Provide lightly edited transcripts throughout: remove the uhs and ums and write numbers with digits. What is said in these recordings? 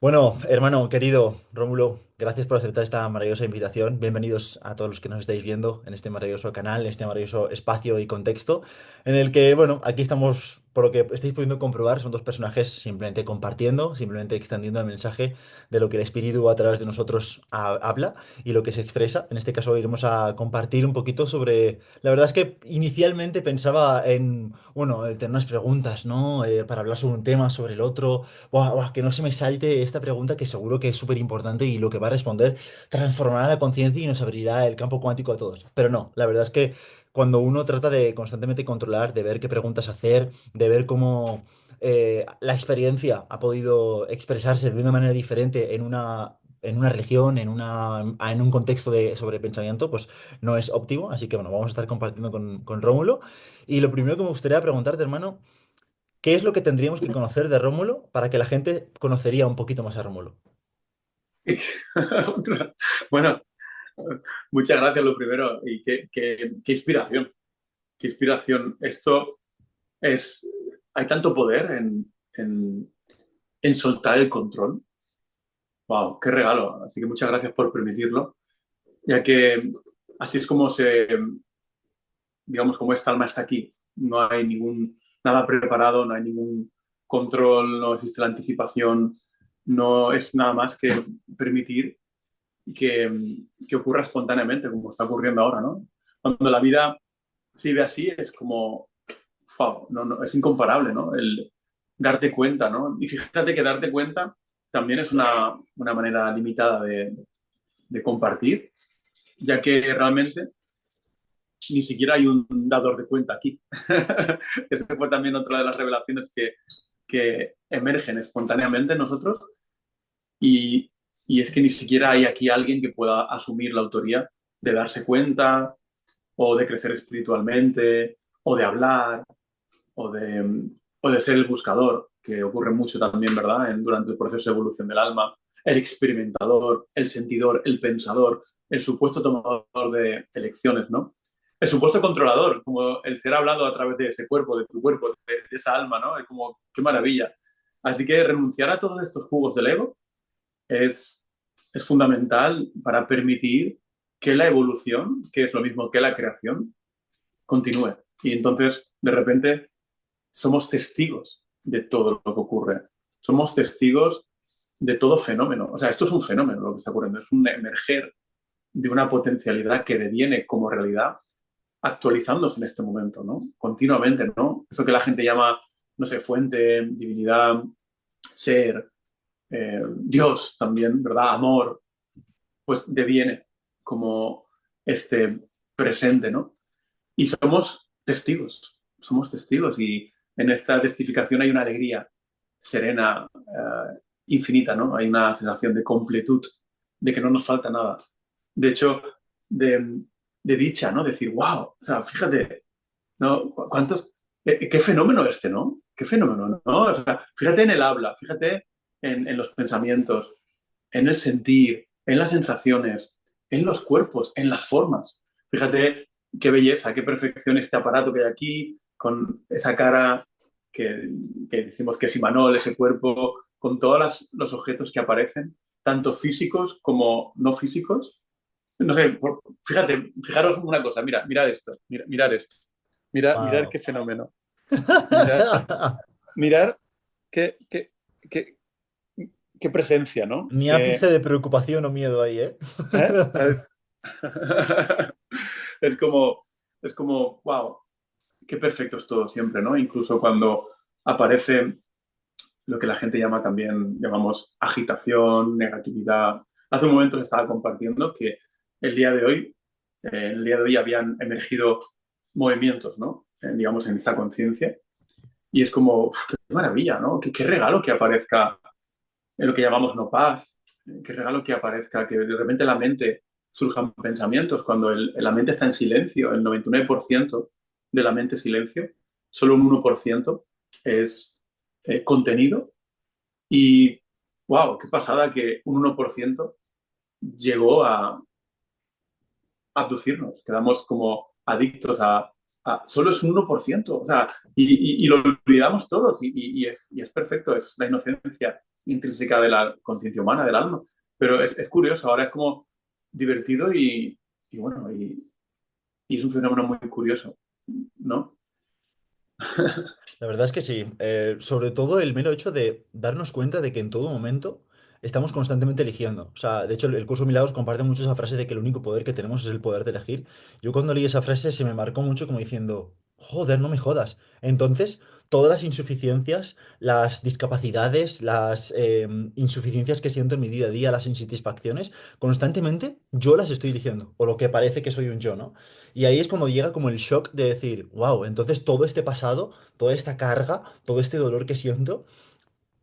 Bueno, hermano querido Rómulo, gracias por aceptar esta maravillosa invitación. Bienvenidos a todos los que nos estáis viendo en este maravilloso canal, en este maravilloso espacio y contexto, en el que, bueno, aquí estamos, por lo que estáis pudiendo comprobar, son dos personajes simplemente compartiendo, simplemente extendiendo el mensaje de lo que el espíritu a través de nosotros habla y lo que se expresa. En este caso iremos a compartir un poquito sobre... La verdad es que inicialmente pensaba en, bueno, el tener unas preguntas, ¿no? Para hablar sobre un tema, sobre el otro. Buah, buah, que no se me salte esta pregunta que seguro que es súper importante y lo que va a responder transformará la conciencia y nos abrirá el campo cuántico a todos. Pero no, la verdad es que cuando uno trata de constantemente controlar, de ver qué preguntas hacer, de ver cómo la experiencia ha podido expresarse de una manera diferente en una religión, en un contexto de sobrepensamiento, pues no es óptimo. Así que bueno, vamos a estar compartiendo con Rómulo. Y lo primero que me gustaría preguntarte, hermano, ¿qué es lo que tendríamos que conocer de Rómulo para que la gente conocería un poquito más a Rómulo? Bueno, muchas gracias lo primero y qué inspiración, qué inspiración. Esto es, hay tanto poder en soltar el control. Wow, qué regalo. Así que muchas gracias por permitirlo, ya que así es como digamos, como esta alma está aquí. No hay nada preparado, no hay ningún control, no existe la anticipación, no es nada más que permitir que ocurra espontáneamente, como está ocurriendo ahora, ¿no? Cuando la vida se ve así, es como, wow, no, es incomparable, ¿no? El darte cuenta, ¿no? Y fíjate que darte cuenta también es una manera limitada de compartir, ya que realmente ni siquiera hay un dador de cuenta aquí. Esa fue también otra de las revelaciones que emergen espontáneamente en nosotros y, y es que ni siquiera hay aquí alguien que pueda asumir la autoría de darse cuenta o de crecer espiritualmente o de hablar o de ser el buscador, que ocurre mucho también, ¿verdad? Durante el proceso de evolución del alma, el experimentador, el sentidor, el pensador, el supuesto tomador de elecciones, ¿no? El supuesto controlador, como el ser hablado a través de ese cuerpo, de tu cuerpo, de esa alma, ¿no? Es como, qué maravilla. Así que renunciar a todos estos jugos del ego es, es fundamental para permitir que la evolución, que es lo mismo que la creación, continúe. Y entonces, de repente, somos testigos de todo lo que ocurre. Somos testigos de todo fenómeno. O sea, esto es un fenómeno lo que está ocurriendo. Es un emerger de una potencialidad que deviene como realidad actualizándose en este momento, ¿no? Continuamente, ¿no? Eso que la gente llama, no sé, fuente, divinidad, ser, Dios también, ¿verdad? Amor, pues deviene como este presente, ¿no? Y somos testigos y en esta testificación hay una alegría serena, infinita, ¿no? Hay una sensación de completud, de que no nos falta nada. De hecho, de dicha, ¿no? Decir, wow, o sea, fíjate, ¿no? ¿Qué fenómeno este, ¿no? ¿Qué fenómeno, ¿no? O sea, fíjate en el habla, fíjate en los pensamientos, en el sentir, en las sensaciones, en los cuerpos, en las formas. Fíjate qué belleza, qué perfección este aparato que hay aquí, con esa cara que, que decimos que es Imanol, ese cuerpo, con todos los objetos que aparecen, tanto físicos como no físicos. No sé, fíjate, fijaros una cosa, mirad esto, mirad esto, mirad Wow. qué fenómeno, mirad, mirad qué, qué, qué, qué presencia, ¿no? Ni ápice de preocupación o miedo ahí, ¿eh? ¿Sabes? Es como, es como, wow, qué perfecto es todo siempre, ¿no? Incluso cuando aparece lo que la gente llama también, llamamos agitación, negatividad. Hace un momento les estaba compartiendo que el día de hoy, en el día de hoy habían emergido movimientos, ¿no? Digamos, en esta conciencia. Y es como, uf, qué maravilla, ¿no? Qué regalo que aparezca en lo que llamamos no paz, qué regalo que aparezca, que de repente la mente surjan pensamientos, cuando la mente está en silencio, el 99% de la mente es silencio, solo un 1% es contenido y, wow, qué pasada que un 1% llegó a abducirnos, quedamos como adictos solo es un 1%. O sea, y lo olvidamos todos y es perfecto, es la inocencia intrínseca de la conciencia humana, del alma. Pero es curioso, ahora es como divertido y bueno, y es un fenómeno muy curioso, ¿no? La verdad es que sí. Sobre todo el mero hecho de darnos cuenta de que en todo momento estamos constantemente eligiendo. O sea, de hecho, el curso Milagros comparte mucho esa frase de que el único poder que tenemos es el poder de elegir. Yo cuando leí esa frase se me marcó mucho como diciendo, joder, no me jodas. Entonces, todas las insuficiencias, las discapacidades, las insuficiencias que siento en mi día a día, las insatisfacciones, constantemente yo las estoy eligiendo. O lo que parece que soy un yo, ¿no? Y ahí es cuando llega como el shock de decir, wow, entonces todo este pasado, toda esta carga, todo este dolor que siento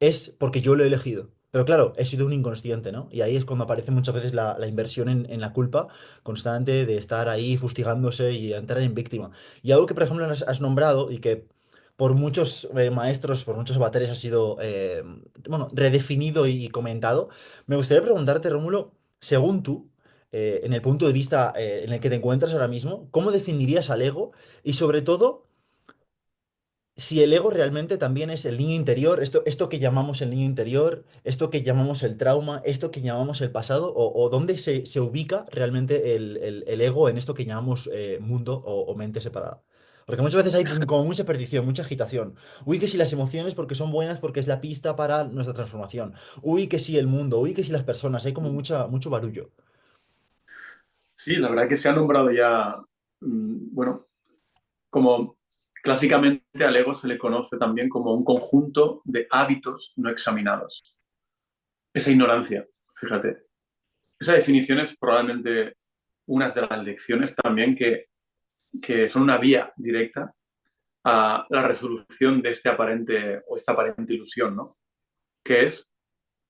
es porque yo lo he elegido. Pero claro, he sido un inconsciente, ¿no? Y ahí es cuando aparece muchas veces la inversión en la culpa constante de estar ahí fustigándose y entrar en víctima. Y algo que, por ejemplo, has nombrado y que por muchos maestros, por muchos avatares ha sido, bueno, redefinido y comentado, me gustaría preguntarte, Rómulo, según tú, en el punto de vista en el que te encuentras ahora mismo, ¿cómo definirías al ego? Y sobre todo si el ego realmente también es el niño interior, esto que llamamos el niño interior, esto que llamamos el trauma, esto que llamamos el pasado, o dónde se ubica realmente el ego en esto que llamamos mundo o mente separada. Porque muchas veces hay como mucha perdición, mucha agitación. Uy, que si las emociones porque son buenas, porque es la pista para nuestra transformación. Uy, que si el mundo, uy, que si las personas, hay como mucho barullo. Sí, la verdad que se ha nombrado ya, bueno, como clásicamente al ego se le conoce también como un conjunto de hábitos no examinados. Esa ignorancia, fíjate. Esa definición es probablemente una de las lecciones también que son una vía directa a la resolución de este aparente o esta aparente ilusión, ¿no? Que es,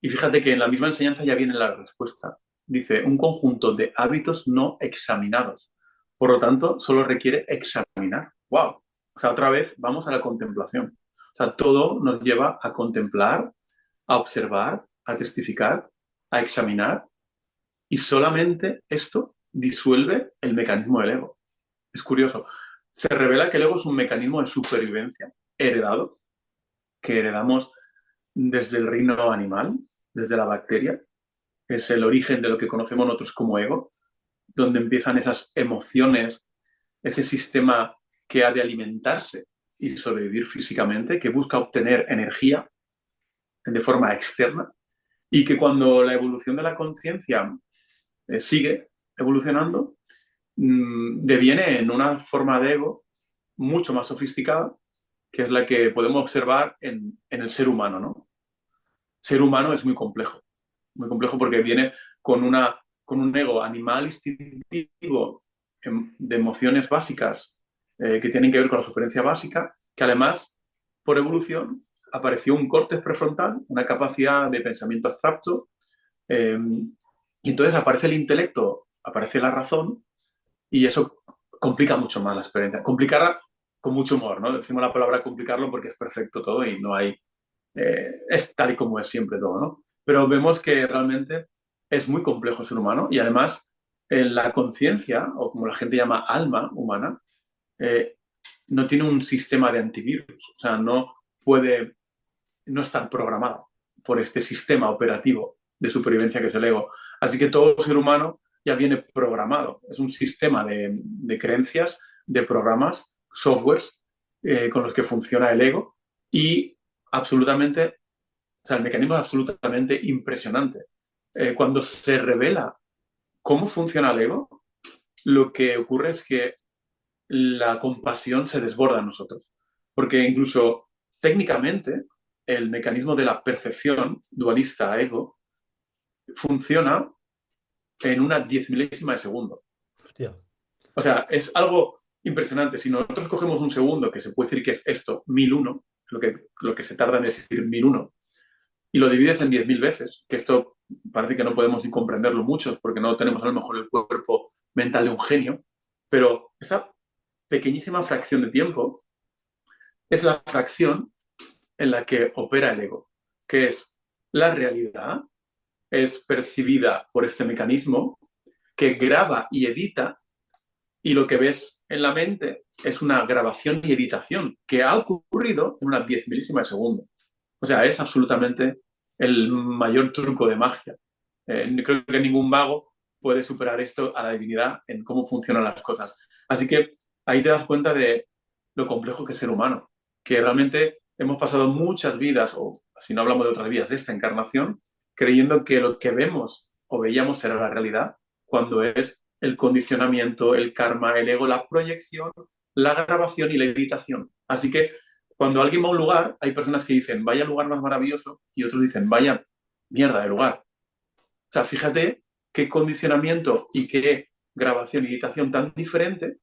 y fíjate que en la misma enseñanza ya viene la respuesta. Dice, un conjunto de hábitos no examinados. Por lo tanto, solo requiere examinar. ¡Wow! O sea, otra vez vamos a la contemplación. O sea, todo nos lleva a contemplar, a observar, a testificar, a examinar, y solamente esto disuelve el mecanismo del ego. Es curioso. Se revela que el ego es un mecanismo de supervivencia heredado, que heredamos desde el reino animal, desde la bacteria, que es el origen de lo que conocemos nosotros como ego, donde empiezan esas emociones, ese sistema que ha de alimentarse y sobrevivir físicamente, que busca obtener energía de forma externa, y que cuando la evolución de la conciencia sigue evolucionando, deviene en una forma de ego mucho más sofisticada, que es la que podemos observar en el ser humano, ¿no? Ser humano es muy complejo porque viene con un ego animal instintivo de emociones básicas que tienen que ver con la supervivencia básica, que además, por evolución, apareció un córtex prefrontal, una capacidad de pensamiento abstracto, y entonces aparece el intelecto, aparece la razón, y eso complica mucho más la experiencia. Complicarla con mucho humor, ¿no? Decimos la palabra complicarlo porque es perfecto todo y no hay, es tal y como es siempre todo, ¿no? Pero vemos que realmente es muy complejo el ser humano y además la conciencia, o como la gente llama alma humana, eh, no tiene un sistema de antivirus, o sea, no puede no estar programada por este sistema operativo de supervivencia que es el ego. Así que todo ser humano ya viene programado, es un sistema de creencias, de programas, softwares con los que funciona el ego y absolutamente o sea, el mecanismo es absolutamente impresionante. Cuando se revela cómo funciona el ego, lo que ocurre es que la compasión se desborda en nosotros. Porque incluso técnicamente el mecanismo de la percepción dualista ego funciona en una 10 milésima de segundo. Hostia. O sea, es algo impresionante. Si nosotros cogemos un segundo, que se puede decir que es esto, 1001, lo que se tarda en decir 1001, y lo divides en 10.000 veces, que esto parece que no podemos ni comprenderlo muchos porque no tenemos a lo mejor el cuerpo mental de un genio, pero esa pequeñísima fracción de tiempo es la fracción en la que opera el ego, que es la realidad, es percibida por este mecanismo que graba y edita y lo que ves en la mente es una grabación y editación que ha ocurrido en unas 10 milésimas de segundo. O sea, es absolutamente el mayor truco de magia. Creo que ningún mago puede superar esto a la divinidad en cómo funcionan las cosas. Así que ahí te das cuenta de lo complejo que es ser humano, que realmente hemos pasado muchas vidas, o si no hablamos de otras vidas, de esta encarnación, creyendo que lo que vemos o veíamos era la realidad, cuando es el condicionamiento, el karma, el ego, la proyección, la grabación y la editación. Así que cuando alguien va a un lugar, hay personas que dicen, vaya lugar más maravilloso, y otros dicen, vaya mierda de lugar. O sea, fíjate qué condicionamiento y qué grabación y editación tan diferente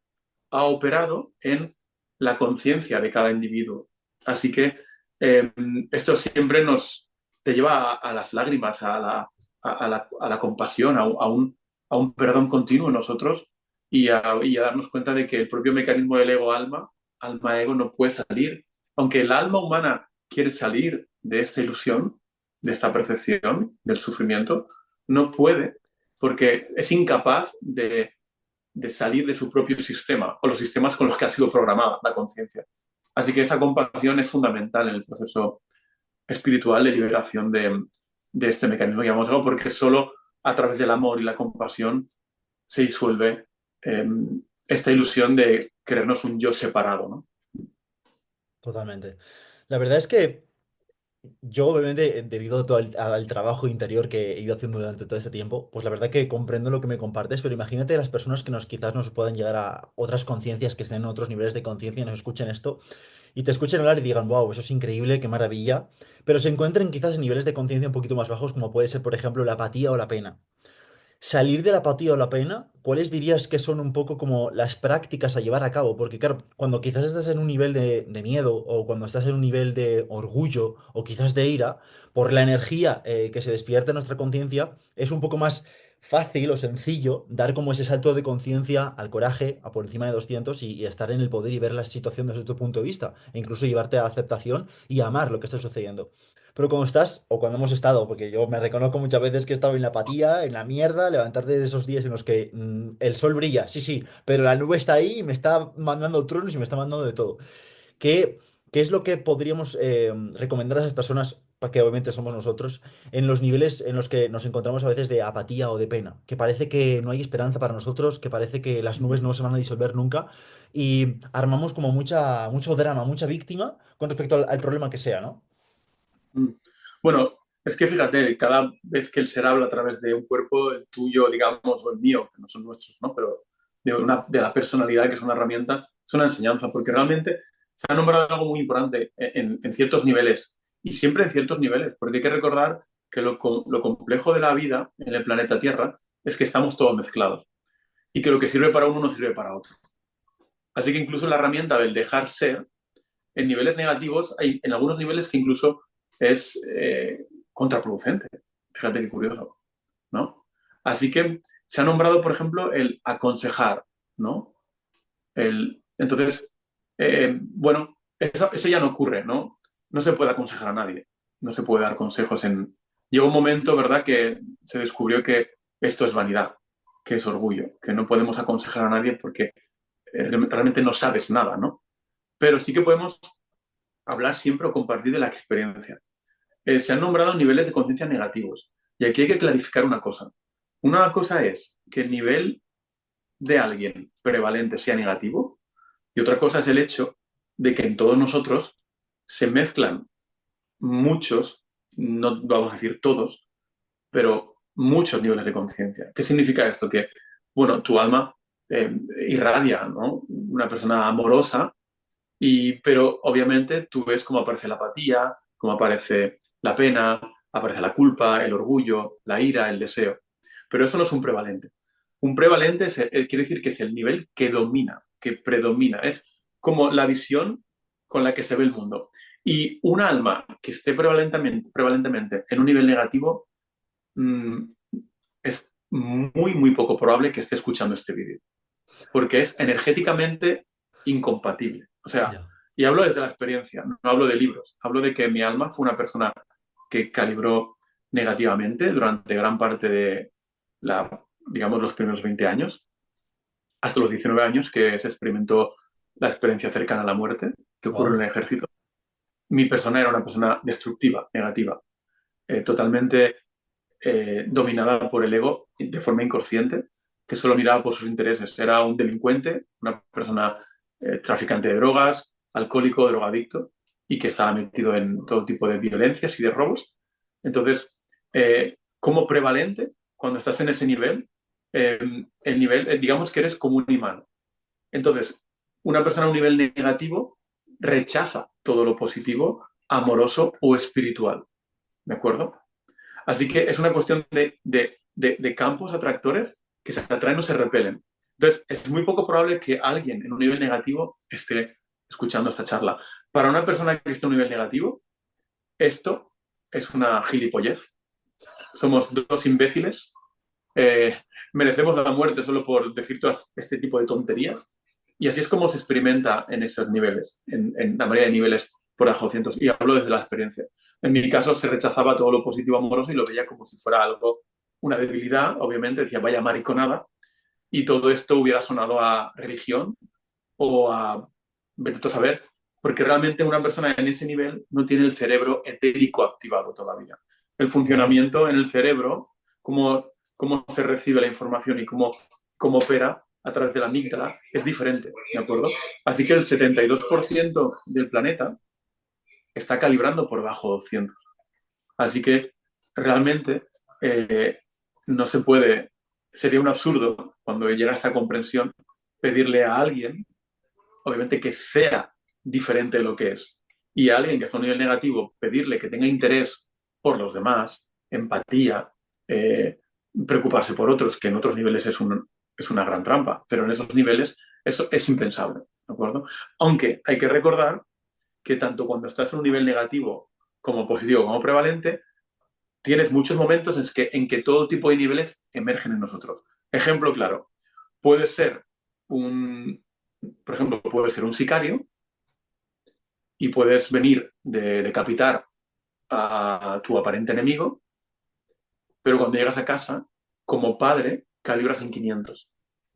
ha operado en la conciencia de cada individuo. Así que eh, esto siempre nos te lleva a las lágrimas, a la compasión, a un perdón continuo en nosotros y a darnos cuenta de que el propio mecanismo del ego-alma, alma-ego, no puede salir. Aunque el alma humana quiere salir de esta ilusión, de esta percepción del sufrimiento, no puede porque es incapaz de salir de su propio sistema o los sistemas con los que ha sido programada la conciencia. Así que esa compasión es fundamental en el proceso espiritual de liberación de este mecanismo que llamamos ego, porque solo a través del amor y la compasión se disuelve eh, esta ilusión de creernos un yo separado, ¿no? Totalmente. La verdad es que yo, obviamente, debido a todo al trabajo interior que he ido haciendo durante todo este tiempo, pues la verdad que comprendo lo que me compartes, pero imagínate las personas que quizás nos puedan llegar a otras conciencias, que estén en otros niveles de conciencia y nos escuchen esto y te escuchen hablar y digan, wow, eso es increíble, qué maravilla, pero se encuentren quizás en niveles de conciencia un poquito más bajos, como puede ser, por ejemplo, la apatía o la pena. Salir de la apatía o la pena, ¿cuáles dirías que son un poco como las prácticas a llevar a cabo? Porque claro, cuando quizás estás en un nivel de miedo o cuando estás en un nivel de orgullo o quizás de ira, por la energía que se despierta en nuestra conciencia, es un poco más fácil o sencillo dar como ese salto de conciencia al coraje, a por encima de 200 y estar en el poder y ver la situación desde tu punto de vista, e incluso llevarte a la aceptación y a amar lo que está sucediendo. Pero cuando estás, o cuando hemos estado, porque yo me reconozco muchas veces que he estado en la apatía, en la mierda, levantarte de esos días en los que el sol brilla, sí, sí, pero la nube está ahí y me está mandando truenos y me está mandando de todo. ¿Qué, qué es lo que podríamos recomendar a esas personas, que obviamente somos nosotros, en los niveles en los que nos encontramos a veces de apatía o de pena? Que parece que no hay esperanza para nosotros, que parece que las nubes no se van a disolver nunca y armamos como mucho drama, mucha víctima con respecto al problema que sea, ¿no? Mm. Bueno, es que fíjate, cada vez que el ser habla a través de un cuerpo, el tuyo, digamos, o el mío, que no son nuestros, ¿no? Pero de la personalidad, que es una herramienta, es una enseñanza, porque realmente se ha nombrado algo muy importante en ciertos niveles, y siempre en ciertos niveles, porque hay que recordar que lo complejo de la vida en el planeta Tierra es que estamos todos mezclados, y que lo que sirve para uno no sirve para otro. Así que incluso la herramienta del dejar ser, en niveles negativos, hay en algunos niveles que incluso es contraproducente. Fíjate qué curioso, ¿no? Así que se ha nombrado, por ejemplo, el aconsejar, ¿no? Entonces, bueno, eso ya no ocurre, ¿no? No se puede aconsejar a nadie, no se puede dar consejos en... Llegó un momento, ¿verdad?, que se descubrió que esto es vanidad, que es orgullo, que no podemos aconsejar a nadie porque realmente no sabes nada, ¿no? Pero sí que podemos hablar siempre o compartir de la experiencia. Se han nombrado niveles de conciencia negativos. Y aquí hay que clarificar una cosa. Una cosa es que el nivel de alguien prevalente sea negativo y otra cosa es el hecho de que en todos nosotros se mezclan muchos, no vamos a decir todos, pero muchos niveles de conciencia. ¿Qué significa esto? Que, bueno, tu alma eh, irradia, ¿no? Una persona amorosa. Pero obviamente tú ves cómo aparece la apatía, cómo aparece la pena, aparece la culpa, el orgullo, la ira, el deseo. Pero eso no es un prevalente. Un prevalente quiere decir que es el nivel que domina, que predomina. Es como la visión con la que se ve el mundo. Y un alma que esté prevalentemente en un nivel negativo, mmm, es muy, muy poco probable que esté escuchando este vídeo porque es energéticamente incompatible. O sea, Ya. y hablo desde la experiencia, no hablo de libros, hablo de que mi alma fue una persona que calibró negativamente durante gran parte de digamos, los primeros 20 años. hasta los 19 años que se experimentó la experiencia cercana a la muerte que ocurre en Wow. el ejército. Mi persona era una persona destructiva, negativa, totalmente dominada por el ego de forma inconsciente, que solo miraba por sus intereses. Era un delincuente, una persona traficante de drogas, alcohólico, drogadicto, y que estaba metido en todo tipo de violencias y de robos. Entonces, como prevalente, cuando estás en ese nivel, el nivel, digamos que eres como un imán. Entonces, una persona a un nivel negativo rechaza todo lo positivo, amoroso o espiritual. ¿De acuerdo? Así que es una cuestión de campos atractores que se atraen o se repelen. Entonces, es muy poco probable que alguien en un nivel negativo esté escuchando esta charla. Para una persona que esté en un nivel negativo, esto es una gilipollez. Somos dos imbéciles. eh, Merecemos la muerte solo por decir todo este tipo de tonterías. Y así es como se experimenta en esos niveles, en la mayoría de niveles por cientos. Y hablo desde la experiencia. En mi caso se rechazaba todo lo positivo amoroso y lo veía como si fuera algo, una debilidad, obviamente, decía, vaya mariconada, y todo esto hubiera sonado a religión o a, vete a saber, porque realmente una persona en ese nivel no tiene el cerebro etérico activado todavía. El Wow. funcionamiento en el cerebro, cómo se recibe la información y cómo opera a través de la amígdala, es diferente, ¿de acuerdo? Así que el 72% del planeta está calibrando por debajo de 200. Así que realmente eh, no se puede, sería un absurdo cuando llega a esta comprensión pedirle a alguien obviamente que sea diferente de lo que es. Y a alguien que está a un nivel negativo, pedirle que tenga interés por los demás, empatía, eh, preocuparse por otros, que en otros niveles es una gran trampa, pero en esos niveles eso es impensable, ¿de acuerdo? Aunque hay que recordar que tanto cuando estás en un nivel negativo como positivo como prevalente, tienes muchos momentos en que todo tipo de niveles emergen en nosotros. Ejemplo claro, puede ser un, por ejemplo, puede ser un sicario y puedes venir de decapitar a tu aparente enemigo, pero cuando llegas a casa, como padre, calibras en 500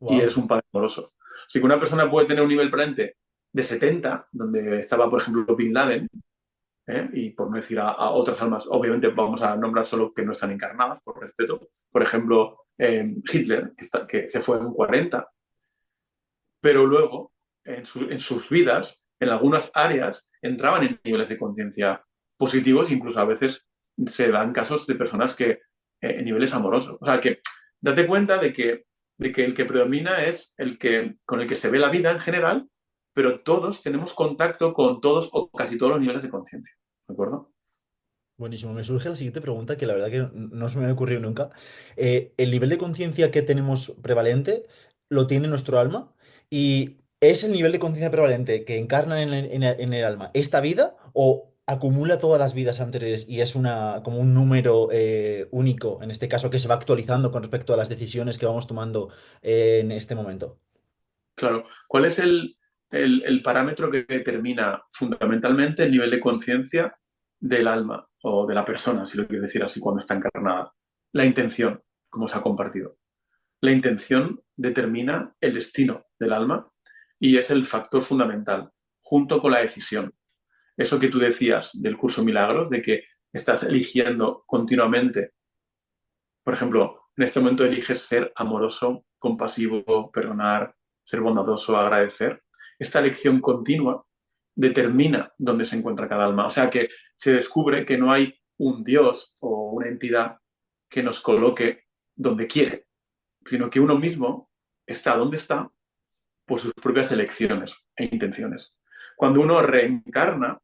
y eres Wow. un padre amoroso. Así que una persona puede tener un nivel presente de 70, donde estaba, por ejemplo, Bin Laden, y por no decir a otras almas, obviamente vamos a nombrar solo que no están encarnadas, por respeto. Por ejemplo, Hitler, que se fue en un 40, pero luego en sus vidas, en algunas áreas, entraban en niveles de conciencia positivos, incluso a veces se dan casos de personas que en niveles amorosos. O sea que date cuenta de que el que predomina es el que, con el que se ve la vida en general, pero todos tenemos contacto con todos o casi todos los niveles de conciencia. ¿De acuerdo? Buenísimo. Me surge la siguiente pregunta que la verdad que no se me había ocurrido nunca. ¿El nivel de conciencia que tenemos prevalente lo tiene nuestro alma? ¿Y es el nivel de conciencia prevalente que encarna en el alma esta vida o acumula todas las vidas anteriores y es como un número único, en este caso, que se va actualizando con respecto a las decisiones que vamos tomando en este momento? Claro. ¿Cuál es el parámetro que determina fundamentalmente el nivel de conciencia del alma o de la persona, si lo quieres decir así, cuando está encarnada? La intención, como se ha compartido. La intención determina el destino del alma y es el factor fundamental, junto con la decisión. Eso que tú decías del curso Milagros, de que estás eligiendo continuamente, por ejemplo, en este momento eliges ser amoroso, compasivo, perdonar, ser bondadoso, agradecer. Esta elección continua determina dónde se encuentra cada alma. O sea que se descubre que no hay un Dios o una entidad que nos coloque donde quiere, sino que uno mismo está donde está por sus propias elecciones e intenciones. Cuando uno reencarna,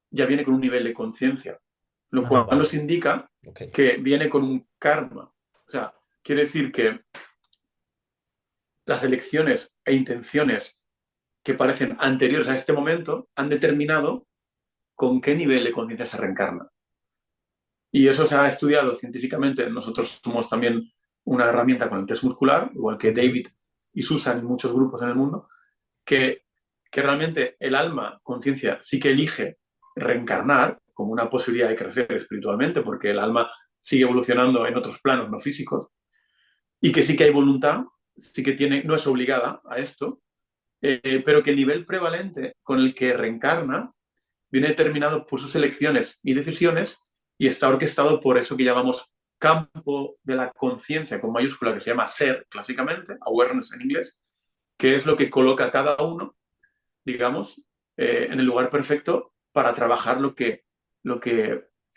ya viene con un nivel de conciencia, lo Ah, cual vale. nos indica Ok. que viene con un karma. O sea, quiere decir que las elecciones e intenciones que parecen anteriores a este momento han determinado con qué nivel de conciencia se reencarna. Y eso se ha estudiado científicamente. Nosotros somos también una herramienta con el test muscular, igual que Ok. David y Susan y muchos grupos en el mundo, que, que realmente el alma, conciencia, sí que elige reencarnar como una posibilidad de crecer espiritualmente, porque el alma sigue evolucionando en otros planos no físicos, y que sí que hay voluntad, sí que tiene, no es obligada a esto, pero que el nivel prevalente con el que reencarna viene determinado por sus elecciones y decisiones y está orquestado por eso que llamamos campo de la conciencia con mayúscula, que se llama ser clásicamente, awareness en inglés, que es lo que coloca a cada uno, digamos, en el lugar perfecto para trabajar lo que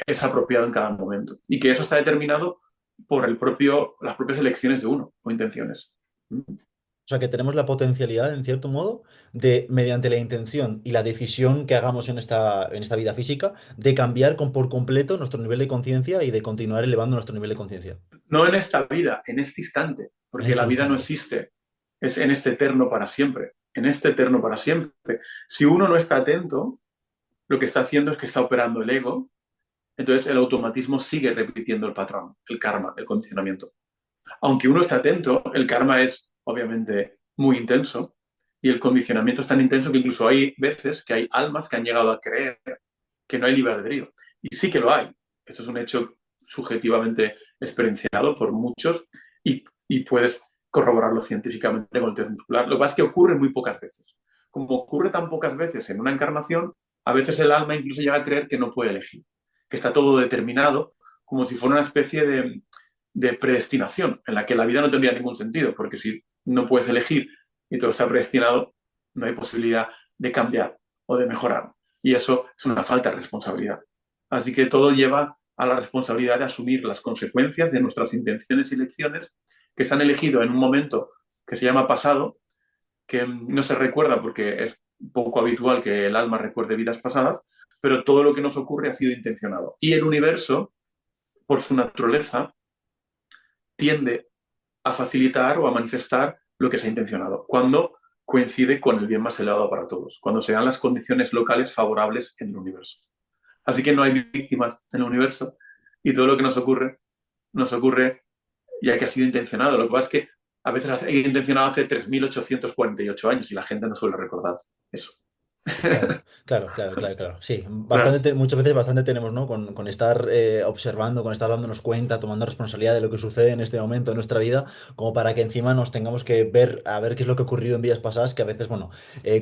es apropiado en cada momento. Y que eso está determinado por las propias elecciones de uno o intenciones. O sea, que tenemos la potencialidad, en cierto modo, de, mediante la intención y la decisión que hagamos en esta vida física, de cambiar por completo nuestro nivel de conciencia y de continuar elevando nuestro nivel de conciencia No en esta vida, en este instante, en porque este la vida no instante. existe, es en este eterno para siempre, en este eterno para siempre. Si uno no está atento, lo que está haciendo es que está operando el ego, entonces el automatismo sigue repitiendo el patrón, el karma, el condicionamiento. Aunque uno está atento, el karma es obviamente muy intenso y el condicionamiento es tan intenso que incluso hay veces que hay almas que han llegado a creer que no hay libre albedrío. Y sí que lo hay. Eso es un hecho subjetivamente experienciado por muchos y puedes corroborarlo científicamente con el test muscular. Lo que pasa es que ocurre muy pocas veces. Como ocurre tan pocas veces en una encarnación, a veces el alma incluso llega a creer que no puede elegir, que está todo determinado, como si fuera una especie de predestinación, en la que la vida no tendría ningún sentido, porque si no puedes elegir y todo está predestinado, no hay posibilidad de cambiar o de mejorar. Y eso es una falta de responsabilidad. Así que todo lleva a la responsabilidad de asumir las consecuencias de nuestras intenciones y elecciones que se han elegido en un momento que se llama pasado, que no se recuerda porque es poco habitual que el alma recuerde vidas pasadas, pero todo lo que nos ocurre ha sido intencionado. Y el universo, por su naturaleza, tiende a facilitar o a manifestar lo que se ha intencionado, cuando coincide con el bien más elevado para todos, cuando se dan las condiciones locales favorables en el universo. Así que no hay víctimas en el universo y todo lo que nos ocurre ya que ha sido intencionado. Lo que pasa es que a veces ha sido intencionado hace 3.848 años y la gente no suele recordar eso. Claro, claro, claro, claro, claro. Sí, Claro. muchas veces bastante tenemos, ¿no? Con estar observando, con estar dándonos cuenta, tomando responsabilidad de lo que sucede en este momento en nuestra vida, como para que encima nos tengamos que ver, a ver qué es lo que ha ocurrido en vidas pasadas, que a veces, bueno,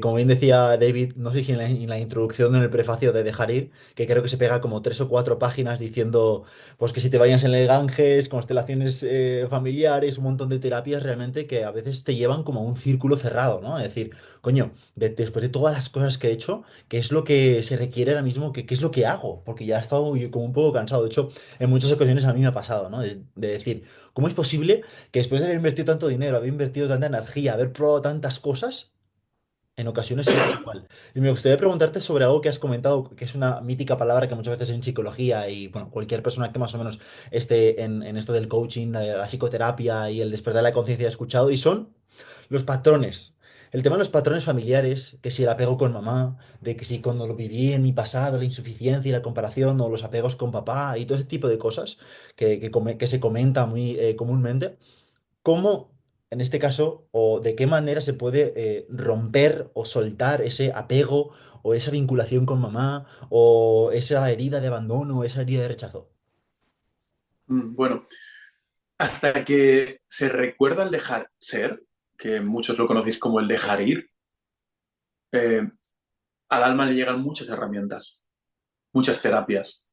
como bien decía David, no sé si en la introducción, en el prefacio de Dejar ir, que creo que se pega como 3 o 4 páginas diciendo, pues que si te vayas en el Ganges, constelaciones familiares, un montón de terapias realmente que a veces te llevan como a un círculo cerrado, ¿no? Es decir, coño, después de todas las cosas que he hecho, ¿qué es lo que se requiere ahora mismo? ¿Qué es lo que hago? Porque ya he estado yo como un poco cansado. De hecho, en muchas ocasiones a mí me ha pasado, ¿no? De decir, ¿cómo es posible que después de haber invertido tanto dinero, haber invertido tanta energía, haber probado tantas cosas, en ocasiones sigo igual? Y me gustaría preguntarte sobre algo que has comentado, que es una mítica palabra que muchas veces en psicología y, bueno, cualquier persona que más o menos esté en esto del coaching, de la psicoterapia y el despertar de la conciencia ha escuchado, y son los patrones. El tema de los patrones familiares, que si el apego con mamá, de que si cuando lo viví en mi pasado, la insuficiencia y la comparación, o los apegos con papá y todo ese tipo de cosas que se comenta muy comúnmente. ¿Cómo, en este caso, o de qué manera se puede romper o soltar ese apego o esa vinculación con mamá o esa herida de abandono o esa herida de rechazo? Bueno, hasta que se recuerda el dejar ser, que muchos lo conocéis como el dejar ir, eh, al alma le llegan muchas herramientas, muchas terapias,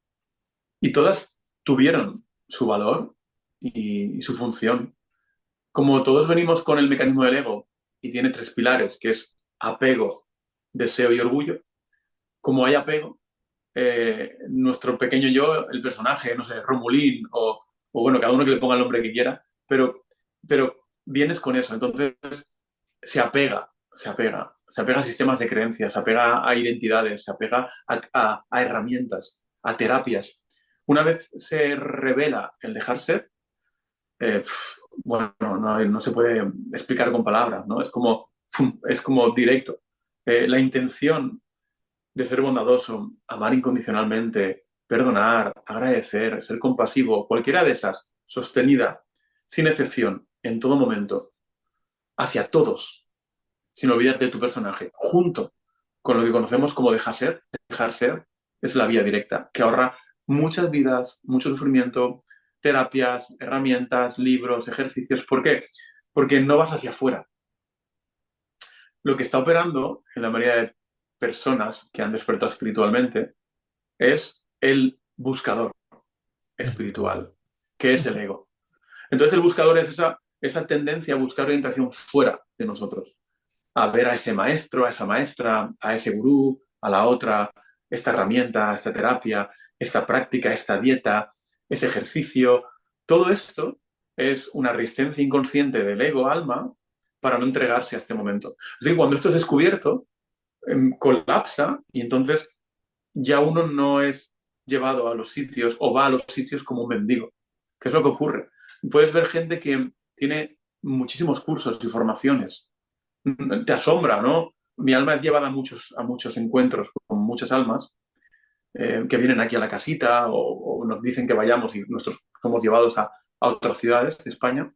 y todas tuvieron su valor y su función. Como todos venimos con el mecanismo del ego y tiene tres pilares, que es apego, deseo y orgullo, como hay apego, nuestro pequeño yo, el personaje, no sé, Romulín o bueno, cada uno que le ponga el nombre que quiera, pero vienes con eso, entonces se apega a sistemas de creencias, se apega a identidades, se apega a herramientas, a terapias. Una vez se revela el dejar ser, bueno, no se puede explicar con palabras, ¿no? Es como directo. La intención de ser bondadoso, amar incondicionalmente, perdonar, agradecer, ser compasivo, cualquiera de esas, sostenida, sin excepción, en todo momento, hacia todos, sin olvidarte de tu personaje, junto con lo que conocemos como dejar ser es la vía directa, que ahorra muchas vidas, mucho sufrimiento, terapias, herramientas, libros, ejercicios. ¿Por qué? porque no vas hacia afuera. Lo que está operando en la mayoría de personas que han despertado espiritualmente es el buscador El buscador. espiritual, que es el ego. Entonces el buscador es esa tendencia a buscar orientación fuera de nosotros, a ver a ese maestro, a esa maestra, a ese gurú, a la otra, esta herramienta, esta terapia, esta práctica, esta dieta, ese ejercicio. Todo esto es una resistencia inconsciente del ego alma para no entregarse a este momento. Es decir, cuando esto es descubierto, colapsa y entonces ya uno no es llevado a los sitios o va a los sitios como un mendigo. ¿Qué es lo que ocurre? Puedes ver gente que tiene muchísimos cursos y formaciones. Te asombra, ¿no? Mi alma es llevada a muchos encuentros con muchas almas que vienen aquí a la casita o nos dicen que vayamos y nosotros somos llevados a otras ciudades de España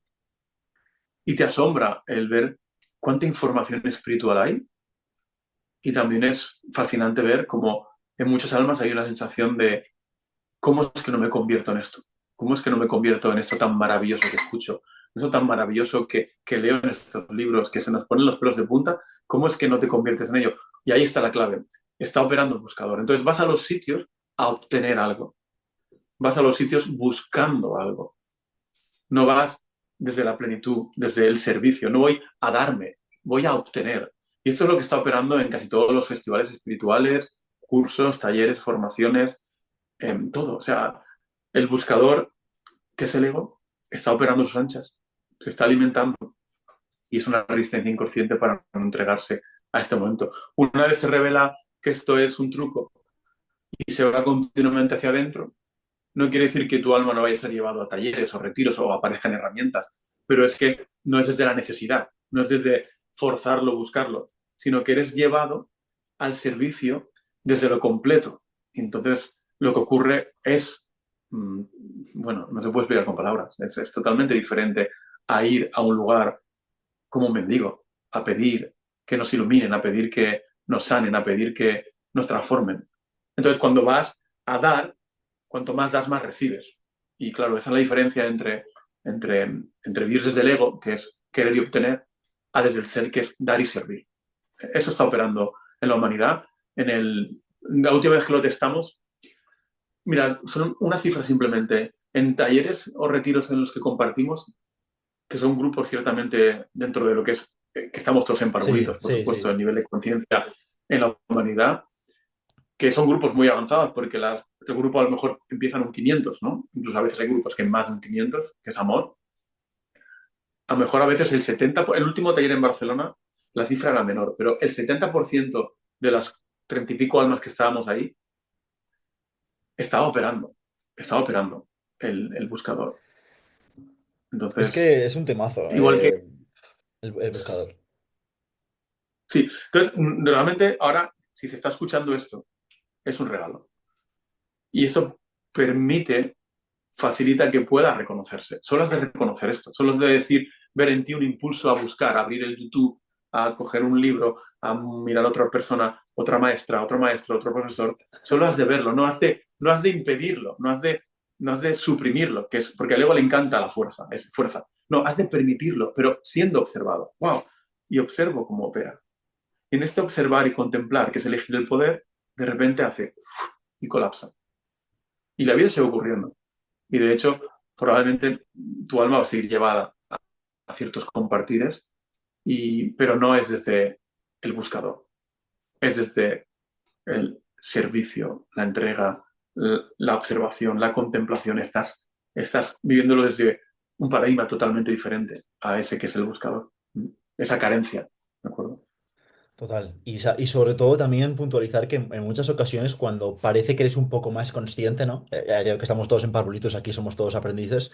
y te asombra el ver cuánta información espiritual hay y también es fascinante ver cómo en muchas almas hay una sensación de ¿cómo es que no me convierto en esto? ¿Cómo es que no me convierto en esto tan maravilloso que escucho? Eso tan maravilloso que leo en estos libros, que se nos ponen los pelos de punta, ¿cómo es que no te conviertes en ello? Y ahí está la clave. Está operando el buscador. Entonces vas a los sitios a obtener algo. Vas a los sitios buscando algo. No vas desde la plenitud, desde el servicio. No voy a darme, voy a obtener. Y esto es lo que está operando en casi todos los festivales espirituales, cursos, talleres, formaciones, en todo. O sea, el buscador, que es el ego, está operando sus anchas, se está alimentando y es una resistencia inconsciente para no entregarse a este momento. Una vez se revela que esto es un truco y se va continuamente hacia adentro, no quiere decir que tu alma no vaya a ser llevado a talleres o retiros o aparezcan herramientas, pero es que no es desde la necesidad, no es desde forzarlo, buscarlo, sino que eres llevado al servicio desde lo completo. Y entonces lo que ocurre es, mmm, bueno, no se puede explicar con palabras, es totalmente diferente a ir a un lugar como un mendigo, a pedir que nos iluminen, a pedir que nos sanen, a pedir que nos transformen. Entonces, cuando vas a dar, cuanto más das, más recibes. Y claro, esa es la diferencia entre vivir desde el ego, que es querer y obtener, a desde el ser, que es dar y servir. Eso está operando en la humanidad. La última vez que lo testamos, mira, son una cifra simplemente. En talleres o retiros en los que compartimos, que son grupos ciertamente dentro de lo que es, que estamos todos Sí, emparvulitos, por sí, supuesto, sí. el nivel de conciencia en la humanidad, que son grupos muy avanzados, porque el grupo a lo mejor empieza en un 500, ¿no? Incluso a veces hay grupos que en más de un 500, que es amor. A lo mejor a veces el 70, el último taller en Barcelona, la cifra era menor, pero el 70% de las 30 y pico almas que estábamos ahí estaba operando, estaba operando el buscador. Es Entonces, que es un temazo, igual que el buscador. sí, entonces realmente ahora, si se está escuchando esto, es un regalo. Y esto permite, facilita que pueda reconocerse. Solo has de reconocer esto, solo has de decir, ver en ti un impulso a buscar, a abrir el YouTube, a coger un libro, a mirar a otra persona, otra maestra, otro maestro, otro profesor. Solo has de verlo, no has de impedirlo, no has de suprimirlo, que es, porque al ego le encanta la fuerza, es fuerza. No, has de permitirlo, pero siendo observado. ¡Wow! Y observo cómo opera. Y en este observar y contemplar, que es elegir el poder, de repente hace y colapsa. Y la vida sigue ocurriendo. Y de hecho, probablemente tu alma va a seguir llevada a ciertos compartires, pero no es desde el buscador, es desde el servicio, la entrega, la observación, la contemplación. Estás viviéndolo desde un paradigma totalmente diferente a ese que es el buscador. Esa carencia, ¿de acuerdo? Total. Y sobre todo también puntualizar que en muchas ocasiones cuando parece que eres un poco más consciente, ¿no? Ya que estamos todos en parvulitos, aquí somos todos aprendices,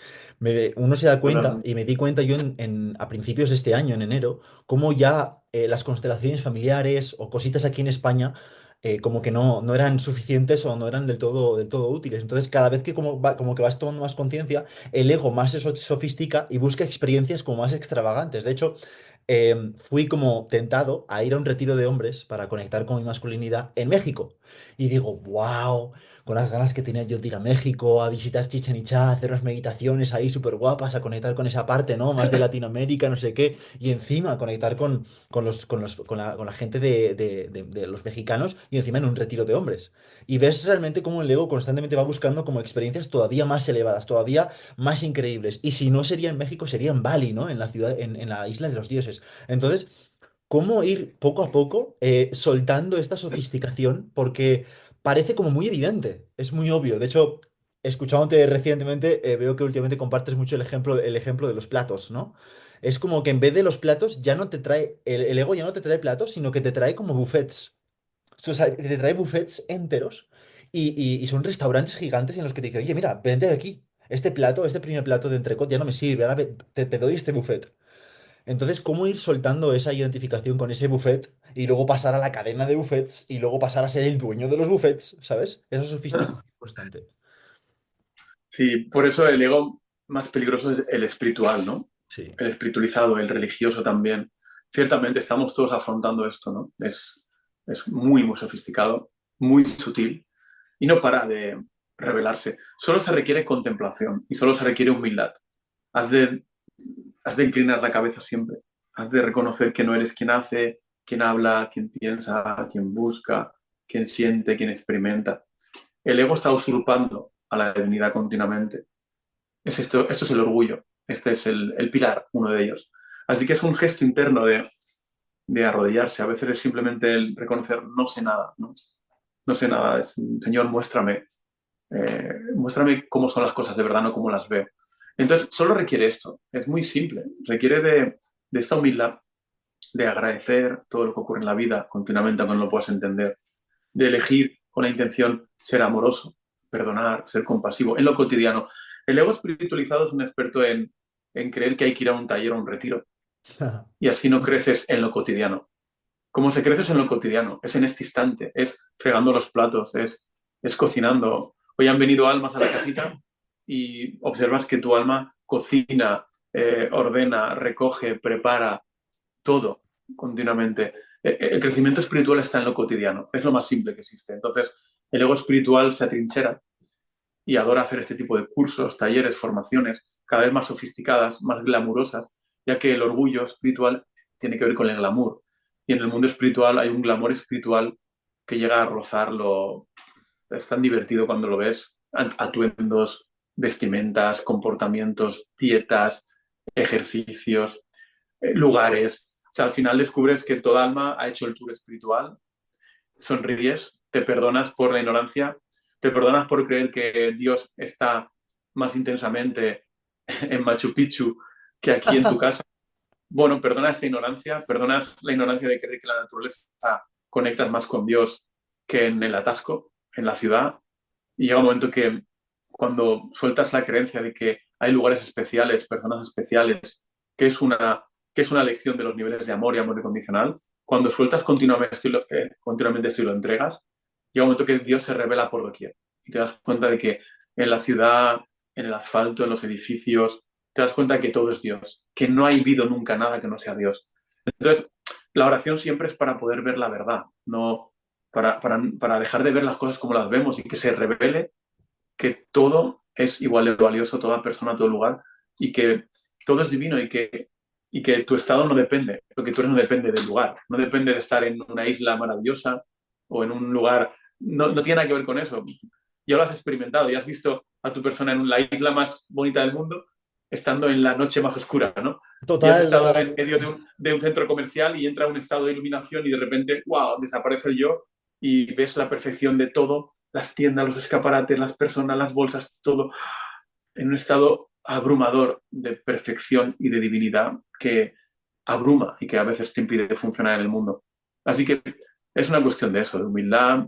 uno se da cuenta, Totalmente. y me di cuenta yo a principios de este año, en enero, cómo ya las constelaciones familiares o cositas aquí en España como que no eran suficientes o no eran del todo útiles. Entonces cada vez que como que vas tomando más conciencia, el ego más se sofistica y busca experiencias como más extravagantes. De hecho, fui como tentado a ir a un retiro de hombres para conectar con mi masculinidad en México. Y digo, wow, con las ganas que tenía yo de ir a México, a visitar Chichen Itzá, a hacer unas meditaciones ahí súper guapas, a conectar con esa parte, ¿no? Más de Latinoamérica, no sé qué, y encima conectar con la gente de los mexicanos y encima en un retiro de hombres. Y ves realmente cómo el ego constantemente va buscando como experiencias todavía más elevadas, todavía más increíbles. Y si no sería en México, sería en Bali, ¿no? En la ciudad, en la isla de los dioses. Entonces, ¿cómo ir poco a poco soltando esta sofisticación? Porque parece como muy evidente, es muy obvio. De hecho, escuchándote recientemente, veo que últimamente compartes mucho el ejemplo de los platos, ¿no? Es como que en vez de los platos, ya no te trae, el ego ya no te trae platos, sino que te trae como buffets. O sea, te trae buffets enteros y son restaurantes gigantes en los que te dicen, oye, mira, vente de aquí. Este plato, este primer plato de entrecot ya no me sirve, ahora te doy este buffet. Entonces, ¿cómo ir soltando esa identificación con ese buffet y luego pasar a la cadena de buffets y luego pasar a ser el dueño de los buffets? ¿Sabes? Esa sofisticación constante. Sí, por eso el ego más peligroso es el espiritual, ¿no? Sí. El espiritualizado, el religioso también. Ciertamente estamos todos afrontando esto, ¿no? Es muy, muy sofisticado, muy sutil y no para de revelarse. Solo se requiere contemplación y solo se requiere humildad. Has de, has de inclinar la cabeza siempre. Has de reconocer que no eres quien hace, quien habla, quien piensa, quien busca, quien siente, quien experimenta. El ego está usurpando a la divinidad continuamente. Esto es el orgullo, este es el pilar, uno de ellos. Así que es un gesto interno de arrodillarse. A veces es simplemente el reconocer no sé nada, ¿no? No sé nada. Señor, muéstrame cómo son las cosas de verdad, no cómo las veo. Entonces, solo requiere esto. Es muy simple. Requiere de esta humildad, de agradecer todo lo que ocurre en la vida continuamente, aunque no lo puedas entender, de elegir con la intención ser amoroso, perdonar, ser compasivo, en lo cotidiano. El ego espiritualizado es un experto en creer que hay que ir a un taller o a un retiro y así no creces en lo cotidiano. ¿Cómo se crece en lo cotidiano? Es en este instante, es fregando los platos, es cocinando. Hoy han venido almas a la casita y observas que tu alma cocina, ordena, recoge, prepara todo continuamente. El crecimiento espiritual está en lo cotidiano, es lo más simple que existe. Entonces, el ego espiritual se atrinchera y adora hacer este tipo de cursos, talleres, formaciones, cada vez más sofisticadas, más glamurosas, ya que el orgullo espiritual tiene que ver con el glamour. Y en el mundo espiritual hay un glamour espiritual que llega a rozarlo. Es tan divertido cuando lo ves. Atuendos, vestimentas, comportamientos, dietas, ejercicios, lugares. O sea, al final descubres que toda alma ha hecho el tour espiritual, sonríes, te perdonas por la ignorancia, te perdonas por creer que Dios está más intensamente en Machu Picchu que aquí en tu casa. Bueno, perdonas esta ignorancia, perdonas la ignorancia de creer que la naturaleza conectas más con Dios que en el atasco, en la ciudad, y llega un momento que cuando sueltas la creencia de que hay lugares especiales, personas especiales, que es una, que es una lección de los niveles de amor y amor incondicional, cuando sueltas continuamente esto y lo entregas, llega un momento que Dios se revela por doquier. Y te das cuenta de que en la ciudad, en el asfalto, en los edificios, te das cuenta que todo es Dios, que no ha habido nunca nada que no sea Dios. Entonces, la oración siempre es para poder ver la verdad, no para dejar de ver las cosas como las vemos y que se revele que todo es igual de valioso, toda persona, todo lugar, y que todo es divino y que tu estado no depende, lo que tú eres no depende del lugar, no depende de estar en una isla maravillosa o en un lugar, no tiene nada que ver con eso. Ya lo has experimentado, ya has visto a tu persona en la isla más bonita del mundo, estando en la noche más oscura, ¿no? Y has Total, estado en total. medio de un centro comercial y entra un estado de iluminación y de repente, wow, desaparece el yo y ves la perfección de todo, las tiendas, los escaparates, las personas, las bolsas, todo en un estado abrumador de perfección y de divinidad que abruma y que a veces te impide funcionar en el mundo. Así que es una cuestión de eso, de humildad,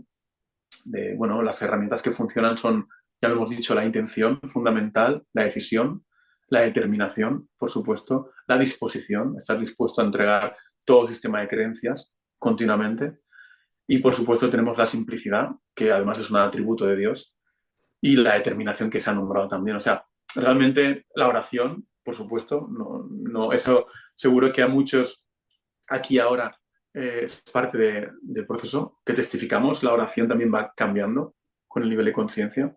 de, bueno, las herramientas que funcionan son, ya lo hemos dicho, la intención fundamental, la decisión, la determinación, por supuesto, la disposición, estar dispuesto a entregar todo el sistema de creencias continuamente. Y por supuesto tenemos la simplicidad, que además es un atributo de Dios, y la determinación que se ha nombrado también. O sea, realmente la oración, por supuesto, eso seguro que a muchos aquí ahora es parte del proceso que testificamos. La oración también va cambiando. con el nivel de conciencia.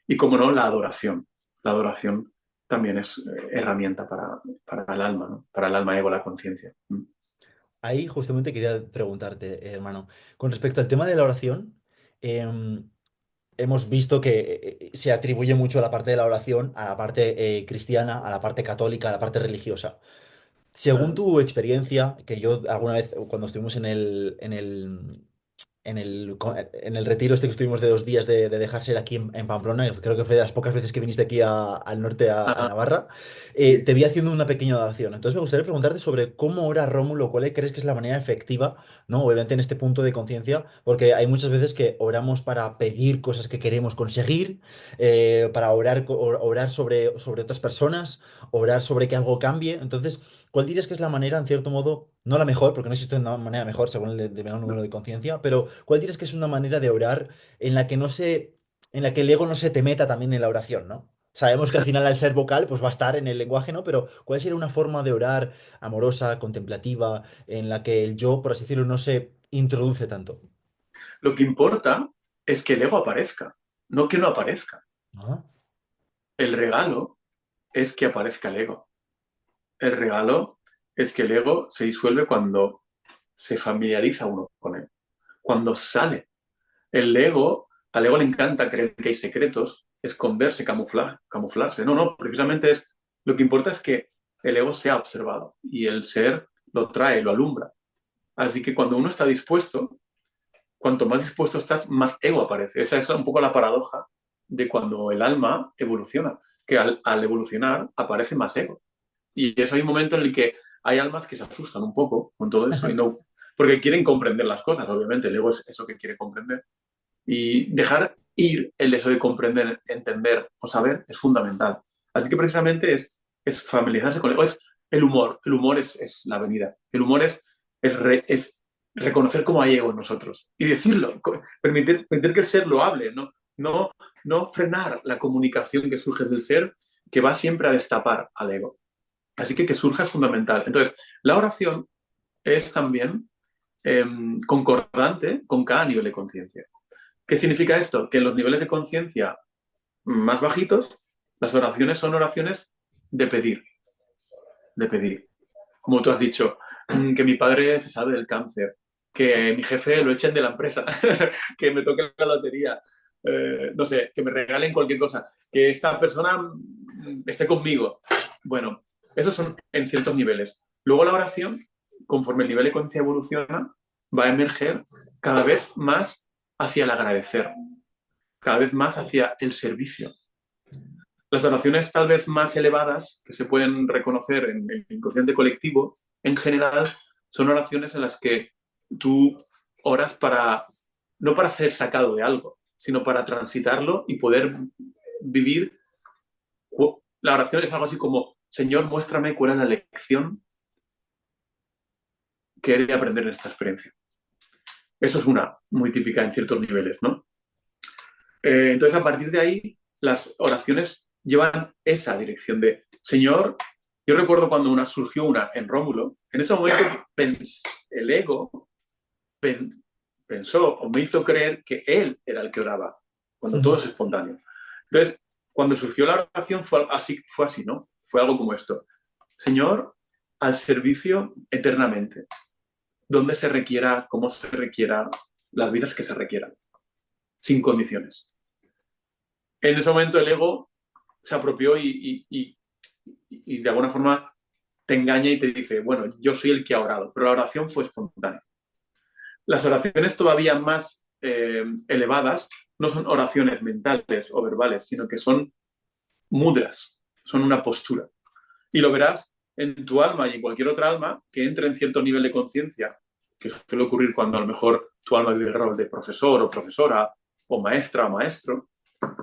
Y como no, la adoración. La adoración también es herramienta para el alma, ¿no? Para el alma ego, la conciencia. Mm. Ahí justamente quería preguntarte, hermano, con respecto al tema de la oración, em, hemos visto que se atribuye mucho a la parte de la oración, a la parte cristiana, a la parte católica, a la parte religiosa. Según Claro. tu experiencia, que yo alguna vez cuando estuvimos en el retiro este que estuvimos de 2 días de dejarse aquí en Pamplona, que creo que fue de las pocas veces que viniste aquí al norte, a Ah, Navarra, sí. te vi haciendo una pequeña oración. Entonces me gustaría preguntarte sobre cómo ora Rómulo, crees que es la manera efectiva, ¿no? Obviamente en este punto de conciencia, porque hay muchas veces que oramos para pedir cosas que queremos conseguir, para orar sobre otras personas, orar sobre que algo cambie. Entonces, ¿cuál dirías que es la manera, en cierto modo, no la mejor, porque no existe una manera mejor según el determinado número de conciencia, pero cuál dirías que es una manera de orar en la que en la que el ego no se te meta también en la oración, ¿no? Sabemos que al final al ser vocal, pues va a estar en el lenguaje, ¿no? Pero ¿cuál sería una forma de orar amorosa, contemplativa, en la que el yo, por así decirlo, no se introduce tanto? Lo que importa es que el ego aparezca, no que no aparezca. Ah, El regalo es que aparezca el ego. El regalo es que el ego se disuelve cuando se familiariza uno con él, cuando sale. Al ego le encanta creer que hay secretos, esconderse, camuflarse. No, no, precisamente lo que importa es que el ego sea observado y el ser lo trae, lo alumbra. Así que cuando uno está dispuesto, cuanto más dispuesto estás, más ego aparece. Esa es un poco la paradoja de cuando el alma evoluciona, que al evolucionar aparece más ego. Y eso hay un momento en el que hay almas que se asustan un poco con todo eso y no, porque quieren comprender las cosas, obviamente, el ego es eso que quiere comprender. Y dejar ir el eso de comprender, entender o saber es fundamental. Así que precisamente es familiarizarse con el ego. Es el humor es la venida. El humor es reconocer cómo hay ego en nosotros y decirlo, permitir que el ser lo hable, no, no frenar la comunicación que surge del ser, que va siempre a destapar al ego. Así que surja es fundamental. Entonces, la oración es también concordante con cada nivel de conciencia. ¿Qué significa esto? Que en los niveles de conciencia más bajitos, las oraciones son oraciones de pedir, de pedir. Como tú has dicho, que mi padre se salve del cáncer, que mi jefe lo echen de la empresa, que me toque la lotería, no sé, que me regalen cualquier cosa, que esta persona esté conmigo. Bueno, esos son en ciertos niveles. Luego la oración, conforme el nivel de conciencia evoluciona, va a emerger cada vez más hacia el agradecer, cada vez más hacia el servicio. Las oraciones tal vez más elevadas que se pueden reconocer en el inconsciente colectivo, en general, son oraciones en las que tú oras no para ser sacado de algo, sino para transitarlo y poder vivir. La oración es algo así como, Señor, muéstrame cuál es la lección que he de aprender en esta experiencia. Eso es una muy típica en ciertos niveles, ¿no? Entonces, a partir de ahí, las oraciones llevan esa dirección de, Señor, yo recuerdo cuando surgió una en Rómulo, en ese momento el ego pen, pensó o me hizo creer que él era el que oraba, cuando todo es espontáneo. Entonces, cuando surgió la oración fue así, ¿no? Fue algo como esto. Señor, al servicio eternamente, donde se requiera, cómo se requiera, las vidas que se requieran, sin condiciones. En ese momento el ego se apropió y de alguna forma te engaña y te dice, bueno, yo soy el que ha orado, pero la oración fue espontánea. Las oraciones todavía más elevadas no son oraciones mentales o verbales, sino que son mudras, son una postura. Y lo verás en tu alma y en cualquier otra alma que entre en cierto nivel de conciencia, que suele ocurrir cuando a lo mejor tu alma vive el rol de profesor o profesora o maestra o maestro,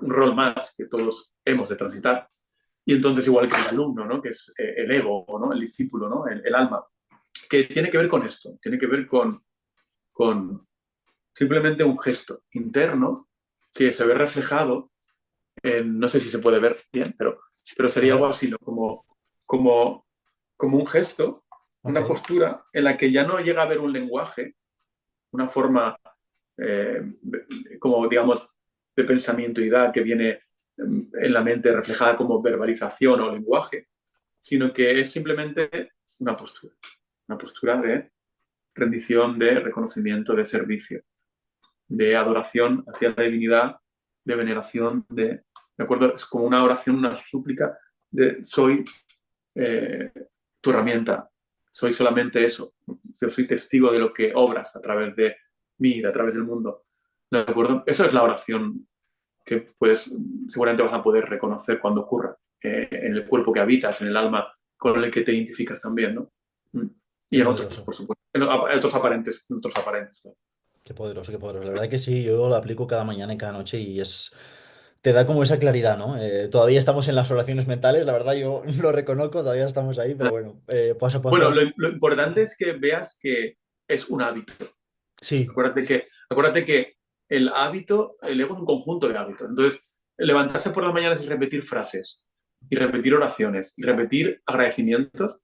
un rol más que todos hemos de transitar. Y entonces, igual que el alumno, ¿no? Que es el ego, ¿no? El discípulo, ¿no? El alma, que tiene que ver con esto, tiene que ver con simplemente un gesto interno que se ve reflejado en, no sé si se puede ver bien, pero A sería algo ver, así, ¿no? Como, como un gesto, ok. una postura en la que ya no llega a haber un lenguaje, una forma, como digamos, de pensamiento y idea que viene en la mente reflejada como verbalización o lenguaje, sino que es simplemente una postura de rendición, de reconocimiento, de servicio, de adoración hacia la divinidad, de veneración, ¿de acuerdo? Es como una oración, una súplica de soy eh, tu herramienta, soy solamente eso, yo soy testigo de lo que obras a través de mí, a través del mundo, ¿de acuerdo? Eso es la oración que pues seguramente vas a poder reconocer cuando ocurra en el cuerpo que habitas, en el alma con el que te identificas también, ¿no? Mm. Y Qué en otros, poderoso. por supuesto, en otros aparentes, en otros aparentes. ¿No? Qué poderoso, qué poderoso. La verdad que sí, yo lo aplico cada mañana y cada noche y te da como esa claridad, ¿no? Todavía estamos en las oraciones mentales, la verdad yo lo reconozco, todavía estamos ahí, pero bueno, paso a Bueno, paso. lo importante es que veas que es un hábito. Sí, Acuérdate que el hábito, el ego es un conjunto de hábitos. Entonces, levantarse por las mañanas y repetir frases, y repetir oraciones, y repetir agradecimientos,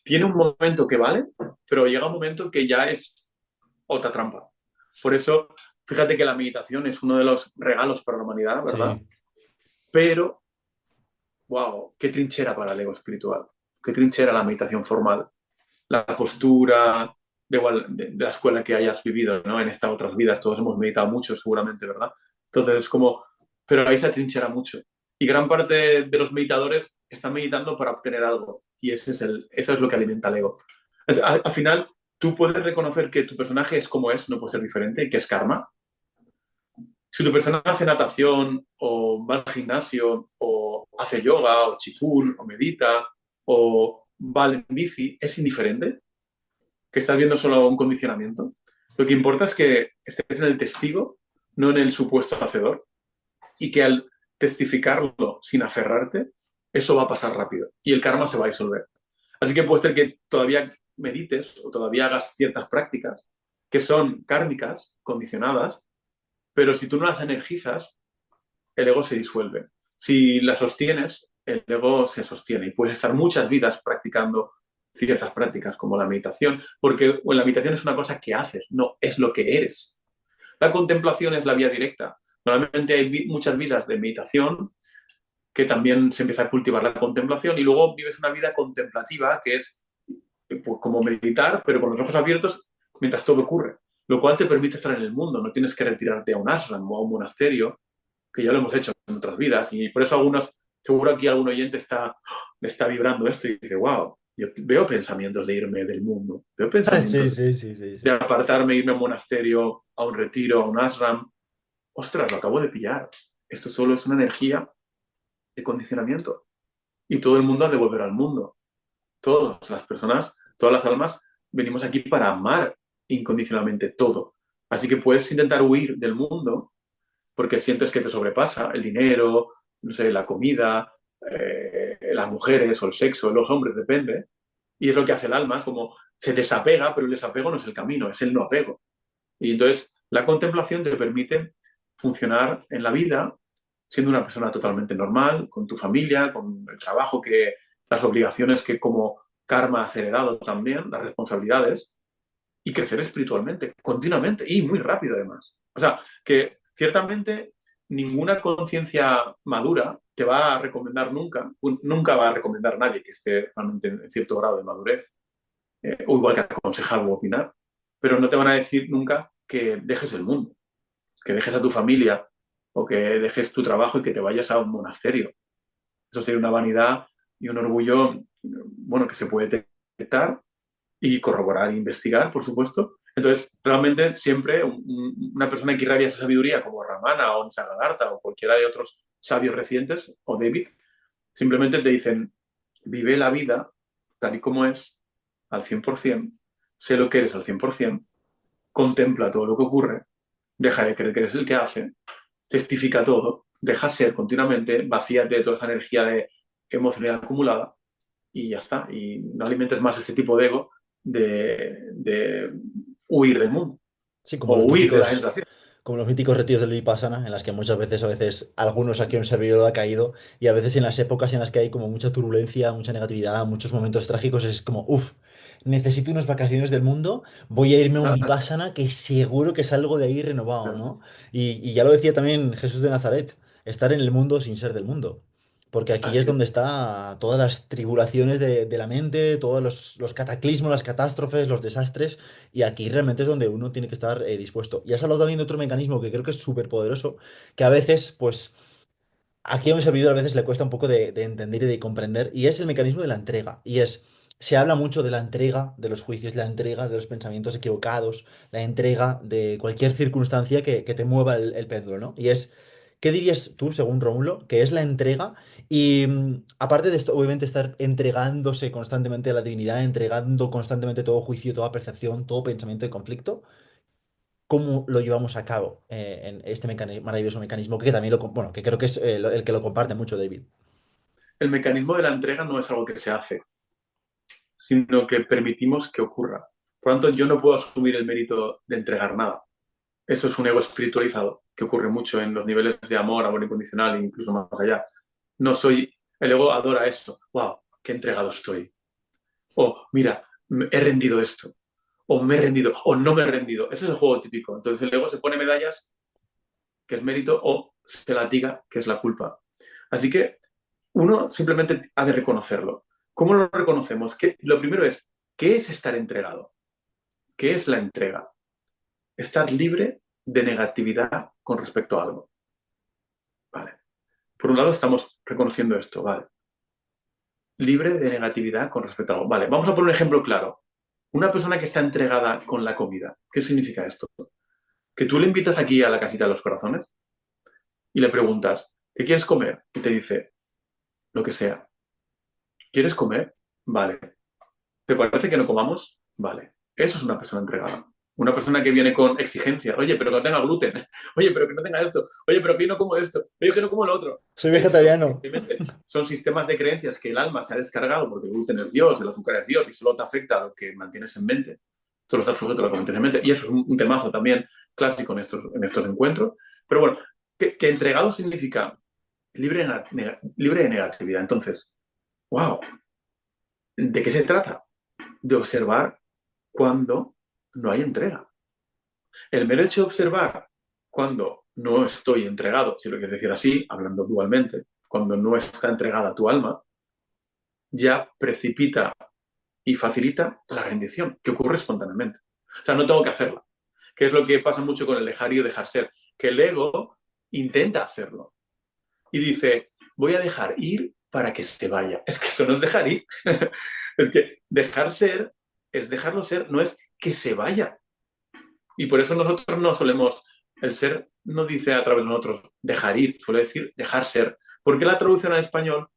tiene un momento que vale, pero llega un momento que ya es otra trampa. Por eso, fíjate que la meditación es uno de los regalos para la humanidad, ¿verdad? sí, Pero, wow, qué trinchera para el ego espiritual, qué trinchera la meditación formal, la postura de la escuela que hayas vivido, ¿no? En estas otras vidas, todos hemos meditado mucho, seguramente, ¿verdad? Entonces, es como, pero ahí se atrinchera mucho. Y gran parte de los meditadores están meditando para obtener algo, y eso es lo que alimenta el ego. Al final, tú puedes reconocer que tu personaje es como es, no puede ser diferente, que es karma. Si tu persona hace natación o va al gimnasio o hace yoga o chikun o medita o va en bici, es indiferente, que estás viendo solo un condicionamiento. Lo que importa es que estés en el testigo, no en el supuesto hacedor, y que al testificarlo sin aferrarte, eso va a pasar rápido y el karma se va a disolver. Así que puede ser que todavía medites o todavía hagas ciertas prácticas que son kármicas, condicionadas, pero si tú no las energizas, el ego se disuelve. Si las sostienes, el ego se sostiene y puedes estar muchas vidas practicando ciertas prácticas como la meditación, porque la meditación es una cosa que haces, no es lo que eres. La contemplación es la vía directa. Normalmente hay muchas vidas de meditación que también se empieza a cultivar la contemplación y luego vives una vida contemplativa que es pues, como meditar, pero con los ojos abiertos mientras todo ocurre, lo cual te permite estar en el mundo, no tienes que retirarte a un ashram o a un monasterio, que ya lo hemos hecho en otras vidas, y por eso seguro aquí algún oyente está vibrando esto y dice, wow, yo veo pensamientos de irme del mundo, veo sí, pensamientos sí, sí, sí, de sí. apartarme, irme a un monasterio, a un retiro, a un ashram. Ostras, lo acabo de pillar. Esto solo es una energía de condicionamiento. Y todo el mundo ha de volver al mundo. Todas las personas, todas las almas, venimos aquí para amar incondicionalmente todo. Así que puedes intentar huir del mundo porque sientes que te sobrepasa el dinero, no sé, la comida, las mujeres o el sexo, los hombres, depende. Y es lo que hace el alma, como se desapega, pero el desapego no es el camino, es el no apego. Y entonces la contemplación te permite funcionar en la vida siendo una persona totalmente normal, con tu familia, con el trabajo que, las obligaciones que como karma has heredado también, las responsabilidades, y crecer espiritualmente, continuamente, y muy rápido además. O sea, que ciertamente ninguna conciencia madura te va a recomendar nunca va a recomendar a nadie que esté realmente en cierto grado de madurez, o igual que aconsejar o opinar, pero no te van a decir nunca que dejes el mundo, que dejes a tu familia o que dejes tu trabajo y que te vayas a un monasterio. Eso sería una vanidad y un orgullo, bueno, que se puede detectar y corroborar e investigar, por supuesto. Entonces, realmente siempre una persona que irradia esa sabiduría, como Ramana o Nisargadatta o cualquiera de otros sabios recientes, o David, simplemente te dicen, vive la vida tal y como es, al 100%, sé lo que eres al 100%, contempla todo lo que ocurre, deja de creer que eres el que hace, testifica todo, deja ser continuamente, vacíate de toda esa energía de emocionalidad acumulada y ya está. Y no alimentes más este tipo de ego de huir del mundo Sí, o huir de la sensación. como los míticos retiros del Vipassana, en las que muchas veces, algunos aquí un servidor ha caído, y a veces en las épocas en las que hay como mucha turbulencia, mucha negatividad, muchos momentos trágicos, es como, uff, necesito unas vacaciones del mundo, voy a irme a un Ah, Vipassana que seguro que salgo de ahí renovado, claro. ¿no? Y ya lo decía también Jesús de Nazaret, estar en el mundo sin ser del mundo. Porque aquí es Así es. donde está todas las tribulaciones de la mente, todos los cataclismos, las catástrofes, los desastres, y aquí realmente es donde uno tiene que estar dispuesto. Y has hablado también de otro mecanismo que creo que es súper poderoso, que a veces, pues, aquí a un servidor a veces le cuesta un poco de entender y de comprender, y es el mecanismo de la entrega. Se habla mucho de la entrega de los juicios, la entrega de los pensamientos equivocados, la entrega de cualquier circunstancia que te mueva el péndulo, ¿no? ¿Qué dirías tú, según Rómulo, que es la entrega? Y aparte de esto, obviamente estar entregándose constantemente a la divinidad, entregando constantemente todo juicio, toda percepción, todo pensamiento de conflicto, ¿cómo lo llevamos a cabo en este maravilloso mecanismo que también bueno, que creo que es el que lo comparte mucho David? El mecanismo de la entrega no es algo que se hace, sino que permitimos que ocurra. Por lo tanto, yo no puedo asumir el mérito de entregar nada. Eso es un ego espiritualizado que ocurre mucho en los niveles de amor, amor incondicional e incluso más allá. No soy, el ego adora esto. ¡Wow! ¡Qué entregado estoy! O, mira, he rendido esto. O me he rendido. O no me he rendido. Ese es el juego típico. Entonces el ego se pone medallas, que es mérito, o se latiga, que es la culpa. Así que uno simplemente ha de reconocerlo. ¿Cómo lo reconocemos? Lo primero es, ¿qué es estar entregado? ¿Qué es la entrega? Estar libre de negatividad con respecto a algo. Vale. Por un lado estamos reconociendo esto, vale. Libre de negatividad con respecto a algo. Vale, vamos a poner un ejemplo claro. Una persona que está entregada con la comida. ¿Qué significa esto? Que tú le invitas aquí a la casita de los corazones y le preguntas, ¿qué quieres comer? Y te dice, lo que sea. ¿Quieres comer? Vale. ¿Te parece que no comamos? Vale. Eso es una persona entregada. Una persona que viene con exigencias. Oye, pero que no tenga gluten. Oye, pero que no tenga esto. Oye, pero que no como esto. Oye, que no como lo otro. Soy Eso, vegetariano. simplemente, son sistemas de creencias que el alma se ha descargado porque el gluten es Dios, el azúcar es Dios y solo te afecta a lo que mantienes en mente. Solo estás sujeto a lo que mantienes en mente. Y eso es un temazo también clásico en estos encuentros. Pero bueno, que entregado significa libre de negatividad. Entonces, wow, ¿de qué se trata? De observar cuando no hay entrega. El mero hecho de observar cuando no estoy entregado, si lo quieres decir así, hablando dualmente, cuando no está entregada tu alma, ya precipita y facilita la rendición, que ocurre espontáneamente. O sea, no tengo que hacerla. Que es lo que pasa mucho con el dejar ir, dejar ser. Que el ego intenta hacerlo y dice, voy a dejar ir para que se vaya. Es que eso no es dejar ir. Es que dejar ser es dejarlo ser, no es que se vaya. Y por eso nosotros no solemos, el ser no dice a través de nosotros dejar ir, suele decir dejar ser. Porque la traducción al español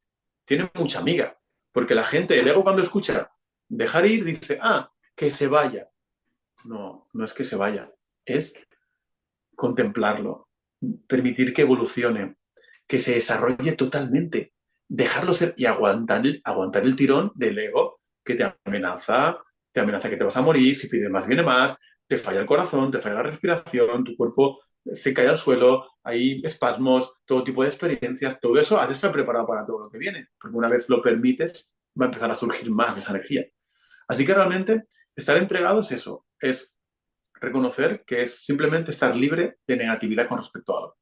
tiene mucha amiga. Porque la gente, el ego cuando escucha dejar ir, dice, ah, que se vaya. No, no es que se vaya, es contemplarlo, permitir que evolucione, que se desarrolle totalmente, dejarlo ser y aguantar el tirón del ego que te amenaza que te vas a morir, si pides más viene más, te falla el corazón, te falla la respiración, tu cuerpo se cae al suelo, hay espasmos, todo tipo de experiencias, todo eso has de estar preparado para todo lo que viene, porque una vez lo permites va a empezar a surgir más esa energía. Así que realmente estar entregado es eso, es reconocer que es simplemente estar libre de negatividad con respecto a algo.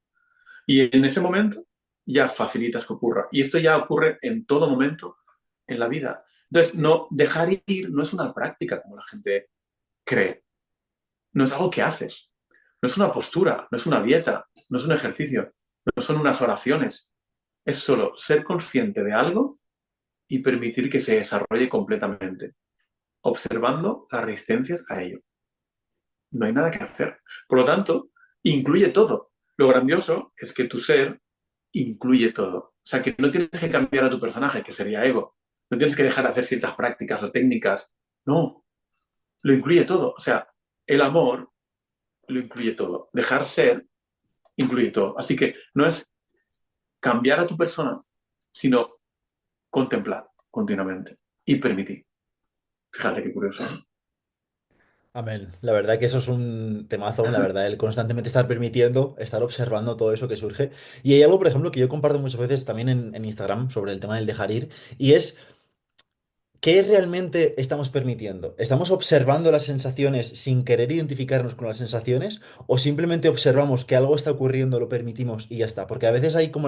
Y en ese momento ya facilitas que ocurra. Y esto ya ocurre en todo momento en la vida. Entonces, no dejar ir no es una práctica como la gente cree. No es algo que haces. No es una postura, no es una dieta, no es un ejercicio, no son unas oraciones. Es solo ser consciente de algo y permitir que se desarrolle completamente, observando las resistencias a ello. No hay nada que hacer. Por lo tanto, incluye todo. Lo grandioso es que tu ser incluye todo. O sea, que no tienes que cambiar a tu personaje, que sería ego. No tienes que dejar de hacer ciertas prácticas o técnicas. No, lo incluye todo. O sea, el amor lo incluye todo. Dejar ser incluye todo. Así que no es cambiar a tu persona, sino contemplar continuamente y permitir. Fíjate qué curioso, ¿no? Amén. La verdad que eso es un temazo, la verdad, el constantemente estar permitiendo, estar observando todo eso que surge. Y hay algo, por ejemplo, que yo comparto muchas veces también en Instagram sobre el tema del dejar ir, y es ¿qué realmente estamos permitiendo? ¿Estamos observando las sensaciones sin querer identificarnos con las sensaciones? ¿O simplemente observamos que algo está ocurriendo, lo permitimos y ya está? Porque a veces hay como,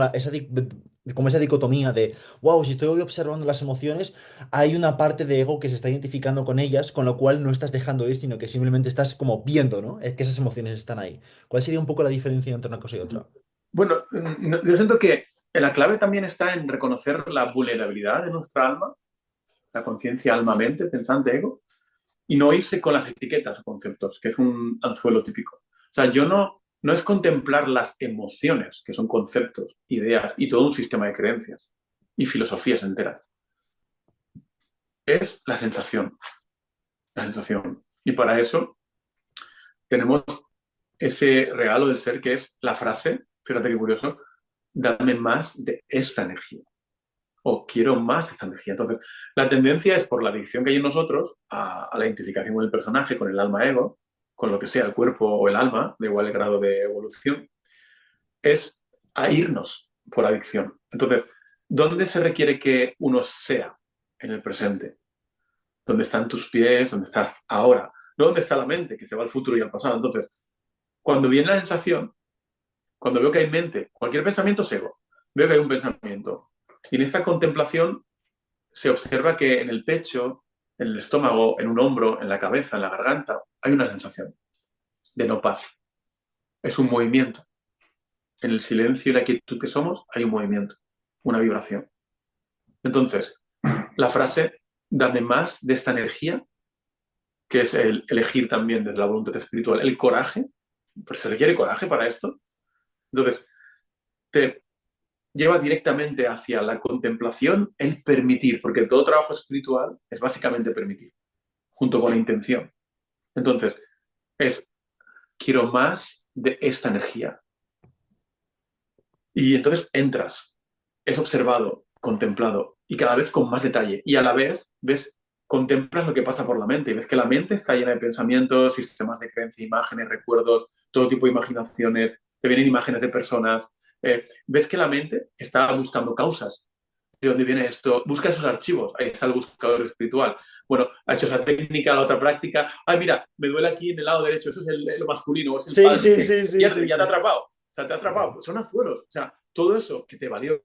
como esa dicotomía de, wow, si estoy hoy observando las emociones, hay una parte de ego que se está identificando con ellas, con lo cual no estás dejando ir, sino que simplemente estás como viendo, ¿no? Es que esas emociones están ahí. ¿Cuál sería un poco la diferencia entre una cosa y otra? Bueno, yo siento que la clave también está en reconocer la vulnerabilidad de nuestra alma, la conciencia, alma, mente, pensante, ego, y no irse con las etiquetas o conceptos, que es un anzuelo típico. O sea, yo no es contemplar las emociones, que son conceptos, ideas y todo un sistema de creencias y filosofías enteras. Es la sensación, la sensación. Y para eso tenemos ese regalo del ser que es la frase, fíjate qué curioso, dame más de esta energía o quiero más de esta energía. Entonces, la tendencia es por la adicción que hay en nosotros a la identificación con el personaje, con el alma ego, con lo que sea, el cuerpo o el alma, de igual grado de evolución, es a irnos por adicción. Entonces, ¿dónde se requiere que uno sea en el presente? ¿Dónde están tus pies? ¿Dónde estás ahora? No dónde está la mente, que se va al futuro y al pasado. Entonces, cuando viene la sensación, cuando veo que hay mente, cualquier pensamiento es ego. Veo que hay un pensamiento. Y en esta contemplación se observa que en el pecho, en el estómago, en un hombro, en la cabeza, en la garganta, hay una sensación de no paz. Es un movimiento. En el silencio y la quietud que somos hay un movimiento, una vibración. Entonces, la frase, dame más de esta energía, que es el elegir también desde la voluntad espiritual, el coraje, pues se requiere coraje para esto. Entonces, te lleva directamente hacia la contemplación, el permitir, porque todo trabajo espiritual es básicamente permitir, junto con la intención. Entonces, es, quiero más de esta energía. Y entonces entras, es observado, contemplado, y cada vez con más detalle. Y a la vez, ves, contemplas lo que pasa por la mente, y ves que la mente está llena de pensamientos, sistemas de creencia, imágenes, recuerdos, todo tipo de imaginaciones, te vienen imágenes de personas. Ves que la mente está buscando causas. ¿De dónde viene esto? Busca esos archivos. Ahí está el buscador espiritual. Bueno, ha hecho esa técnica, la otra práctica. Ay, mira, me duele aquí en el lado derecho. Eso es el masculino, o es el Sí, padre. No sé sí, qué. sí, sí, Ya, sí, ya te ha sí. atrapado. O sea, te ha atrapado. Son anzuelos. O sea, todo eso que te valió,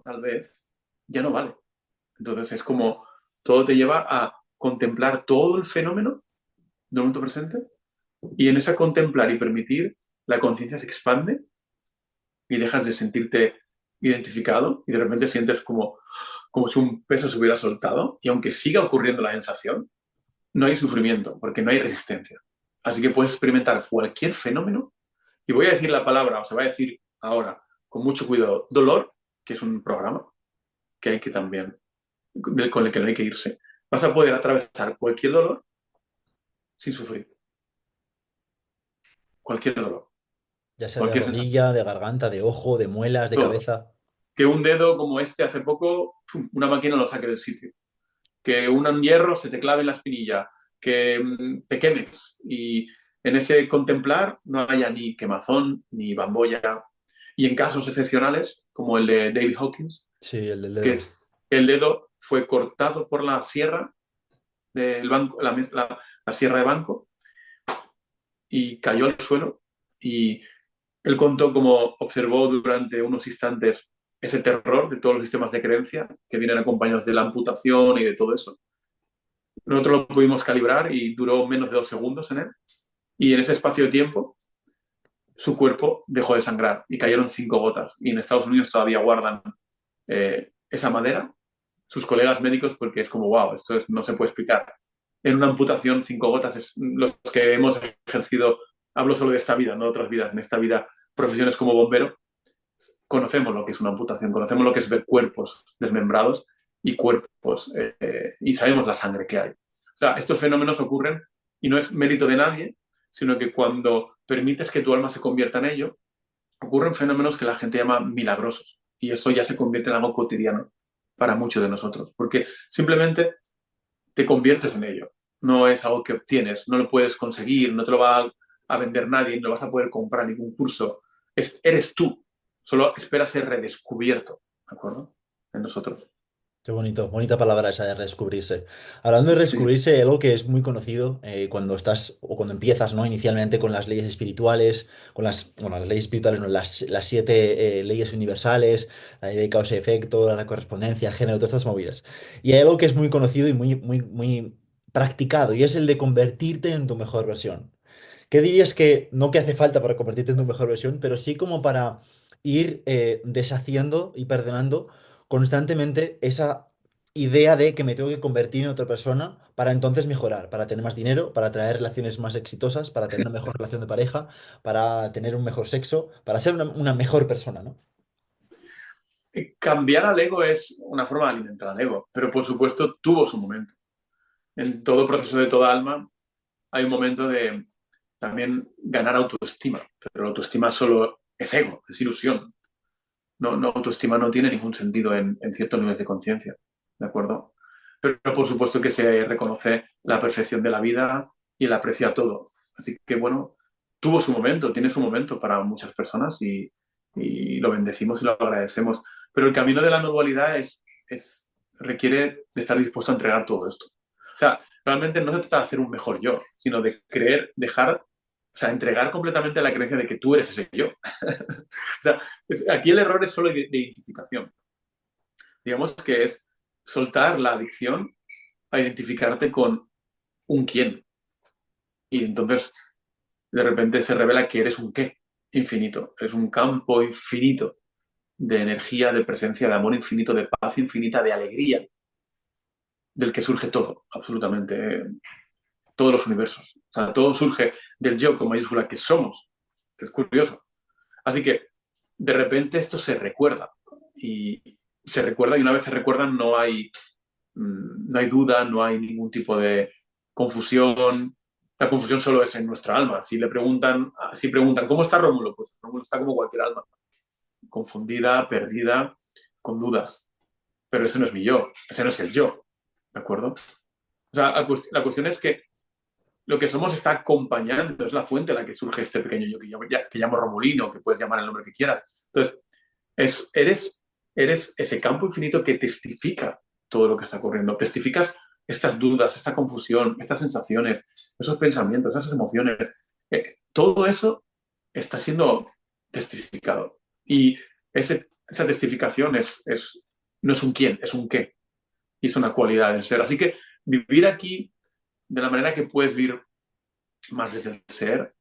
tal vez, ya no vale. Entonces es como todo te lleva a contemplar todo el fenómeno del momento presente y en esa contemplar y permitir, la conciencia se expande y dejas de sentirte identificado y de repente sientes como si un peso se hubiera soltado y aunque siga ocurriendo la sensación, no hay sufrimiento porque no hay resistencia. Así que puedes experimentar cualquier fenómeno y voy a decir la palabra, o se va a decir ahora con mucho cuidado, dolor, que es un programa que hay que también, con el que no hay que irse. Vas a poder atravesar cualquier dolor sin sufrir, cualquier dolor, Ya sea de cualquier sensación, rodilla, de garganta, de ojo, de muelas, de todo. cabeza. Que un dedo como este hace poco, ¡pum!, una máquina lo saque del sitio. Que un hierro se te clave en la espinilla, que te quemes y en ese contemplar no haya ni quemazón ni bambolla. Y en casos excepcionales, como el de David Hawkins, Sí, el del que dedo. es el dedo fue cortado por la sierra del banco, la sierra de banco, y cayó al suelo. Y él contó cómo observó durante unos instantes ese terror de todos los sistemas de creencia que vienen acompañados de la amputación y de todo eso. Nosotros lo pudimos calibrar y duró menos de 2 segundos en él. Y en ese espacio de tiempo, su cuerpo dejó de sangrar y cayeron 5 gotas. Y en Estados Unidos todavía guardan esa madera, sus colegas médicos, porque es como, wow, no se puede explicar. En una amputación, 5 gotas, los que hemos ejercido, hablo solo de esta vida, no de otras vidas, en esta vida, profesiones como bombero, conocemos lo que es una amputación, conocemos lo que es ver cuerpos desmembrados y cuerpos, y sabemos la sangre que hay. O sea, estos fenómenos ocurren y no es mérito de nadie, sino que cuando permites que tu alma se convierta en ello, ocurren fenómenos que la gente llama milagrosos. Y eso ya se convierte en algo cotidiano para muchos de nosotros, porque simplemente te conviertes en ello. no es algo que obtienes, no lo puedes conseguir, no te lo va a vender nadie, no lo vas a poder comprar en ningún curso. Eres tú, solo espera ser redescubierto, ¿de acuerdo? En nosotros. Qué bonito, bonita palabra esa de redescubrirse. Hablando de Sí, redescubrirse, hay algo que es muy conocido cuando estás o cuando empiezas, ¿no? Inicialmente con las leyes espirituales, con bueno, las leyes espirituales, no, las siete leyes universales, la ley de causa y efecto, la correspondencia, el género, todas estas movidas. Y hay algo que es muy conocido y muy practicado, y es el de convertirte en tu mejor versión. ¿Qué dirías que no que hace falta para convertirte en tu mejor versión, pero sí como para ir deshaciendo y perdonando constantemente esa idea de que me tengo que convertir en otra persona para entonces mejorar, para tener más dinero, para traer relaciones más exitosas, para tener una mejor relación de pareja, para tener un mejor sexo, para ser una mejor persona, ¿no? cambiar al ego es una forma de alimentar al ego, pero por supuesto tuvo su momento. En todo proceso de toda alma hay un momento de también ganar autoestima, pero la autoestima solo es ego, es ilusión. No, no, autoestima no tiene ningún sentido en ciertos niveles de conciencia, ¿de acuerdo? Pero por supuesto que se reconoce la perfección de la vida y el aprecio a todo. Así que bueno, tuvo su momento, tiene su momento para muchas personas y lo bendecimos y lo agradecemos. Pero el camino de la no dualidad requiere de estar dispuesto a entregar todo esto. O sea, realmente no se trata de hacer un mejor yo, sino de creer, dejar, o sea, entregar completamente la creencia de que tú eres ese yo. O sea, aquí el error es solo de identificación. Digamos que es soltar la adicción a identificarte con un quién. Y entonces de repente se revela que eres un qué infinito. Es un campo infinito de energía, de presencia, de amor infinito, de paz infinita, de alegría, del que surge todo, absolutamente. Todos los universos. O sea, todo surge del yo con mayúscula que somos, que es curioso. Así que de repente esto se recuerda y se recuerda y una vez se recuerda no hay duda, no hay ningún tipo de confusión. La confusión solo es en nuestra alma. Si preguntan, ¿cómo está Rómulo? Pues Rómulo está como cualquier alma, confundida, perdida, con dudas. Pero ese no es mi yo, ese no es el yo, ¿de acuerdo? O sea, la cuestión es que lo que somos está acompañando, es la fuente en la que surge este pequeño yo que llamo Romulino, que puedes llamar el nombre que quieras. Entonces, eres ese campo infinito que testifica todo lo que está ocurriendo. Testificas estas dudas, esta confusión, estas sensaciones, esos pensamientos, esas emociones. Todo eso está siendo testificado. Y esa testificación no es un quién, es un qué. Y es una cualidad del ser. Así que vivir aquí de la manera que puedes vivir más desde el ser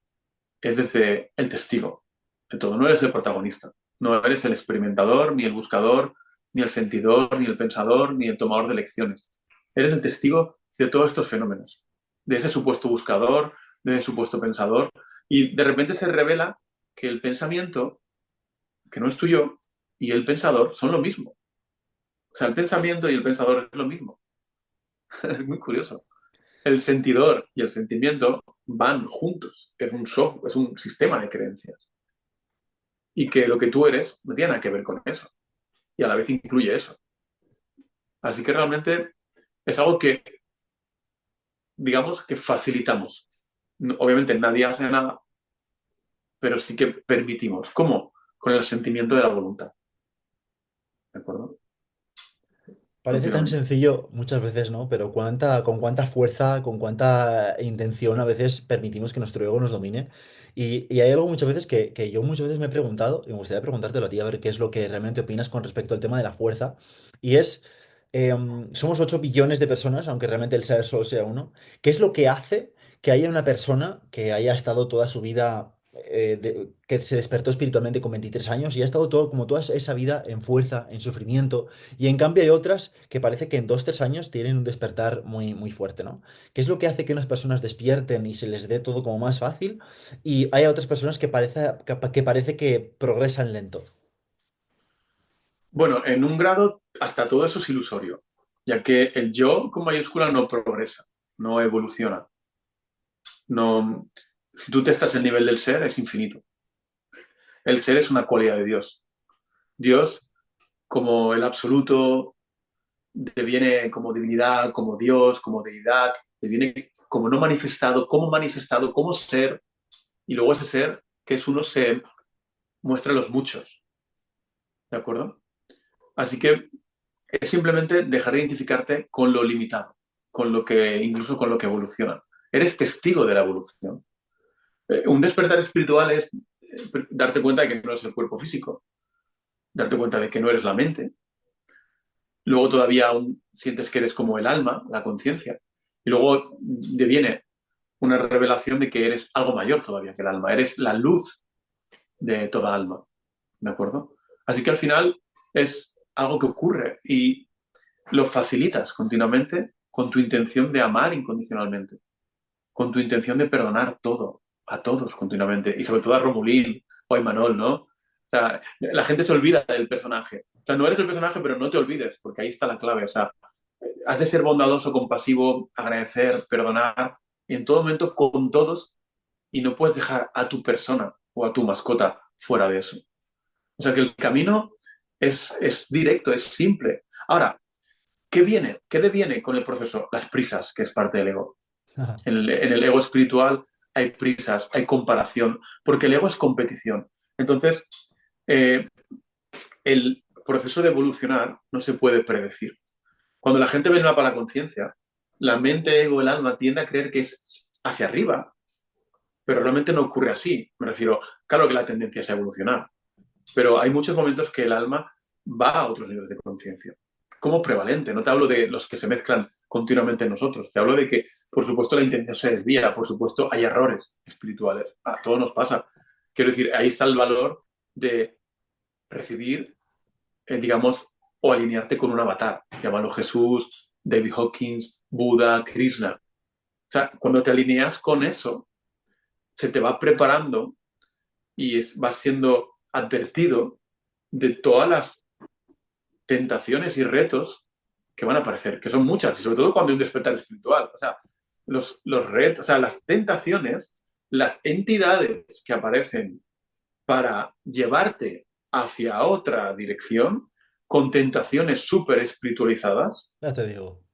es desde el testigo de todo. No eres el protagonista, no eres el experimentador, ni el buscador, ni el sentidor, ni el pensador, ni el tomador de lecciones. Eres el testigo de todos estos fenómenos, de ese supuesto buscador, de ese supuesto pensador, y de repente se revela que el pensamiento, que no es tuyo, y el pensador son lo mismo. O sea, el pensamiento y el pensador es lo mismo. Es muy curioso. El sentidor y el sentimiento van juntos. Es un sistema de creencias. Y que lo que tú eres no tiene nada que ver con eso. Y a la vez incluye eso. Así que realmente es algo que, digamos, que facilitamos. Obviamente nadie hace nada, pero sí que permitimos. ¿Cómo? Con el sentimiento de la voluntad. ¿De acuerdo? Parece tan Continuamente. sencillo muchas veces, ¿no? Pero con cuánta fuerza, con cuánta intención a veces permitimos que nuestro ego nos domine. Y hay algo muchas veces que yo muchas veces me he preguntado, y me gustaría preguntártelo a ti, a ver qué es lo que realmente opinas con respecto al tema de la fuerza. Y es, somos 8 billones de personas, aunque realmente el ser solo sea uno. ¿Qué es lo que hace que haya una persona que haya estado toda su vida que se despertó espiritualmente con 23 años y ha estado todo, como toda esa vida en fuerza, en sufrimiento, y en cambio hay otras que parece que en 2 3 años tienen un despertar muy fuerte, ¿no? ¿Qué es lo que hace que unas personas despierten y se les dé todo como más fácil y hay otras personas que parece que progresan lento? Bueno, en un grado hasta todo eso es ilusorio, ya que el yo con mayúscula no progresa, no evoluciona. No, si tú testas el nivel del ser, es infinito. El ser es una cualidad de Dios. Dios, como el absoluto, deviene como divinidad, como Dios, como deidad, deviene como no manifestado, como ser, y luego ese ser, que es uno, se muestra a los muchos, ¿de acuerdo? Así que es simplemente dejar de identificarte con lo limitado, con lo que, incluso con lo que evoluciona. Eres testigo de la evolución. Un despertar espiritual es darte cuenta de que no es el cuerpo físico, darte cuenta de que no eres la mente. Luego todavía aún sientes que eres como el alma, la conciencia. Y luego deviene una revelación de que eres algo mayor todavía que el alma. Eres la luz de toda alma. ¿De acuerdo? Así que al final es algo que ocurre y lo facilitas continuamente con tu intención de amar incondicionalmente, con tu intención de perdonar todo, a todos continuamente, y sobre todo a Romulín o a Imanol, ¿no? O sea, la gente se olvida del personaje. O sea, no eres el personaje, pero no te olvides, porque ahí está la clave. O sea, has de ser bondadoso, compasivo, agradecer, perdonar, y en todo momento con todos, y no puedes dejar a tu persona o a tu mascota fuera de eso. O sea que el camino es directo, es simple. Ahora, ¿qué viene? ¿Qué deviene con el proceso? Las prisas, que es parte del ego. En el ego espiritual hay prisas, hay comparación, porque el ego es competición. Entonces, eh, el proceso de evolucionar no se puede predecir. Cuando la gente ve el mapa de la conciencia, la mente, ego, el alma tiende a creer que es hacia arriba, pero realmente no ocurre así. Me refiero, claro que la tendencia es a evolucionar, pero hay muchos momentos que el alma va a otros niveles de conciencia, como prevalente. No te hablo de los que se mezclan continuamente en nosotros, te hablo de que, por supuesto, la intención se desvía, por supuesto, hay errores espirituales, a todos nos pasa. Quiero decir, ahí está el valor de recibir, digamos, o alinearte con un avatar, llámalo Jesús, David Hawkins, Buda, Krishna. O sea, cuando te alineas con eso, se te va preparando y vas siendo advertido de todas las tentaciones y retos que van a aparecer, que son muchas, y sobre todo cuando hay un despertar espiritual. O sea, los retos, o sea, las tentaciones, las entidades que aparecen para llevarte hacia otra dirección, con tentaciones súper espiritualizadas, Ya te digo.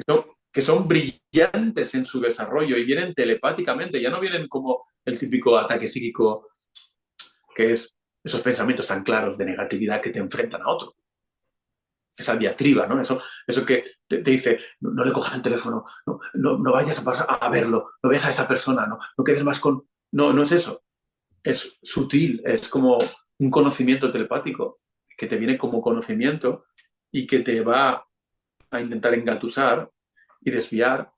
que son brillantes en su desarrollo y vienen telepáticamente, ya no vienen como el típico ataque psíquico que es esos pensamientos tan claros de negatividad que te enfrentan a otro, esa diatriba, ¿no? Eso que te dice, no, no, le cojas el teléfono, no, no, no vayas a verlo, no veas a esa persona, no, no quedes más con... No, no es eso. Es sutil, es como un conocimiento telepático que te viene como conocimiento y que te va a intentar engatusar y desviar.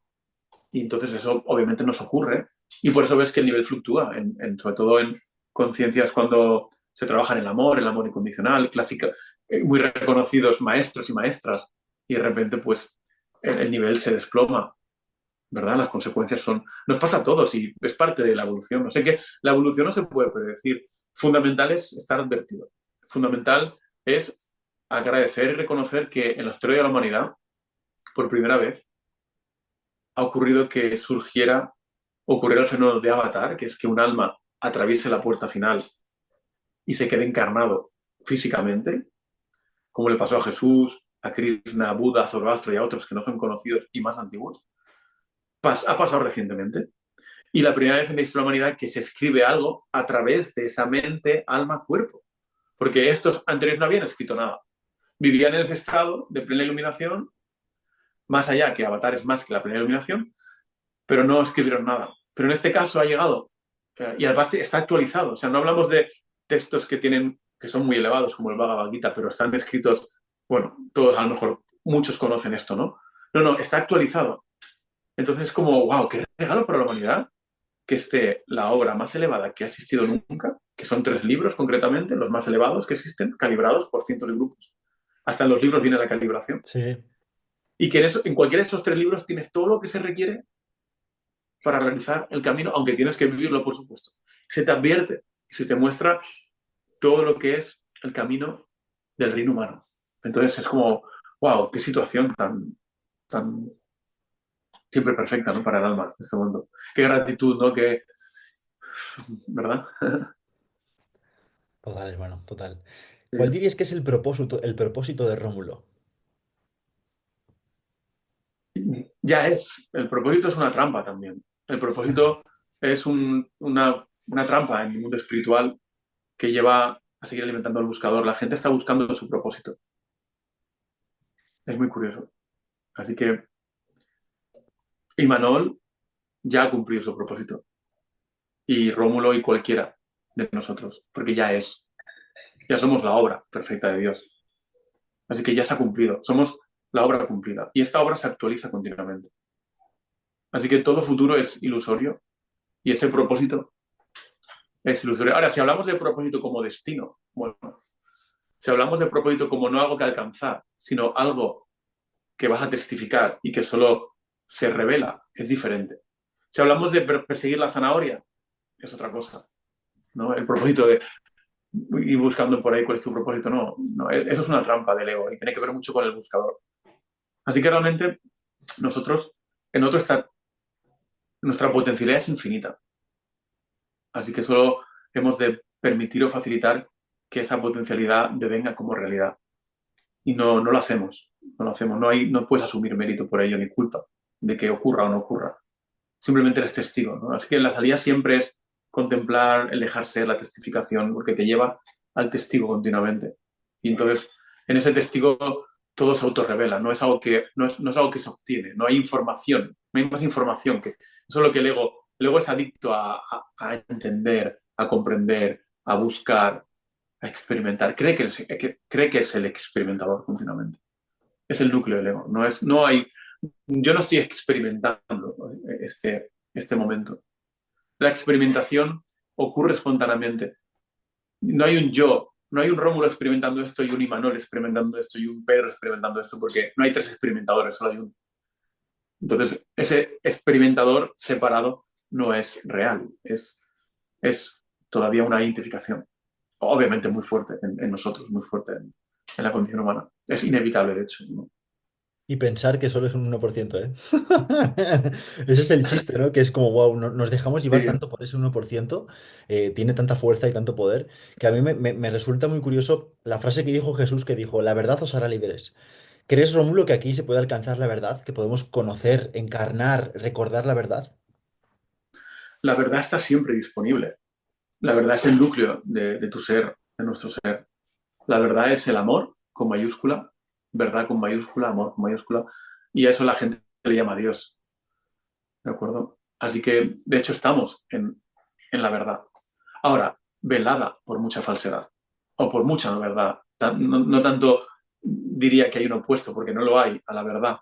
Y entonces eso obviamente nos ocurre. Y por eso ves que el nivel fluctúa, sobre todo en conciencias cuando se trabaja en el amor incondicional, clásica, muy reconocidos maestros y maestras, y de repente pues el nivel se desploma, ¿verdad? Las consecuencias son... Nos pasa a todos y es parte de la evolución. No sé que la evolución no se puede predecir. Fundamental es estar advertido. Fundamental es agradecer y reconocer que en la historia de la humanidad, por primera vez, ha ocurrido que ocurriera el fenómeno de Avatar, que es que un alma atraviese la puerta final y se quede encarnado físicamente, como le pasó a Jesús, a Krishna, a Buda, a Zoroastro y a otros que no son conocidos y más antiguos. Ha pasado recientemente. Y la primera vez en la historia de la humanidad que se escribe algo a través de esa mente, alma, cuerpo. Porque estos anteriores no habían escrito nada. Vivían en ese estado de plena iluminación, más allá que Avatar es más que la plena iluminación, pero no escribieron nada. Pero en este caso ha llegado y además está actualizado. O sea, no hablamos de textos que son muy elevados, como el Bhagavad Gita, pero están escritos, bueno, todos a lo mejor, muchos conocen esto, ¿no? No, no, está actualizado. Entonces es como, wow, qué regalo para la humanidad que esté la obra más elevada que ha existido nunca, que son 3 libros concretamente, los más elevados que existen, calibrados por cientos de grupos. Hasta en los libros viene la calibración. Sí. Y que en cualquiera de esos 3 libros tienes todo lo que se requiere para realizar el camino, aunque tienes que vivirlo, por supuesto. Se te advierte, se te muestra todo lo que es el camino del reino humano. Entonces es como, wow, qué situación tan siempre perfecta, ¿no? Para el alma en este mundo. Qué gratitud, ¿no? Qué, ¿verdad? Total, hermano, total. ¿Cuál Sí. dirías que es el propósito de Rómulo? ya es. El propósito es una trampa también. El propósito es una trampa en el mundo espiritual que lleva a seguir alimentando al buscador. La gente está buscando su propósito. Es muy curioso. Así que Imanol ya ha cumplido su propósito. Y Rómulo y cualquiera de nosotros, porque ya es. Ya somos la obra perfecta de Dios. Así que ya se ha cumplido. Somos la obra cumplida. Y esta obra se actualiza continuamente. Así que todo futuro es ilusorio y ese propósito es ilusorio. Ahora, si hablamos de propósito como destino, bueno, si hablamos de propósito como no algo que alcanzar, sino algo que vas a testificar y que solo se revela, es diferente. Si hablamos de perseguir la zanahoria, es otra cosa, ¿no? El propósito de ir buscando por ahí cuál es tu propósito, no, no, eso es una trampa del ego y tiene que ver mucho con el buscador. Así que realmente nosotros, en otro está, nuestra potencialidad es infinita. Así que solo hemos de permitir o facilitar que esa potencialidad devenga como realidad. Y no lo hacemos, no lo hacemos. No puedes asumir mérito por ello ni culpa de que ocurra o no ocurra. Simplemente eres testigo, ¿no? Así que la salida siempre es contemplar, el dejarse la testificación, porque te lleva al testigo continuamente. Y entonces, en ese testigo todo se autorrevela, no es algo que se obtiene, no hay información, no hay más información que eso es lo que el ego es adicto a entender, a comprender, a buscar, a experimentar. Cree que es el experimentador continuamente. Es el núcleo del ego. Yo no estoy experimentando este momento. La experimentación ocurre espontáneamente. No hay un yo, no hay un Rómulo experimentando esto y un Imanol experimentando esto y un Pedro experimentando esto, porque no hay tres experimentadores, solo hay uno. Entonces, ese experimentador separado no es real, es todavía una identificación, obviamente muy fuerte en nosotros, muy fuerte en la condición humana. Es inevitable, de hecho, ¿no? Y pensar que solo es un 1%, ¿eh? Ese es el chiste, ¿no? Que es como, wow, nos dejamos llevar Sí. tanto por ese 1%, tiene tanta fuerza y tanto poder, que a mí me resulta muy curioso la frase que dijo Jesús, que dijo, la verdad os hará libres. ¿Crees, Rómulo, que aquí se puede alcanzar la verdad? ¿Que podemos conocer, encarnar, recordar la verdad? La verdad está siempre disponible. La verdad es el núcleo de tu ser, de nuestro ser. La verdad es el amor con mayúscula, verdad con mayúscula, amor con mayúscula, y a eso la gente le llama Dios, ¿de acuerdo? Así que, de hecho, estamos en la verdad. Ahora, velada por mucha falsedad, o por mucha no verdad. No tanto diría que hay un opuesto, porque no lo hay a la verdad,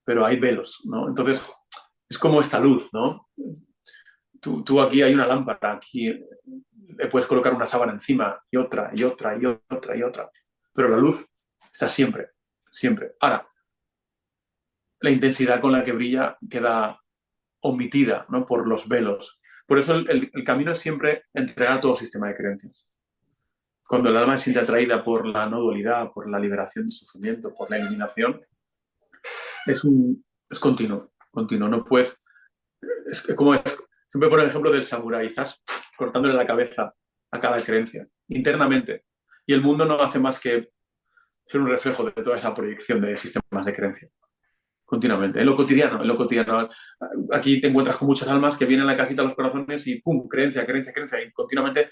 pero hay velos, ¿no? Entonces, es como esta luz, ¿no? Tú aquí hay una lámpara, aquí le puedes colocar una sábana encima y otra y otra y otra y otra, pero la luz está siempre, siempre. Ahora, la intensidad con la que brilla queda omitida, ¿no? Por los velos. Por eso el camino es siempre entregar todo sistema de creencias. Cuando el alma se siente atraída por la no dualidad, por la liberación del sufrimiento, por la iluminación, es continuo, continuo. No puedes, siempre por el ejemplo del samurái, estás cortándole la cabeza a cada creencia, internamente. Y el mundo no hace más que ser un reflejo de toda esa proyección de sistemas de creencia, continuamente. En lo cotidiano, en lo cotidiano. Aquí te encuentras con muchas almas que vienen a la casita a los corazones y ¡pum! Creencia, creencia, creencia. Y continuamente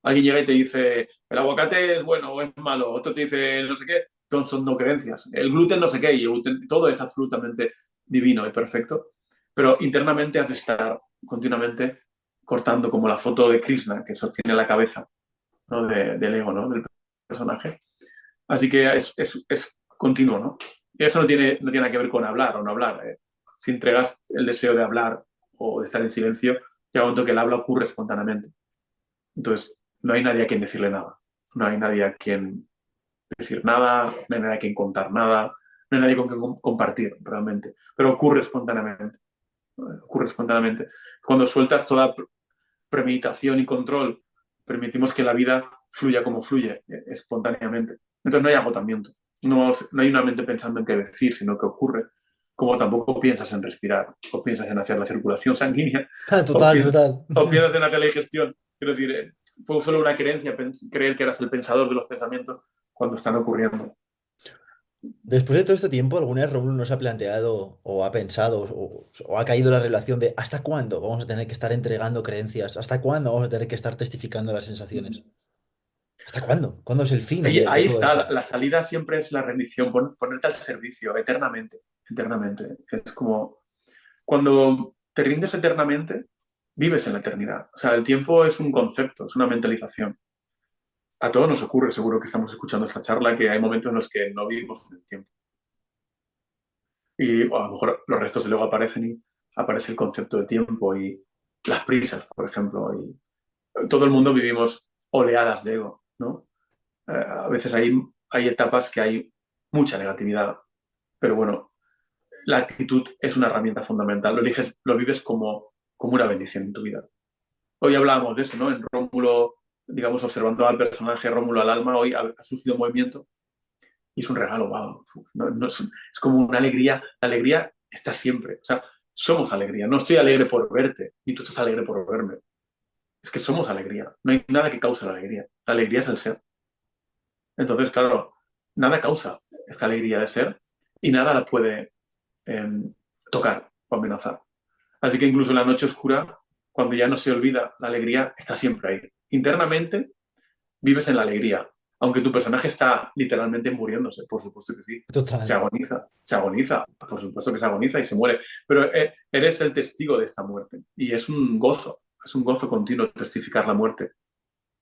alguien llega y te dice, el aguacate es bueno o es malo. Otro te dice, no sé qué. Son no creencias. El gluten no sé qué. Y el gluten, todo es absolutamente divino y perfecto. Pero internamente has de estar continuamente cortando como la foto de Krishna que sostiene la cabeza, ¿no? Del ego, ¿no? Del personaje. Así que es continuo, ¿no? Y eso no tiene nada que ver con hablar o no hablar. Si entregas el deseo de hablar o de estar en silencio, llega un momento que el habla ocurre espontáneamente. Entonces, no hay nadie a quien decirle nada. No hay nadie a quien decir nada, no hay nadie a quien contar nada, no hay nadie con quien compartir realmente. Pero ocurre espontáneamente. Ocurre espontáneamente. Cuando sueltas toda premeditación y control, permitimos que la vida fluya como fluye, espontáneamente. Entonces no hay agotamiento. No hay una mente pensando en qué decir, sino que ocurre. Como tampoco piensas en respirar, o piensas en hacer la circulación sanguínea, o, Total, total. o piensas en hacer la digestión. Quiero decir, fue solo una creencia creer que eras el pensador de los pensamientos cuando están ocurriendo. Después de todo este tiempo, ¿alguna vez Rómulo nos ha planteado o ha pensado o ha caído la relación de hasta cuándo vamos a tener que estar entregando creencias? ¿Hasta cuándo vamos a tener que estar testificando las sensaciones? ¿Hasta cuándo? ¿Cuándo es el fin de Ahí todo está, esto? la salida siempre es la rendición, ponerte al servicio eternamente, eternamente. Es como cuando te rindes eternamente, vives en la eternidad. O sea, el tiempo es un concepto, es una mentalización. A todos nos ocurre, seguro que estamos escuchando esta charla, que hay momentos en los que no vivimos en el tiempo. Y bueno, a lo mejor los restos de luego aparecen y aparece el concepto de tiempo y las prisas, por ejemplo. Y todo el mundo vivimos oleadas de ego, ¿no? A veces hay etapas que hay mucha negatividad, pero bueno, la actitud es una herramienta fundamental. Lo eliges, lo vives como una bendición en tu vida. Hoy hablábamos de eso, ¿no? En Rómulo, digamos, observando al personaje Rómulo al alma, hoy ha surgido movimiento y es un regalo, wow. No es como una alegría. La alegría está siempre. O sea, somos alegría. No estoy alegre por verte, ni tú estás alegre por verme. Es que somos alegría. No hay nada que cause la alegría. La alegría es el ser. Entonces, claro, nada causa esta alegría de ser y nada la puede eh, tocar o amenazar. Así que incluso en la noche oscura, cuando ya no se olvida, la alegría está siempre ahí. Internamente vives en la alegría, aunque tu personaje está literalmente muriéndose, por supuesto que sí. Total. Se agoniza, por supuesto que se agoniza y se muere, pero eres el testigo de esta muerte y es un gozo continuo testificar la muerte.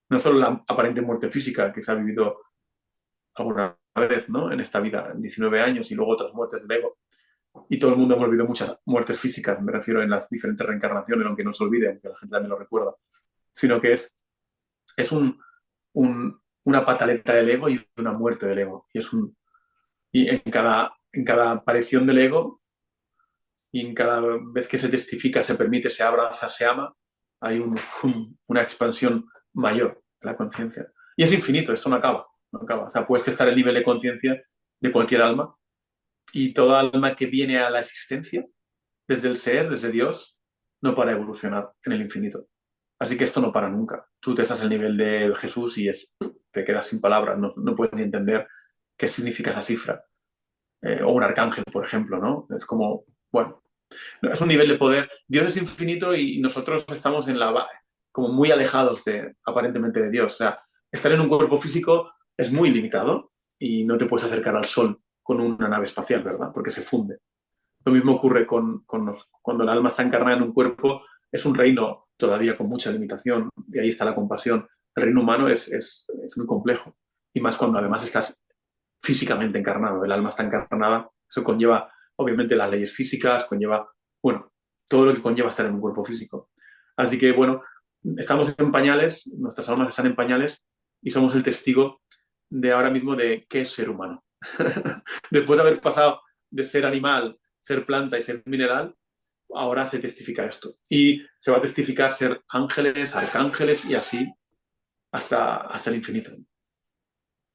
No solo la aparente muerte física que se ha vivido alguna vez, ¿no? En esta vida, en 19 años y luego otras muertes del ego. Y todo el mundo hemos vivido muchas muertes físicas, me refiero en las diferentes reencarnaciones, aunque no se olvide, aunque la gente también lo recuerda, sino que es una pataleta del ego y una muerte del ego. Y en cada aparición del ego y en cada vez que se testifica, se permite, se abraza, se ama, hay una expansión mayor de la conciencia. Y es infinito, esto no acaba, no acaba. O sea, puedes estar el nivel de conciencia de cualquier alma y toda alma que viene a la existencia, desde el ser, desde Dios, no para evolucionar en el infinito. Así que esto no para nunca. Tú te estás al nivel de Jesús y te quedas sin palabras, no puedes ni entender qué significa esa cifra. O un arcángel, por ejemplo, ¿no? Es como, bueno, es un nivel de poder. Dios es infinito y nosotros estamos como muy alejados aparentemente de Dios. O sea, estar en un cuerpo físico es muy limitado y no te puedes acercar al sol con una nave espacial, ¿verdad? Porque se funde. Lo mismo ocurre cuando el alma está encarnada en un cuerpo, es un reino todavía con mucha limitación, y ahí está la compasión. El reino humano es muy complejo, y más cuando además estás físicamente encarnado, el alma está encarnada, eso conlleva obviamente las leyes físicas, conlleva, bueno, todo lo que conlleva estar en un cuerpo físico. Así que, bueno, estamos en pañales, nuestras almas están en pañales, y somos el testigo de ahora mismo de qué es ser humano. Después de haber pasado de ser animal, ser planta y ser mineral, ahora se testifica esto. Y se va a testificar ser ángeles, arcángeles y así hasta el infinito.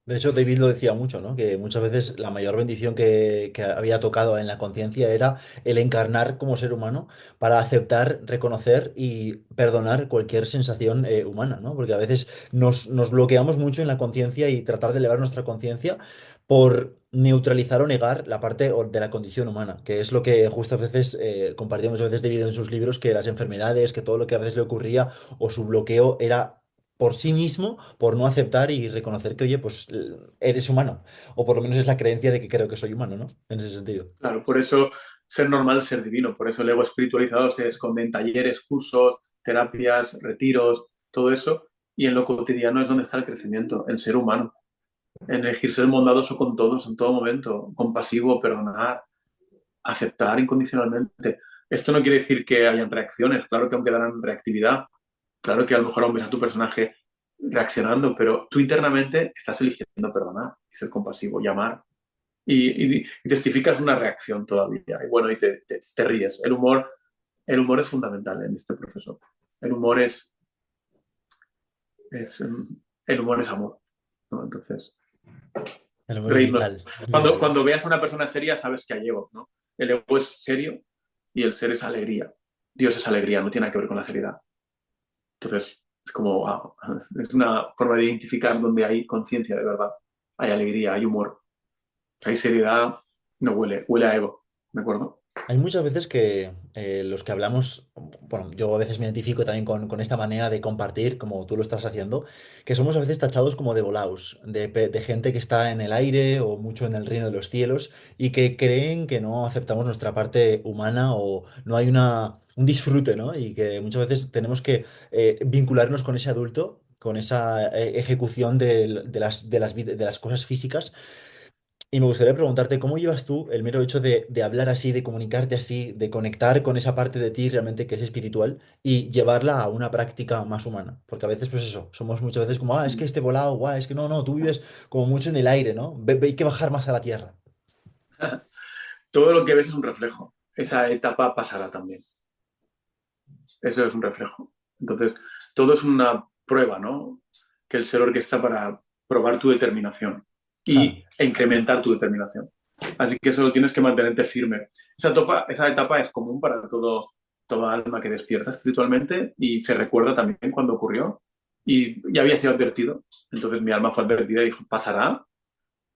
De hecho, David lo decía mucho, ¿no? Que muchas veces la mayor bendición que había tocado en la conciencia era el encarnar como ser humano para aceptar, reconocer y perdonar cualquier sensación humana, ¿no? Porque a veces nos bloqueamos mucho en la conciencia y tratar de elevar nuestra conciencia por neutralizar o negar la parte de la condición humana, que es lo que justo a veces compartía muchas veces David en sus libros, que las enfermedades, que todo lo que a veces le ocurría o su bloqueo era por sí mismo, por no aceptar y reconocer que, oye, pues eres humano. O por lo menos es la creencia de que creo que soy humano, ¿no? En ese sentido. Claro, por eso ser normal es ser divino, por eso el ego espiritualizado se esconde en talleres, cursos, terapias, retiros, todo eso, y en lo cotidiano es donde está el crecimiento, el ser humano, en elegir ser bondadoso con todos en todo momento, compasivo, perdonar, aceptar incondicionalmente. Esto no quiere decir que hayan reacciones, claro que aunque darán reactividad, claro que a lo mejor aún ves a tu personaje reaccionando, pero tú internamente estás eligiendo perdonar y ser compasivo y amar y testificas una reacción todavía. Y bueno, y te ríes. El humor es fundamental en este proceso. El humor es, el humor es amor, ¿no? Entonces, El humor es reírnos. vital, Cuando, vital. cuando veas a una persona seria, sabes que hay ego, ¿no? El ego es serio y el ser es alegría. Dios es alegría, no tiene nada que ver con la seriedad. Entonces, es como, wow, es una forma de identificar donde hay conciencia de verdad, hay alegría, hay humor. Hay seriedad, no huele, huele a ego, ¿de acuerdo? Hay muchas veces que los que hablamos, bueno, yo a veces me identifico también con esta manera de compartir, como tú lo estás haciendo, que somos a veces tachados como de volados, de gente que está en el aire o mucho en el reino de los cielos y que creen que no aceptamos nuestra parte humana o no hay un disfrute, ¿no? Y que muchas veces tenemos que vincularnos con ese adulto, con esa ejecución de las cosas físicas y me gustaría preguntarte, ¿cómo llevas tú el mero hecho de hablar así, de comunicarte así, de conectar con esa parte de ti realmente que es espiritual y llevarla a una práctica más humana? Porque a veces, pues eso, somos muchas veces como, es que este volado, es que no, no, tú vives como mucho en el aire, ¿no? Hay que bajar más a la tierra. Todo lo que ves es un reflejo. Esa etapa pasará también. Eso es un reflejo. Entonces, todo es una prueba, ¿no? Que el ser orquesta para probar tu determinación Ja, e incrementar tu determinación. Así que solo tienes que mantenerte firme. Esa etapa es común para toda alma que despierta espiritualmente y se recuerda también cuando ocurrió y ya había sido advertido. Entonces mi alma fue advertida y dijo, pasará.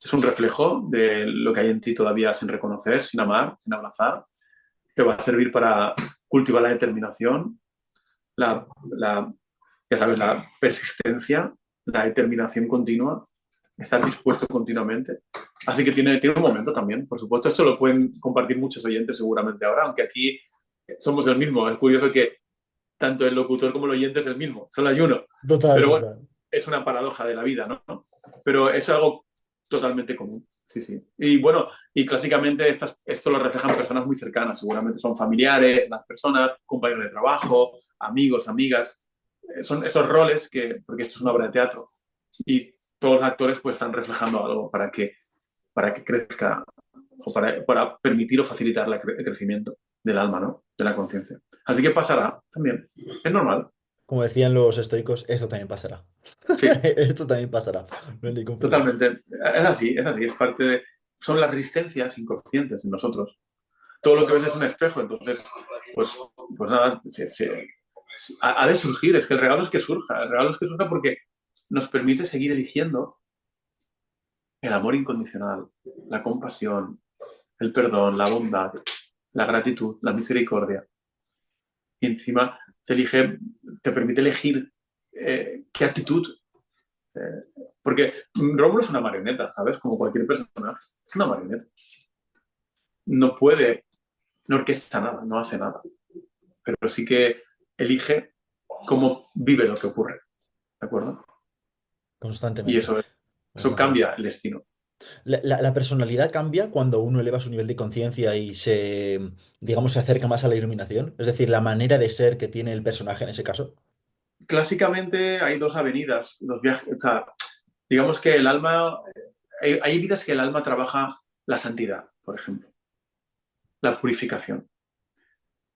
Es un reflejo de lo que hay en ti todavía sin reconocer, sin amar, sin abrazar. Te va a servir para cultivar la determinación, la, la, ya sabes, la persistencia, la determinación continua, estar dispuesto continuamente. Así que tiene un momento también, por supuesto. Esto lo pueden compartir muchos oyentes seguramente ahora, aunque aquí somos el mismo. Es curioso que tanto el locutor como el oyente es el mismo, solo hay uno. total, Pero bueno, total. es una paradoja de la vida, ¿no? Pero es algo totalmente común. Sí, sí. Y bueno, y clásicamente esto lo reflejan personas muy cercanas, seguramente son familiares, las personas, compañeros de trabajo, amigos, amigas. Son esos roles porque esto es una obra de teatro, y todos los actores pues están reflejando algo para que crezca o para permitir o facilitar el crecimiento del alma, ¿no? De la conciencia. Así que pasará también. Es normal. Como decían los estoicos, esto también pasará. Sí, Esto también pasará. No hay ningún problema. totalmente. Es así, es parte de... Son las resistencias inconscientes en nosotros. Todo lo que ves es un espejo, entonces, pues, pues nada, ha de surgir, es que el regalo es que surja porque nos permite seguir eligiendo el amor incondicional, la compasión, el perdón, la bondad, la gratitud, la misericordia. Y encima te permite elegir qué actitud. Porque Rómulo es una marioneta, ¿sabes? Como cualquier persona. Es una marioneta. No puede, no orquesta nada, no hace nada. Pero sí que elige cómo vive lo que ocurre. ¿De acuerdo? Y Constantemente. eso Constantemente. cambia el destino. La personalidad cambia cuando uno eleva su nivel de conciencia y digamos, se acerca más a la iluminación. Es decir, la manera de ser que tiene el personaje en ese caso. Clásicamente hay dos avenidas, dos viajes. O sea, digamos que el alma, hay vidas que el alma trabaja la santidad, por ejemplo, la purificación.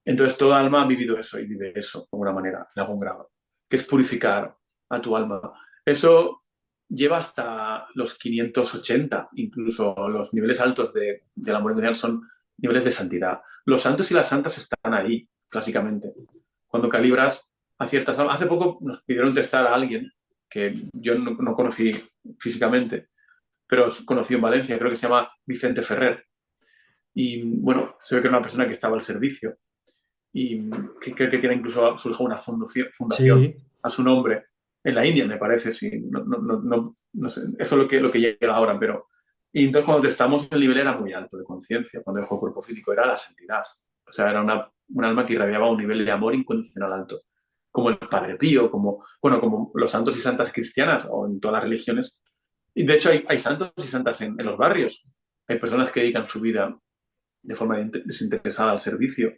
Entonces, toda alma ha vivido eso y vive eso de alguna manera, en algún grado, que es purificar a tu alma. Eso lleva hasta los 580, incluso los niveles altos del amor incondicional son niveles de santidad. Los santos y las santas están ahí, clásicamente. Cuando calibras a ciertas almas. Hace poco nos pidieron testar a alguien que yo no conocí físicamente, pero conocí en Valencia, creo que se llama Vicente Ferrer. Y bueno, se ve que era una persona que estaba al servicio y creo que tiene incluso su una fundación Sí. a su nombre en la India, me parece, sí. No sé, eso es lo que llega ahora, pero... Y entonces cuando estamos, el nivel era muy alto de conciencia, cuando dejó el cuerpo físico, era la santidad. O sea, era un alma que irradiaba un nivel de amor incondicional alto, como el Padre Pío, como los santos y santas cristianas, o en todas las religiones. Y de hecho hay santos y santas en los barrios. Hay personas que dedican su vida de forma desinteresada al servicio,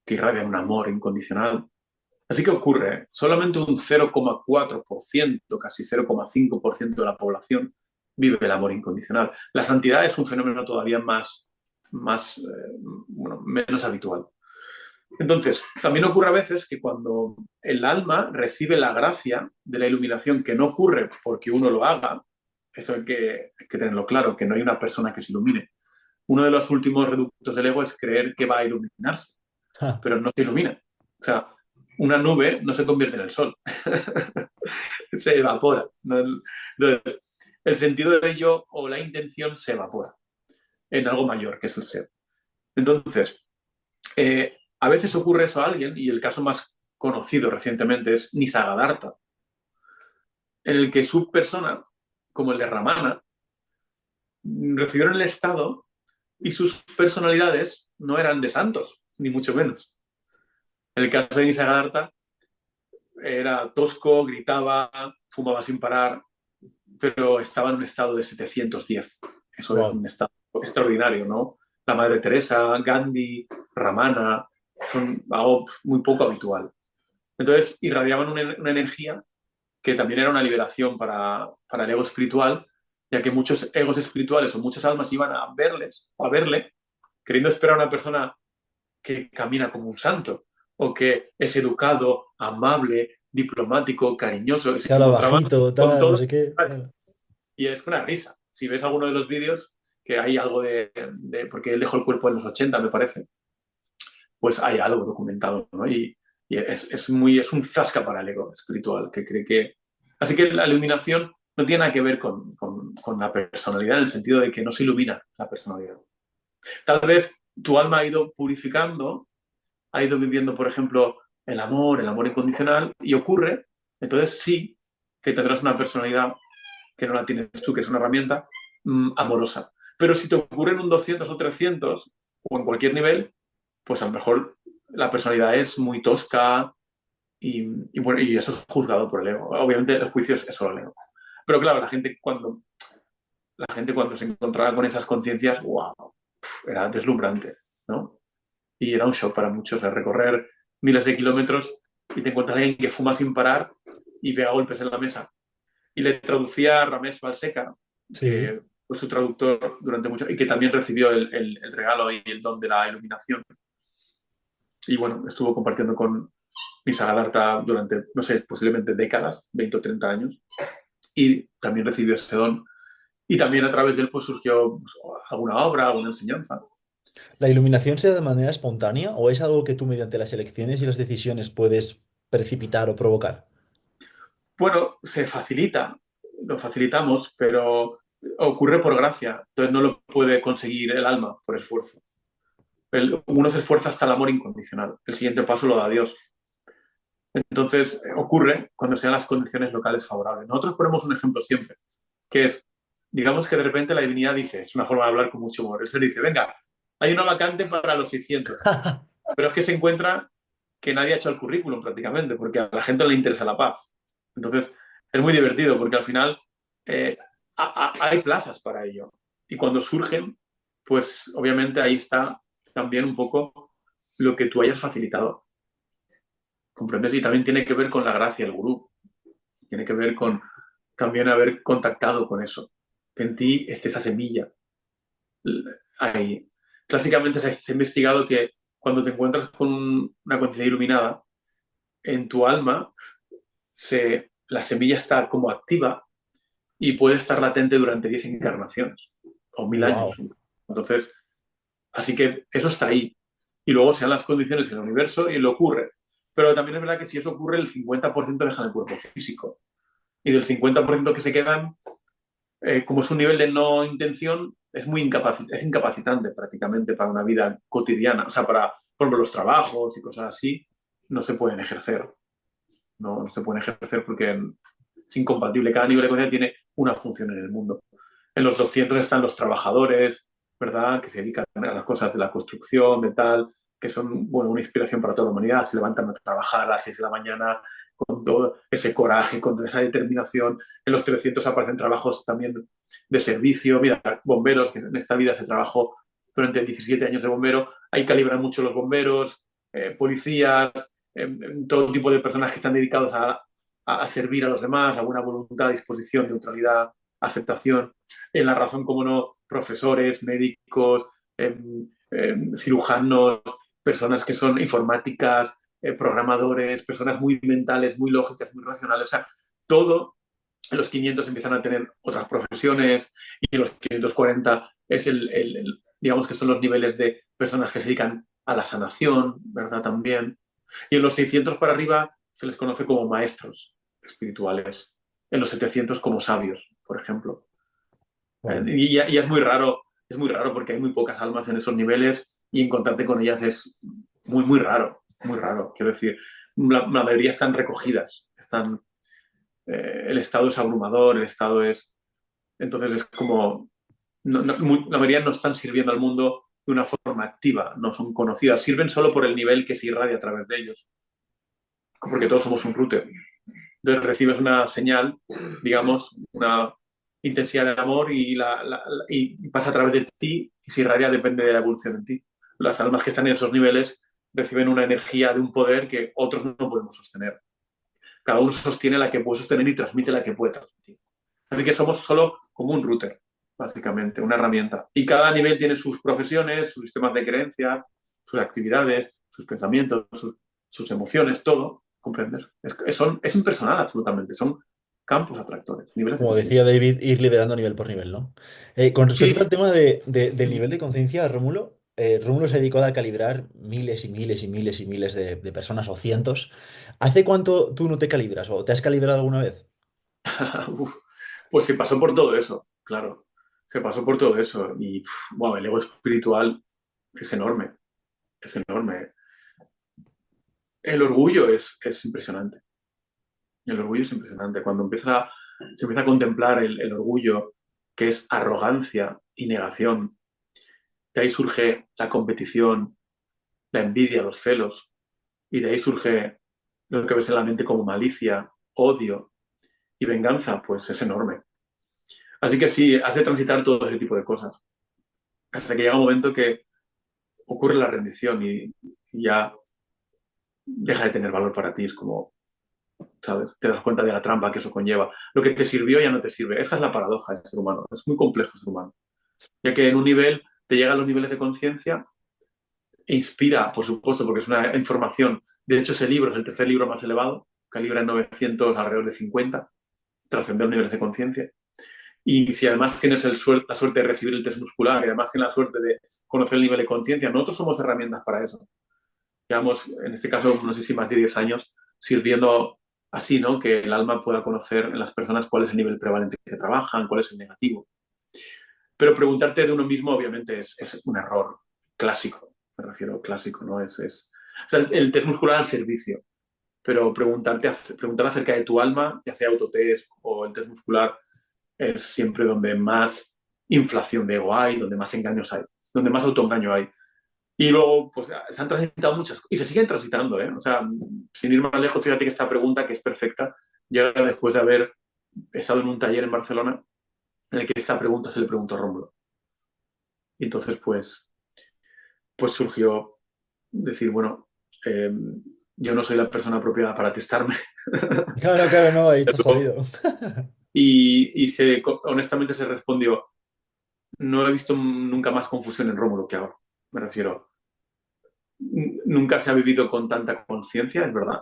que irradian un amor incondicional. Así que ocurre, solamente un 0,4%, casi 0,5% de la población vive el amor incondicional. La santidad es un fenómeno todavía bueno, menos habitual. Entonces, también ocurre a veces que cuando el alma recibe la gracia de la iluminación, que no ocurre porque uno lo haga, eso hay que tenerlo claro, que no hay una persona que se ilumine. Uno de los últimos reductos del ego es creer que va a iluminarse, Ja. pero no se ilumina. O sea, una nube no se convierte en el sol, se evapora. ¿No? Entonces, el sentido de ello o la intención se evapora. en algo mayor, que es el ser. Entonces, a veces ocurre eso a alguien, y el caso más conocido recientemente es Nisargadatta, en el que su persona, como el de Ramana, recibieron el estado y sus personalidades no eran de santos, ni mucho menos. En el caso de Nisargadatta era tosco, gritaba, fumaba sin parar, pero estaba en un estado de 710. Eso es Wow. un estado extraordinario, ¿no? La Madre Teresa, Gandhi, Ramana, son algo muy poco habitual. Entonces irradiaban una energía que también era una liberación para el ego espiritual, ya que muchos egos espirituales o muchas almas iban a verles o a verle, queriendo esperar a una persona que camina como un santo o que es educado, amable, diplomático, cariñoso, y se Que habla encontraban bajito, con tal, no todo. sé qué. Claro. Y es una risa. Si ves alguno de los vídeos, que hay algo porque él dejó el cuerpo en los 80 me parece, pues hay algo documentado, ¿no? Y es un zasca para el ego espiritual, que cree que... Así que la iluminación no tiene nada que ver con la personalidad, en el sentido de que no se ilumina la personalidad. Tal vez tu alma ha ido purificando, ha ido viviendo, por ejemplo, el amor incondicional, y ocurre, entonces sí, que tendrás una personalidad que no la tienes tú, que es una herramienta amorosa. Pero si te ocurre en un 200 o 300 o en cualquier nivel, pues a lo mejor la personalidad es muy tosca bueno, y eso es juzgado por el ego. Obviamente el juicio es solo el ego. Pero claro, la gente cuando se encontraba con esas conciencias, wow, era deslumbrante, ¿no? Y era un shock para muchos, el recorrer miles de kilómetros y te encuentras a alguien que fuma sin parar y pega golpes en la mesa. Y le traducía a Ramesh Balseca, Sí. que fue su traductor durante mucho y que también recibió el regalo y el don de la iluminación. Y bueno, estuvo compartiendo con Nisargadatta durante, no sé, posiblemente décadas, 20 o 30 años, y también recibió ese don. Y también a través de él pues, surgió pues, alguna obra, alguna enseñanza. ¿La iluminación se da de manera espontánea o es algo que tú mediante las elecciones y las decisiones puedes precipitar o provocar? Bueno, se facilita, lo facilitamos, pero ocurre por gracia, entonces no lo puede conseguir el alma por esfuerzo. Uno se esfuerza hasta el amor incondicional, el siguiente paso lo da Dios. Entonces, ocurre cuando sean las condiciones locales favorables. Nosotros ponemos un ejemplo siempre, que es, digamos que de repente la divinidad dice, es una forma de hablar con mucho humor, él se dice, venga, hay una vacante para los 600, pero es que se encuentra que nadie ha hecho el currículum prácticamente, porque a la gente no le interesa la paz. Entonces, es muy divertido, porque al final eh, hay plazas para ello. Y cuando surgen, pues obviamente ahí está también un poco lo que tú hayas facilitado. ¿Comprendes? Y también tiene que ver con la gracia del gurú. Tiene que ver con también haber contactado con eso. Que en ti esté esa semilla ahí. Clásicamente se ha investigado que cuando te encuentras con una conciencia iluminada, en tu alma la semilla está como activa y puede estar latente durante 10 encarnaciones o 1000 años. Wow. Entonces, así que eso está ahí. Y luego se dan las condiciones en el universo y lo ocurre. Pero también es verdad que si eso ocurre, el 50% deja el cuerpo físico. Y del 50% que se quedan, como es un nivel de no intención, es incapacitante prácticamente para una vida cotidiana. O sea, por ejemplo, los trabajos y cosas así, no se pueden ejercer. No se pueden ejercer porque es incompatible. Cada nivel de conciencia tiene una función en el mundo. En los 200 están los trabajadores, ¿verdad? Que se dedican a las cosas de la construcción, de tal, que son, bueno, una inspiración para toda la humanidad. Se levantan a trabajar a las 6 de la mañana con todo ese coraje, con esa determinación. En los 300 aparecen trabajos también de servicio. Mira, bomberos, que en esta vida se trabajó durante 17 años de bombero. Ahí calibran mucho los bomberos, policías, todo tipo de personas que están dedicados a servir a los demás, a buena voluntad, disposición, neutralidad, aceptación. En la razón, como no, profesores, médicos, cirujanos, personas que son informáticas, programadores, personas muy mentales, muy lógicas, muy racionales. O sea, todo en los 500 empiezan a tener otras profesiones y en los 540 es digamos que son los niveles de personas que se dedican a la sanación, ¿verdad? También. Y en los 600 para arriba se les conoce como maestros espirituales. En los 700 como sabios, por ejemplo. Wow. Y es muy raro. es muy raro porque hay muy pocas almas en esos niveles y encontrarte con ellas es muy, muy raro, muy raro. Quiero decir, la mayoría están recogidas, el estado es abrumador, el estado es... Entonces es como... la mayoría no están sirviendo al mundo de una forma activa, no son conocidas, sirven solo por el nivel que se irradia a través de ellos, porque todos somos un router. Entonces recibes una señal, digamos, una intensidad de amor y pasa a través de ti y se irradia depende de la evolución en ti. Las almas que están en esos niveles reciben una energía de un poder que otros no podemos sostener. Cada uno sostiene la que puede sostener y transmite la que puede transmitir. Así que somos solo como un router, básicamente, una herramienta. Y cada nivel tiene sus profesiones, sus sistemas de creencia, sus actividades, sus pensamientos, sus emociones, todo. ¿Comprendes? Es impersonal absolutamente. Son campos atractores, niveles de Como conciencia. decía David, ir liberando nivel por nivel, ¿no? Con respecto Sí, al tema del nivel de conciencia, Rómulo, Rómulo se dedicó a calibrar miles y miles y miles y miles de personas o cientos. ¿Hace cuánto tú no te calibras o te has calibrado alguna vez? uf, pues se pasó por todo eso, claro. Se pasó por todo eso. Y wow, el ego espiritual es enorme, es enorme. El orgullo es impresionante. El orgullo es impresionante. Se empieza a contemplar el orgullo, que es arrogancia y negación, de ahí surge la competición, la envidia, los celos, y de ahí surge lo que ves en la mente como malicia, odio y venganza, pues es enorme. Así que sí, hace transitar todo ese tipo de cosas, hasta que llega un momento que ocurre la rendición y ya deja de tener valor para ti. Es como, ¿sabes? Te das cuenta de la trampa que eso conlleva. Lo que te sirvió ya no te sirve. Esta es la paradoja del ser humano. Es muy complejo el ser humano. Ya que en un nivel te llegan los niveles de conciencia e inspira, por supuesto, porque es una información. De hecho, ese libro es el tercer libro más elevado, calibra en 900, alrededor de 50, trascender los niveles de conciencia. Y si además tienes la suerte de recibir el test muscular y además tienes la suerte de conocer el nivel de conciencia, nosotros somos herramientas para eso. Llevamos, en este caso, no sé si más de 10 años sirviendo así, ¿no? Que el alma pueda conocer en las personas cuál es el nivel prevalente que trabajan, cuál es el negativo. Pero preguntarte de uno mismo, obviamente, es un error clásico. Me refiero clásico, ¿no? O sea, el test muscular al servicio. Pero preguntar acerca de tu alma, ya sea autotest o el test muscular, es siempre donde más inflación de ego hay, donde más engaños hay, donde más autoengaño hay. Y luego, pues se han transitado muchas y se siguen transitando, ¿eh? O sea, sin ir más lejos, fíjate que esta pregunta, que es perfecta, llega después de haber estado en un taller en Barcelona en el que esta pregunta se le preguntó a Rómulo. Y entonces, pues surgió decir, bueno, eh, yo no soy la persona apropiada para testarme. Claro, claro, no, ahí estás jodido. Honestamente se respondió, no he visto nunca más confusión en Rómulo que ahora. Me refiero, nunca se ha vivido con tanta conciencia, es verdad,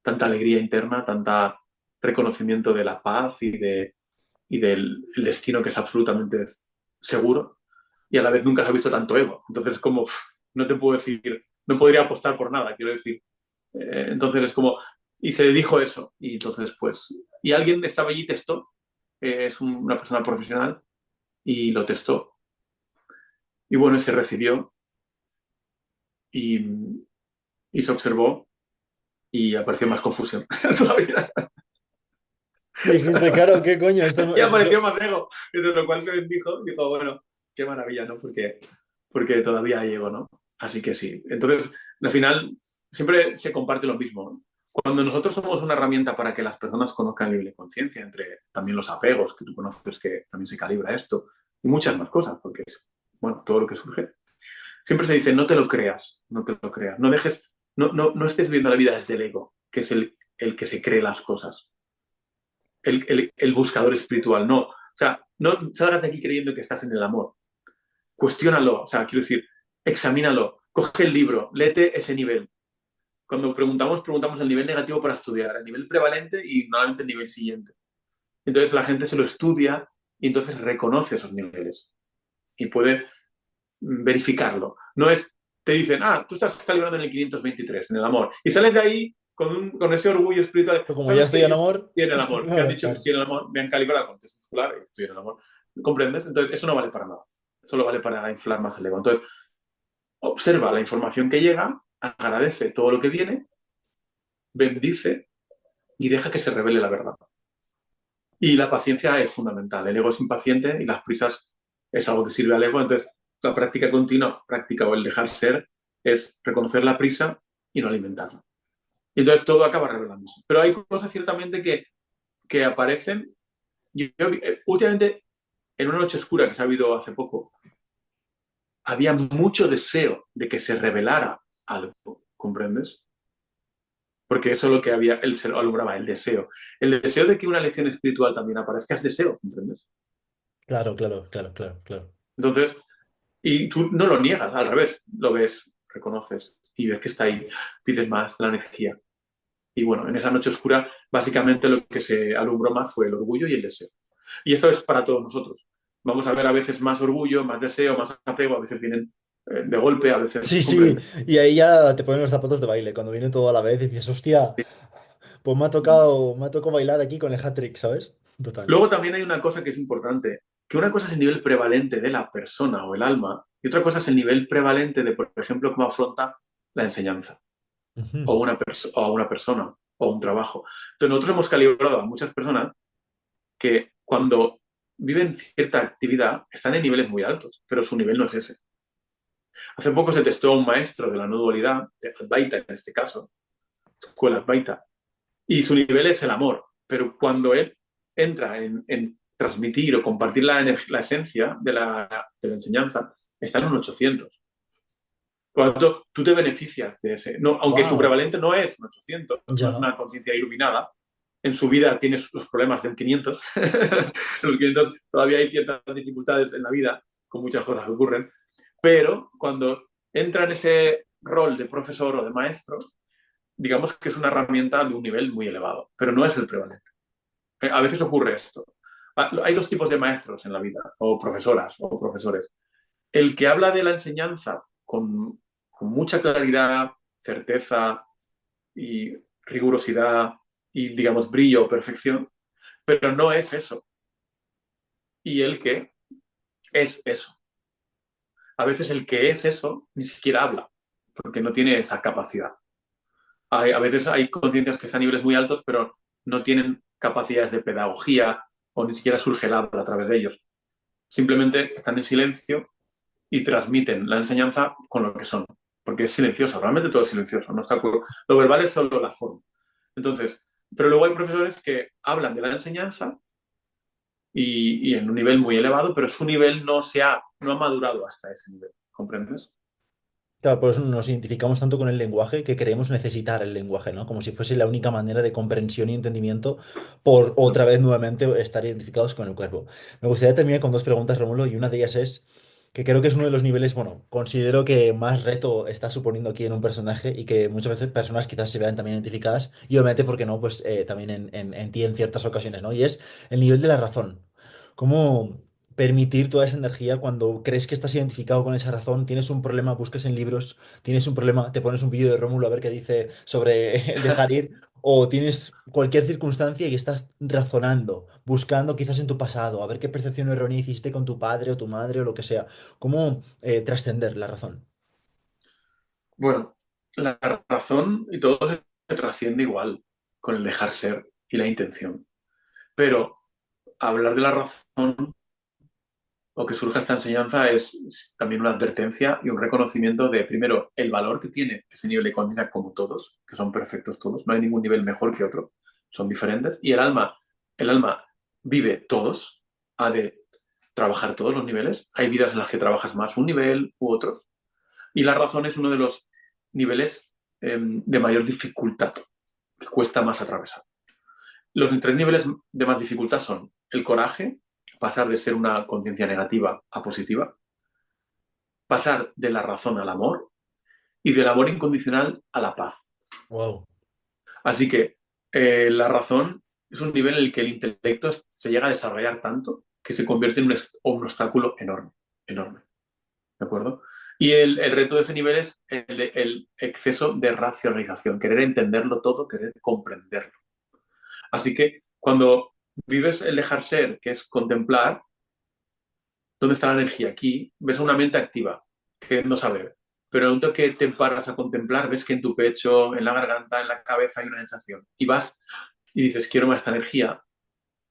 tanta alegría interna, tanta reconocimiento de la paz y del el destino que es absolutamente seguro, y a la vez nunca se ha visto tanto ego. Entonces, como, no te puedo decir, no podría apostar por nada, quiero decir. Entonces es como, y se dijo eso, y entonces pues, y alguien estaba allí y testó, es una persona profesional, y lo testó, y bueno, y se recibió, y, y se observó, y apareció más confusión todavía. Y dijiste, claro, ¿qué coño? Esto no, Y apareció más ego, de lo cual se bendijo, dijo, bueno, qué maravilla, ¿no? Porque todavía hay ego, ¿no? Así que sí. Entonces, al final, siempre se comparte lo mismo. Cuando nosotros somos una herramienta para que las personas conozcan el nivel de conciencia, entre también los apegos, que tú conoces que también se calibra esto, y muchas más cosas, porque es, bueno, todo lo que surge. Siempre se dice, no te lo creas, no te lo creas, no dejes, no estés viendo la vida desde el ego, que es el que se cree las cosas, el buscador espiritual, no. O sea, no salgas de aquí creyendo que estás en el amor. Cuestiónalo, o sea, quiero decir, examínalo, coge el libro, léete ese nivel. Cuando preguntamos el nivel negativo para estudiar, el nivel prevalente y normalmente el nivel siguiente. Entonces la gente se lo estudia y entonces reconoce esos niveles y puede verificarlo. No es, te dicen, tú estás calibrando en el 523, en el amor, y sales de ahí con ese orgullo espiritual. como ya ¿Sabes estoy qué? en Yo amor. estoy en el amor. Me han dicho que Claro. estoy en el amor, me han calibrado con test muscular y estoy en el amor. ¿Comprendes? Entonces, eso no vale para nada. solo vale para inflar más el ego. Entonces, observa la información que llega, agradece todo lo que viene, bendice y deja que se revele la verdad. Y la paciencia es fundamental. El ego es impaciente y las prisas es algo que sirve al ego. Entonces, la práctica continua, práctica o el dejar ser, es reconocer la prisa y no alimentarla. Y entonces todo acaba revelándose. Pero hay cosas ciertamente que aparecen. Últimamente, en una noche oscura que se ha habido hace poco, había mucho deseo de que se revelara algo, ¿comprendes? Porque eso es lo que había, él se lo alumbraba, el deseo. El deseo de que una lección espiritual también aparezca es deseo, ¿comprendes? Claro, claro, claro, claro, claro. Entonces, y tú no lo niegas, al revés, lo ves, reconoces y ves que está ahí, pides más la energía. Y bueno, en esa noche oscura, básicamente lo que se alumbró más fue el orgullo y el deseo. Y esto es para todos nosotros. Vamos a ver a veces más orgullo, más deseo, más apego, a veces vienen de golpe, a veces Sí, sí, comprende. y ahí ya te ponen los zapatos de baile, cuando viene todo a la vez y dices, hostia, pues me ha tocado bailar aquí con el hat-trick, ¿sabes? Total. Luego también hay una cosa que es importante, que una cosa es el nivel prevalente de la persona o el alma y otra cosa es el nivel prevalente de, por ejemplo, cómo afronta la enseñanza Ujú. o a una persona o un trabajo. Entonces nosotros hemos calibrado a muchas personas que cuando viven cierta actividad están en niveles muy altos, pero su nivel no es ese. Hace poco se testó a un maestro de la no dualidad, de Advaita en este caso, escuela Advaita, y su nivel es el amor, pero cuando él entra en transmitir o compartir la esencia de la enseñanza, está en un 800. Por lo tanto, tú te beneficias de ese. No, aunque su Wow, prevalente no es un 800, no es ya, una conciencia iluminada, en su vida tiene los problemas de un 500. En los 500 todavía hay ciertas dificultades en la vida, con muchas cosas que ocurren, pero cuando entra en ese rol de profesor o de maestro, digamos que es una herramienta de un nivel muy elevado, pero no es el prevalente. A veces ocurre esto. Hay dos tipos de maestros en la vida, o profesoras o profesores. El que habla de la enseñanza con mucha claridad, certeza y rigurosidad y, digamos, brillo o perfección, pero no es eso. Y el que es eso. A veces el que es eso ni siquiera habla, porque no tiene esa capacidad. A veces hay conciencias que están a niveles muy altos, pero no tienen capacidades de pedagogía o ni siquiera surge el habla a través de ellos. Simplemente están en silencio y transmiten la enseñanza con lo que son, porque es silencioso, realmente todo es silencioso, no está lo verbal es solo la forma. Entonces, pero luego hay profesores que hablan de la enseñanza y en un nivel muy elevado, pero su nivel no ha madurado hasta ese nivel, ¿comprendes? claro, por eso nos identificamos tanto con el lenguaje que creemos necesitar el lenguaje, ¿no? Como si fuese la única manera de comprensión y entendimiento por No. otra vez nuevamente estar identificados con el cuerpo. Me gustaría terminar con dos preguntas, Rómulo, y una de ellas es que creo que es uno de los niveles, bueno, considero que más reto está suponiendo aquí en un personaje y que muchas veces personas quizás se vean también identificadas y obviamente, ¿por qué no? Pues también en ti en ciertas ocasiones, ¿no? Y es el nivel de la razón. ¿Cómo permitir toda esa energía cuando crees que estás identificado con esa razón? Tienes un problema, buscas en libros, tienes un problema, te pones un vídeo de Rómulo a ver qué dice sobre el dejar ir, o tienes cualquier circunstancia y estás razonando, buscando quizás en tu pasado, a ver qué percepción errónea hiciste con tu padre o tu madre o lo que sea. ¿Cómo trascender la razón? Bueno, la razón y todo se trasciende igual con el dejar ser y la intención. Pero hablar de la razón o que surja esta enseñanza es también una advertencia y un reconocimiento de, primero, el valor que tiene ese nivel de conciencia como todos, que son perfectos todos, no hay ningún nivel mejor que otro, son diferentes. Y el alma vive todos, ha de trabajar todos los niveles. Hay vidas en las que trabajas más un nivel u otro. Y la razón es uno de los niveles de mayor dificultad, que cuesta más atravesar. Los tres niveles de más dificultad son el coraje, pasar de ser una conciencia negativa a positiva, pasar de la razón al amor y del amor incondicional a la paz. Wow. Así que la razón es un nivel en el que el intelecto se llega a desarrollar tanto que se convierte en un obstáculo enorme, enorme. ¿De acuerdo? Y el reto de ese nivel es el exceso de racionalización, querer entenderlo todo, querer comprenderlo. Así que cuando vives el dejar ser, que es contemplar, ¿Dónde está la energía? Aquí ves una mente activa, queriendo saber. Pero en el momento que te paras a contemplar, ves que en tu pecho, en la garganta, en la cabeza hay una sensación. Y vas y dices, quiero más esta energía.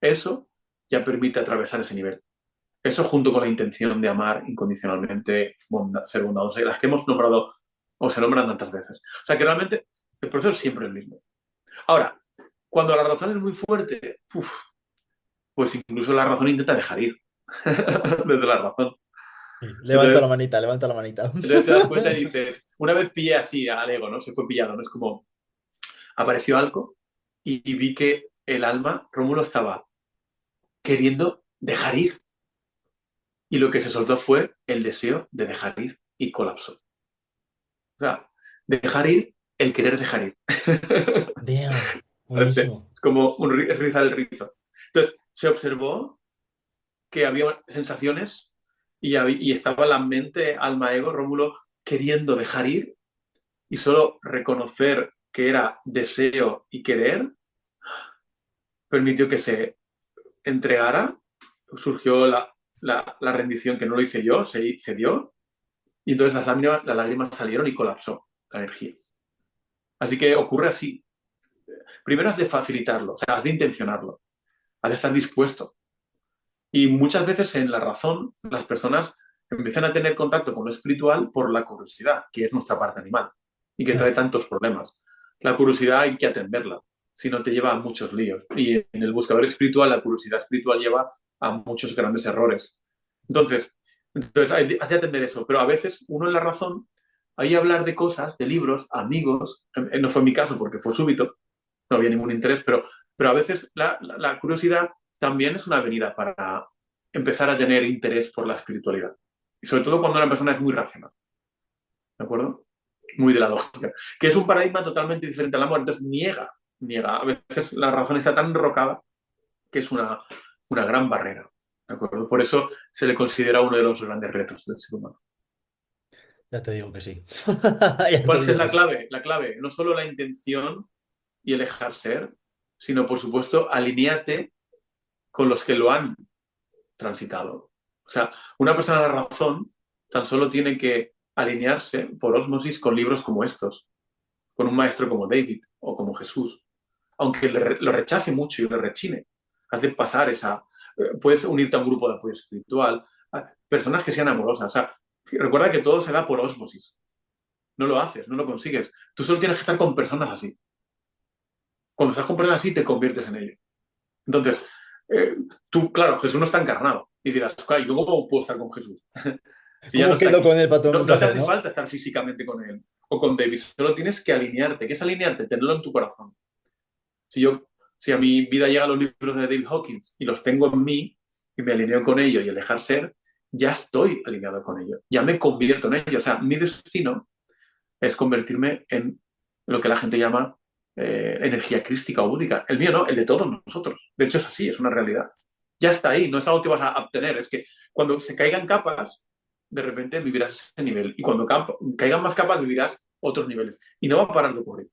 Eso ya permite atravesar ese nivel. Eso junto con la intención de amar incondicionalmente, ser bondadoso, las que hemos nombrado o se nombran tantas veces. O sea que realmente el proceso es siempre el mismo. Ahora, cuando la razón es muy fuerte, pues incluso la razón intenta dejar ir desde la razón. Sí, levanto la Entonces, manita, levanto la manita. entonces te das cuenta y dices, una vez pillé así al ego, ¿no? Se fue pillado, ¿no? Es como, apareció algo y vi que el alma, Rómulo, estaba queriendo dejar ir. Y lo que se soltó fue el deseo de dejar ir y colapsó. O sea, dejar ir, el querer dejar ir. Damn, Parece buenísimo. como rizar el rizo. Entonces, se observó que había sensaciones y estaba la mente, alma, ego, Rómulo, queriendo dejar ir y solo reconocer que era deseo y querer permitió que se entregara, surgió la rendición que no lo hice yo, se dio, y entonces las lágrimas salieron y colapsó la energía. Así que ocurre así. Primero has de facilitarlo, o sea, has de intencionarlo, has de estar dispuesto. Y muchas veces en la razón las personas empiezan a tener contacto con lo espiritual por la curiosidad, que es nuestra parte animal y que trae Claro. tantos problemas. La curiosidad hay que atenderla, si no te lleva a muchos líos. Y en el buscador espiritual, la curiosidad espiritual lleva a muchos grandes errores. Entonces has de atender eso, pero a veces uno en la razón, ahí hablar de cosas, de libros, amigos, no fue mi caso porque fue súbito, no había ningún interés, pero a veces la curiosidad también es una avenida para empezar a tener interés por la espiritualidad. Y sobre todo cuando una persona es muy racional, ¿de acuerdo? Muy de la lógica. Que es un paradigma totalmente diferente al amor, entonces niega. A veces la razón está tan enrocada que es una gran barrera, ¿de acuerdo? Por eso se le considera uno de los grandes retos del ser humano. Ya te digo que sí. Ya te ¿Cuál es digo la que sí. clave? La clave, no solo la intención y el dejar ser, sino por supuesto alineate con los que lo han transitado. O sea, una persona de razón tan solo tiene que alinearse por ósmosis con libros como estos, con un maestro como David o como Jesús, aunque lo rechace mucho y le rechine. Hace pasar esa... Puedes unirte a un grupo de apoyo espiritual, a personas que sean amorosas. O sea, recuerda que todo se da por ósmosis. No lo haces, no lo consigues. Tú solo tienes que estar con personas así. Cuando estás con personas así, te conviertes en ello. Entonces, eh, tú, claro, Jesús no está encarnado. Y dirás, claro, ¿yo cómo puedo estar con Jesús? Si ya no ¿Cómo está quedo con aquí. él para tomarme No, un no te café, hace no? falta estar físicamente con él o con David, solo tienes que alinearte. ¿Qué es alinearte? Tenerlo en tu corazón. Si yo, si a mi vida llegan los libros de David Hawkins y los tengo en mí y me alineo con ello y el dejar ser, ya estoy alineado con ello, ya me convierto en ello. O sea, mi destino es convertirme en lo que la gente llama energía crística o búdica. El mío no, el de todos nosotros. De hecho, es así, es una realidad. Ya está ahí, no es algo que vas a obtener, es que cuando se caigan capas, de repente vivirás ese nivel. Y cuando caigan más capas, vivirás otros niveles. Y no va a parar de ocurrir.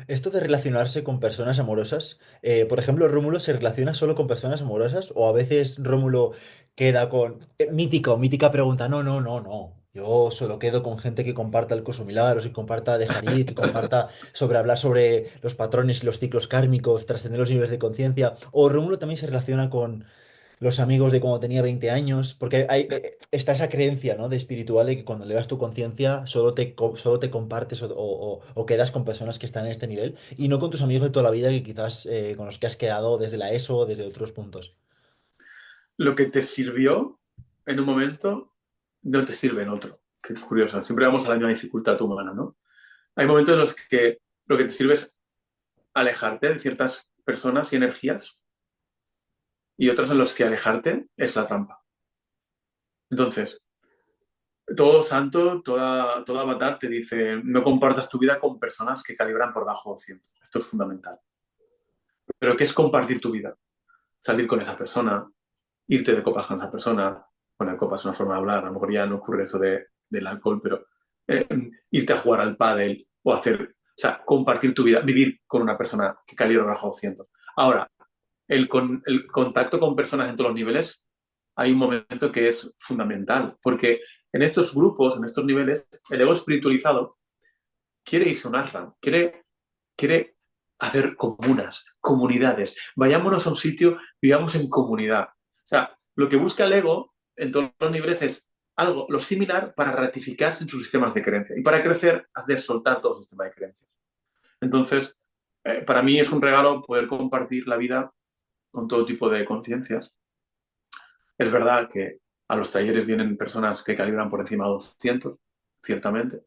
Esto de relacionarse con personas amorosas, por ejemplo, ¿Rómulo se relaciona solo con personas amorosas? ¿O a veces Rómulo queda con... mítica pregunta, no, no, no, no. Yo solo quedo con gente que comparta el curso Milagros, que comparta dejar ir, que comparta sobre hablar sobre los patrones y los ciclos kármicos, trascender los niveles de conciencia. ¿O Rómulo también se relaciona con los amigos de cuando tenía 20 años? Porque está esa creencia, ¿no? De espiritual de que cuando elevas tu conciencia solo te compartes o quedas con personas que están en este nivel y no con tus amigos de toda la vida que quizás con los que has quedado desde la ESO o desde otros puntos. Lo que te sirvió en un momento no te sirve en otro. Qué curioso. Siempre vamos a la misma dificultad humana, ¿no? Hay momentos en los que lo que te sirve es alejarte de ciertas personas y energías y otros en los que alejarte es la trampa. Entonces, todo santo, toda avatar te dice, no compartas tu vida con personas que calibran por bajo 200. Esto es fundamental. Pero ¿qué es compartir tu vida? Salir con esa persona, irte de copas con esa persona. Bueno, copas es una forma de hablar, a lo mejor ya no ocurre eso del alcohol, pero eh, irte a jugar al pádel o hacer, o sea, compartir tu vida, vivir con una persona que calibra bajo 200. Ahora, el contacto con personas en todos los niveles hay un momento que es fundamental, porque en estos grupos, en estos niveles, el ego espiritualizado quiere irse a un ashram, quiere hacer comunas, comunidades. Vayámonos a un sitio, vivamos en comunidad. O sea, lo que busca el ego en todos los niveles es algo, lo similar para ratificarse en sus sistemas de creencia y para crecer, hacer soltar todo el sistema de creencias. Entonces, para mí es un regalo poder compartir la vida con todo tipo de conciencias. Es verdad que a los talleres vienen personas que calibran por encima de 200, ciertamente.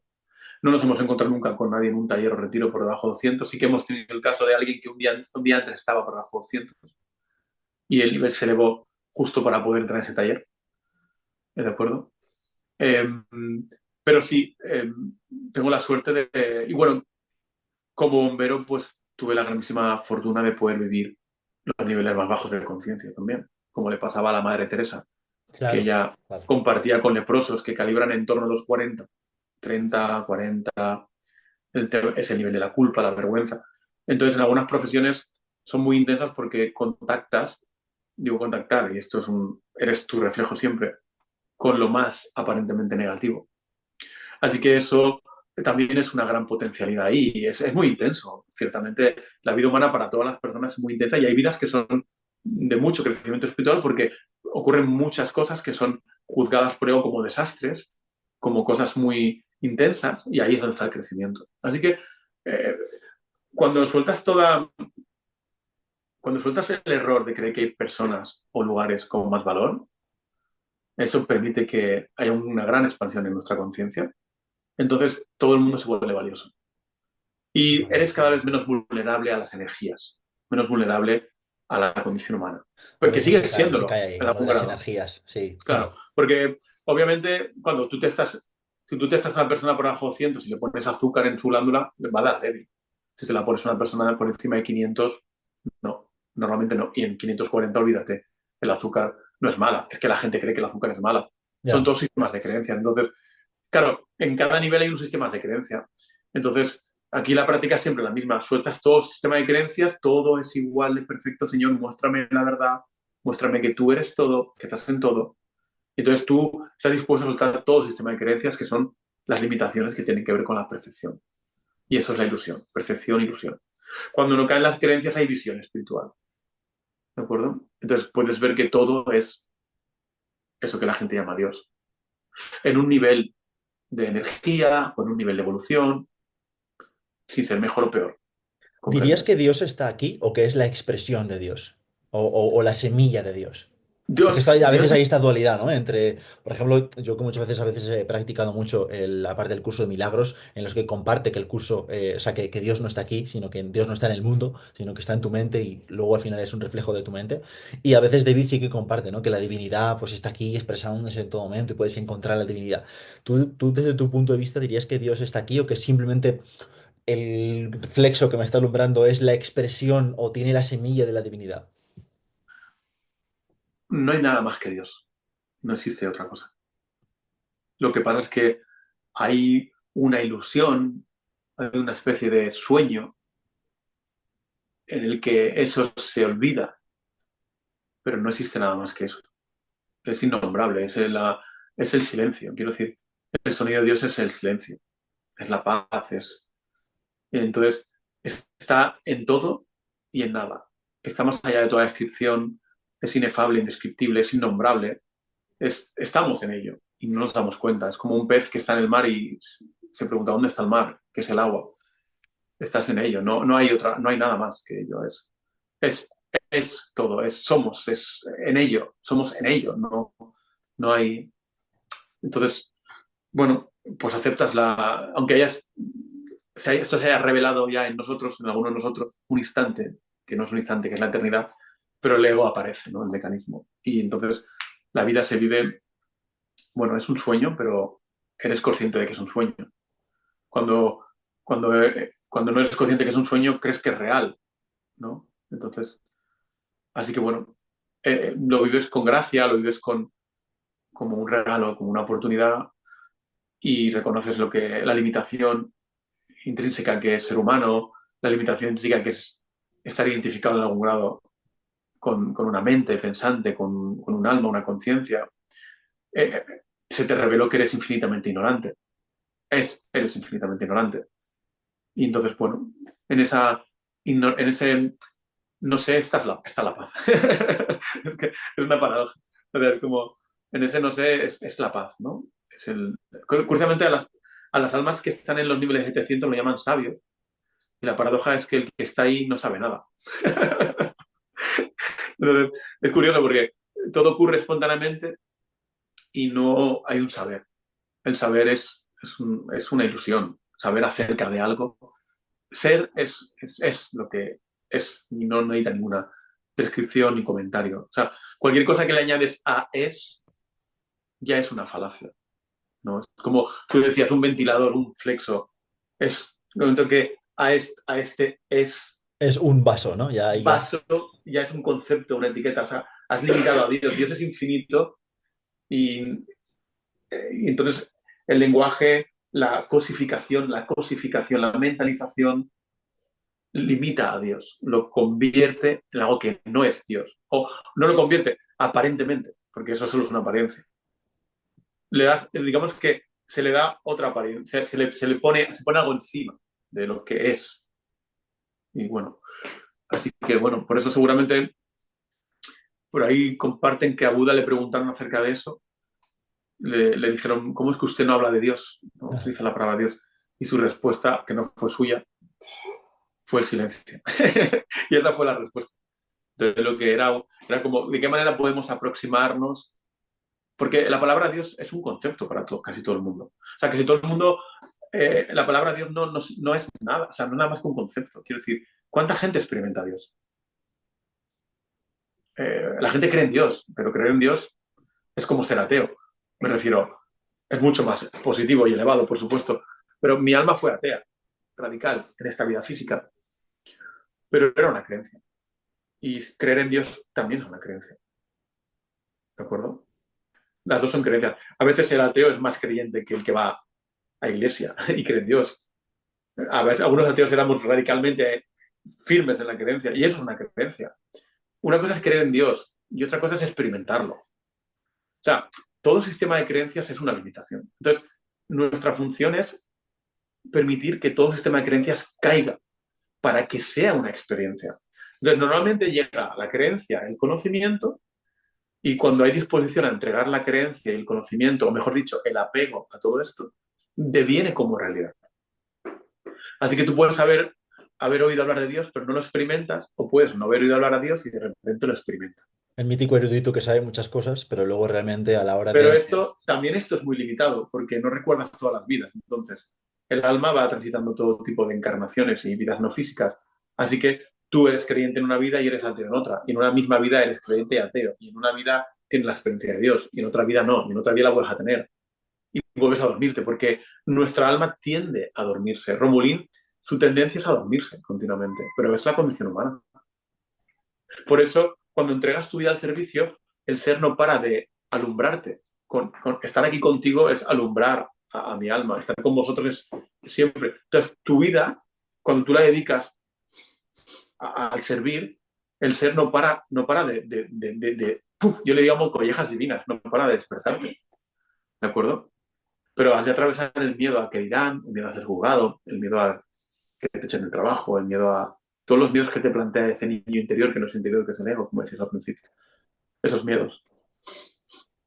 No nos hemos encontrado nunca con nadie en un taller o retiro por debajo de 200. Sí que hemos tenido el caso de alguien que un día antes estaba por debajo de 200 y el nivel se elevó justo para poder entrar en ese taller. ¿De acuerdo? Eh, pero sí, tengo la suerte de... Y bueno, como bombero, pues tuve la grandísima fortuna de poder vivir los niveles más bajos de conciencia también, como le pasaba a la Madre Teresa, que Claro, ella claro. compartía con leprosos que calibran en torno a los 40, 30, 40, es el nivel de la culpa, la vergüenza. Entonces, en algunas profesiones son muy intensas porque contactas, digo contactar, y esto es eres tu reflejo siempre, con lo más aparentemente negativo. Así que eso también es una gran potencialidad ahí y es muy intenso. Ciertamente, la vida humana para todas las personas es muy intensa y hay vidas que son de mucho crecimiento espiritual porque ocurren muchas cosas que son juzgadas por ego como desastres, como cosas muy intensas y ahí es donde está el crecimiento. Así que eh, cuando sueltas cuando sueltas el error de creer que hay personas o lugares con más valor, eso permite que haya una gran expansión en nuestra conciencia. Entonces todo el mundo se vuelve valioso. Y Vale, eres cada entiendo. vez menos vulnerable a las energías, menos vulnerable a la condición humana. A Porque veces sigues se cae siéndolo ahí, en en lo de algún las grado. energías, sí. Claro, porque obviamente cuando tú testas, si tú testas a una persona por debajo de 200 y le pones azúcar en su glándula, le va a dar débil. Si se la pones a una persona por encima de 500, no, normalmente no. Y en 540, olvídate, el azúcar no es mala. Es que la gente cree que el azúcar es mala. Son Ya. todos sistemas de creencia. Entonces, claro, en cada nivel hay un sistema de creencia. Entonces, aquí la práctica es siempre la misma. Sueltas todo sistema de creencias, todo es igual, es perfecto, Señor, muéstrame la verdad, muéstrame que tú eres todo, que estás en todo. Entonces tú estás dispuesto a soltar todo el sistema de creencias que son las limitaciones que tienen que ver con la perfección. Y eso es la ilusión, perfección, ilusión. Cuando no caen las creencias hay visión espiritual, ¿de acuerdo? Entonces puedes ver que todo es eso que la gente llama Dios. En un nivel de energía o en un nivel de evolución, sin ser mejor o peor, ¿Dirías ¿comprendes? que Dios está aquí o que es la expresión de Dios? O la semilla de Dios. Porque Dios, a veces Dios hay es... esta dualidad, ¿no? Entre, por ejemplo, yo que muchas veces a veces he practicado mucho la parte del curso de milagros, en los que comparte que el curso, o sea, que Dios no está aquí, sino que Dios no está en el mundo, sino que está en tu mente y luego al final es un reflejo de tu mente. Y a veces David sí que comparte, ¿no? Que la divinidad pues está aquí expresándose en todo momento y puedes encontrar la divinidad. ¿Tú desde tu punto de vista dirías que Dios está aquí o que simplemente el flexo que me está alumbrando es la expresión o tiene la semilla de la divinidad? No hay nada más que Dios, no existe otra cosa. Lo que pasa es que hay una ilusión, hay una especie de sueño en el que eso se olvida, pero no existe nada más que eso. Es innombrable, es el silencio, quiero decir. El sonido de Dios es el silencio, es la paz, es... Entonces, está en todo y en nada. Está más allá de toda descripción, es inefable, indescriptible, es innombrable. Estamos en ello y no nos damos cuenta. Es como un pez que está en el mar y se pregunta dónde está el mar, qué es el agua. Estás en ello, no hay otra, no hay nada más que ello. Es, es todo, somos, es en ello, somos en ello, no hay. Entonces, bueno, pues aceptas aunque esto se haya revelado ya en nosotros, en alguno de nosotros, un instante, que no es un instante, que es la eternidad, pero el ego aparece, ¿no? El mecanismo. Y entonces la vida se vive, bueno, es un sueño, pero eres consciente de que es un sueño. Cuando, cuando no eres consciente que es un sueño, crees que es real, ¿no? Entonces, así que bueno, lo vives con gracia, lo vives como un regalo, como una oportunidad y reconoces la limitación intrínseca que es ser humano, la limitación intrínseca que es estar identificado en algún grado con una mente pensante, con un alma, una conciencia, eh, se te reveló que eres infinitamente ignorante. Eres infinitamente ignorante. Y entonces, bueno, en esa, en ese, no sé, está la paz. Es que es una paradoja. O sea, es como, en ese no sé es la paz, ¿no? Curiosamente, a las almas que están en los niveles 700 lo llaman sabios. Y la paradoja es que el que está ahí no sabe nada. Entonces, es curioso porque todo ocurre espontáneamente y no hay un saber. El saber es una ilusión. Saber acerca de algo. Ser es lo que es y no necesita ninguna descripción ni comentario. O sea, cualquier cosa que le añades a es ya es una falacia, ¿no? Es como tú decías, un ventilador, un flexo. Es el momento que a este es Es un vaso, ¿no? Ya. vaso, ya es un concepto, una etiqueta. O sea, has limitado a Dios. Dios es infinito y, y entonces el lenguaje, la cosificación, la mentalización limita a Dios, lo convierte en algo que no es Dios. O no lo convierte aparentemente, porque eso solo es una apariencia. Digamos que se le da otra apariencia, se pone algo encima de lo que es. Y bueno, así que bueno, por eso seguramente por ahí comparten que a Buda le preguntaron acerca de eso. Le dijeron, ¿cómo es que usted no habla de Dios? No utiliza la palabra Dios. Y su respuesta, que no fue suya, fue el silencio. Y esa fue la respuesta. De lo que era como, ¿de qué manera podemos aproximarnos? Porque la palabra Dios es un concepto para casi todo el mundo. O sea, casi todo el mundo, la palabra Dios no es nada, o sea, no es nada más que un concepto. Quiero decir, ¿cuánta gente experimenta a Dios? La gente cree en Dios, pero creer en Dios es como ser ateo. Me refiero, es mucho más positivo y elevado, por supuesto, pero mi alma fue atea, radical, en esta vida física, pero era una creencia. Y creer en Dios también es una creencia, ¿de acuerdo? Las dos son creencias. A veces el ateo es más creyente que el que va a iglesia y cree en Dios. A veces algunos ateos éramos radicalmente firmes en la creencia y eso es una creencia. Una cosa es creer en Dios y otra cosa es experimentarlo. O sea, todo sistema de creencias es una limitación. Entonces, nuestra función es permitir que todo sistema de creencias caiga para que sea una experiencia. Entonces, normalmente llega la creencia, el conocimiento, y cuando hay disposición a entregar la creencia y el conocimiento, o mejor dicho, el apego a todo esto, deviene como realidad. Así que tú puedes haber oído hablar de Dios, pero no lo experimentas, o puedes no haber oído hablar a Dios y de repente lo experimentas. El mítico erudito que sabe muchas cosas, pero luego realmente a la hora Pero de... también esto es muy limitado, porque no recuerdas todas las vidas. Entonces, el alma va transitando todo tipo de encarnaciones y vidas no físicas. Así que tú eres creyente en una vida y eres ateo en otra. Y en una misma vida eres creyente y ateo. Y en una vida tienes la experiencia de Dios. Y en otra vida no. Y en otra vida la vuelves a tener. Y vuelves a dormirte, porque nuestra alma tiende a dormirse. Romulín, su tendencia es a dormirse continuamente, pero es la condición humana. Por eso, cuando entregas tu vida al servicio, el ser no para de alumbrarte. Estar aquí contigo es alumbrar a mi alma, estar con vosotros es siempre. Entonces, tu vida, cuando tú la dedicas al servir, el ser no para ¡puf! Yo le digo collejas divinas, no para de despertarte, ¿de acuerdo? Pero has de atravesar el miedo a que dirán, el miedo a ser juzgado, el miedo a que te echen el trabajo, el miedo a todos los miedos que te plantea ese niño interior, que no es interior, que es el ego, como decías al principio. Esos miedos.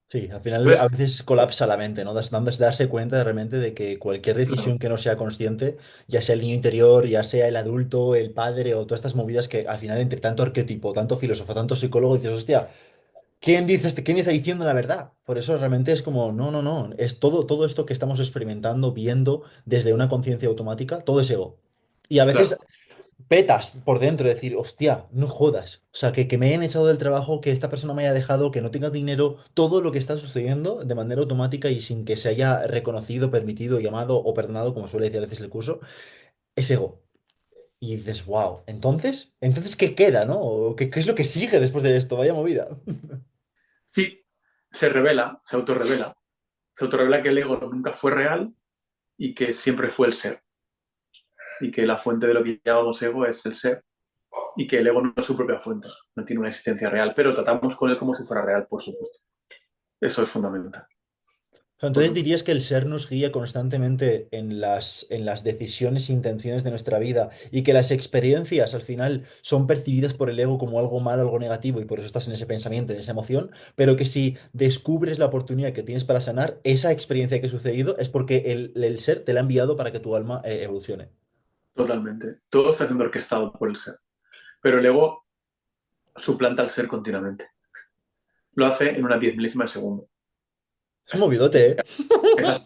Sí, al final a Entonces, veces colapsa la mente, ¿no? Darse cuenta realmente de que cualquier claro, decisión que no sea consciente, ya sea el niño interior, ya sea el adulto, el padre o todas estas movidas que al final entre tanto arquetipo, tanto filósofo, tanto psicólogo, dices, hostia, ¿quién está diciendo la verdad? Por eso realmente es como, no, no, no, es todo esto que estamos experimentando, viendo desde una conciencia automática, todo es ego. Y a veces claro. petas por dentro, decir, hostia, no jodas. O sea, que me hayan echado del trabajo, que esta persona me haya dejado, que no tenga dinero, todo lo que está sucediendo de manera automática y sin que se haya reconocido, permitido, llamado o perdonado, como suele decir a veces el curso, es ego. Y dices, wow, entonces, ¿qué queda, no? ¿O qué es lo que sigue después de esto? Vaya movida. Sí, se revela, se autorrevela que el ego nunca fue real y que siempre fue el ser. Y que la fuente de lo que llamamos ego es el ser. y que el ego no es su propia fuente, no tiene una existencia real, pero tratamos con él como si fuera real, por supuesto. Eso es fundamental, Sea, por entonces supuesto. dirías que el ser nos guía constantemente en las decisiones e intenciones de nuestra vida y que las experiencias al final son percibidas por el ego como algo malo, algo negativo y por eso estás en ese pensamiento, en esa emoción, pero que si descubres la oportunidad que tienes para sanar, esa experiencia que ha sucedido es porque el ser te la ha enviado para que tu alma evolucione. Totalmente. Todo está siendo orquestado por el ser, pero el ego suplanta al ser continuamente. Lo hace en una 10 milésima de segundo. Es un movidote, ¿eh? Es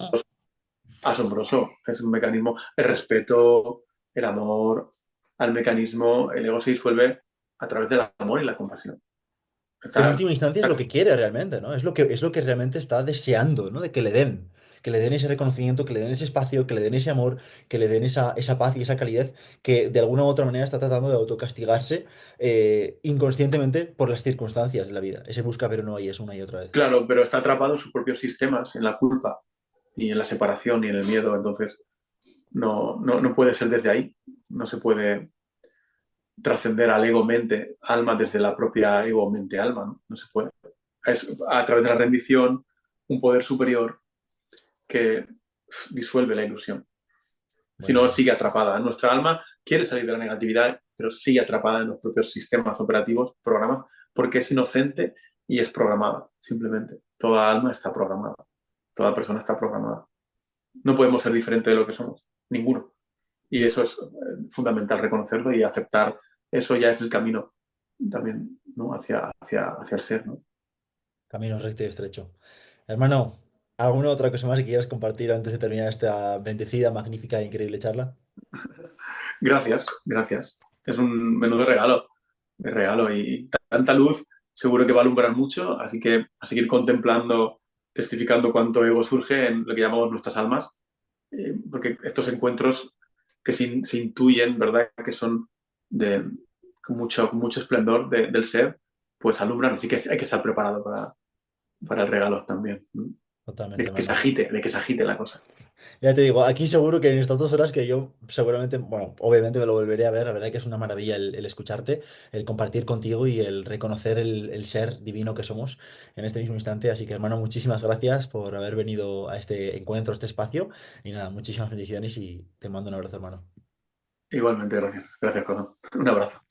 asombroso. Es un mecanismo, el respeto, el amor al mecanismo, el ego se disuelve a través del amor y la compasión. Que en Está, última instancia es lo que quiere realmente, ¿no? Es lo que realmente está deseando, ¿no? De que le den ese reconocimiento, que le den ese espacio, que le den ese amor, que le den esa paz y esa calidez que de alguna u otra manera está tratando de autocastigarse inconscientemente por las circunstancias de la vida. Ese busca pero no hay es una y otra vez. claro, pero está atrapado en sus propios sistemas, en la culpa y en la separación y en el miedo. Entonces, no puede ser desde ahí. No se puede trascender al ego-mente, alma desde la propia ego-mente-alma. No se puede. Es a través de la rendición un poder superior que disuelve la ilusión. Si no, Buenísimo. sigue atrapada. Nuestra alma quiere salir de la negatividad, pero sigue atrapada en los propios sistemas operativos, programas, porque es inocente y es programada, simplemente. Toda alma está programada. Toda persona está programada. No podemos ser diferentes de lo que somos, ninguno. Y eso es fundamental reconocerlo y aceptar. Eso ya es el camino también, ¿no? Hacia el ser, ¿no? Camino recto y estrecho. Hermano, ¿alguna otra cosa más que quieras compartir antes de terminar esta bendecida, magnífica e increíble charla? Gracias, gracias. Es un menudo regalo, de regalo y tanta luz seguro que va a alumbrar mucho, así que a seguir contemplando, testificando cuánto ego surge en lo que llamamos nuestras almas, porque estos encuentros que se intuyen, ¿verdad? Que son de con mucho esplendor del ser, pues alumbran, así que hay que estar preparado para el regalo también, ¿no? Totalmente, hermano. De que se agite la cosa. Ya te digo, aquí seguro que en estas 2 horas que yo seguramente, bueno, obviamente me lo volveré a ver, la verdad que es una maravilla el escucharte, el compartir contigo y el reconocer el ser divino que somos en este mismo instante. Así que, hermano, muchísimas gracias por haber venido a este encuentro, a este espacio. Y nada, muchísimas bendiciones y te mando un abrazo, hermano. Igualmente, gracias. Gracias, Corazón. Un abrazo.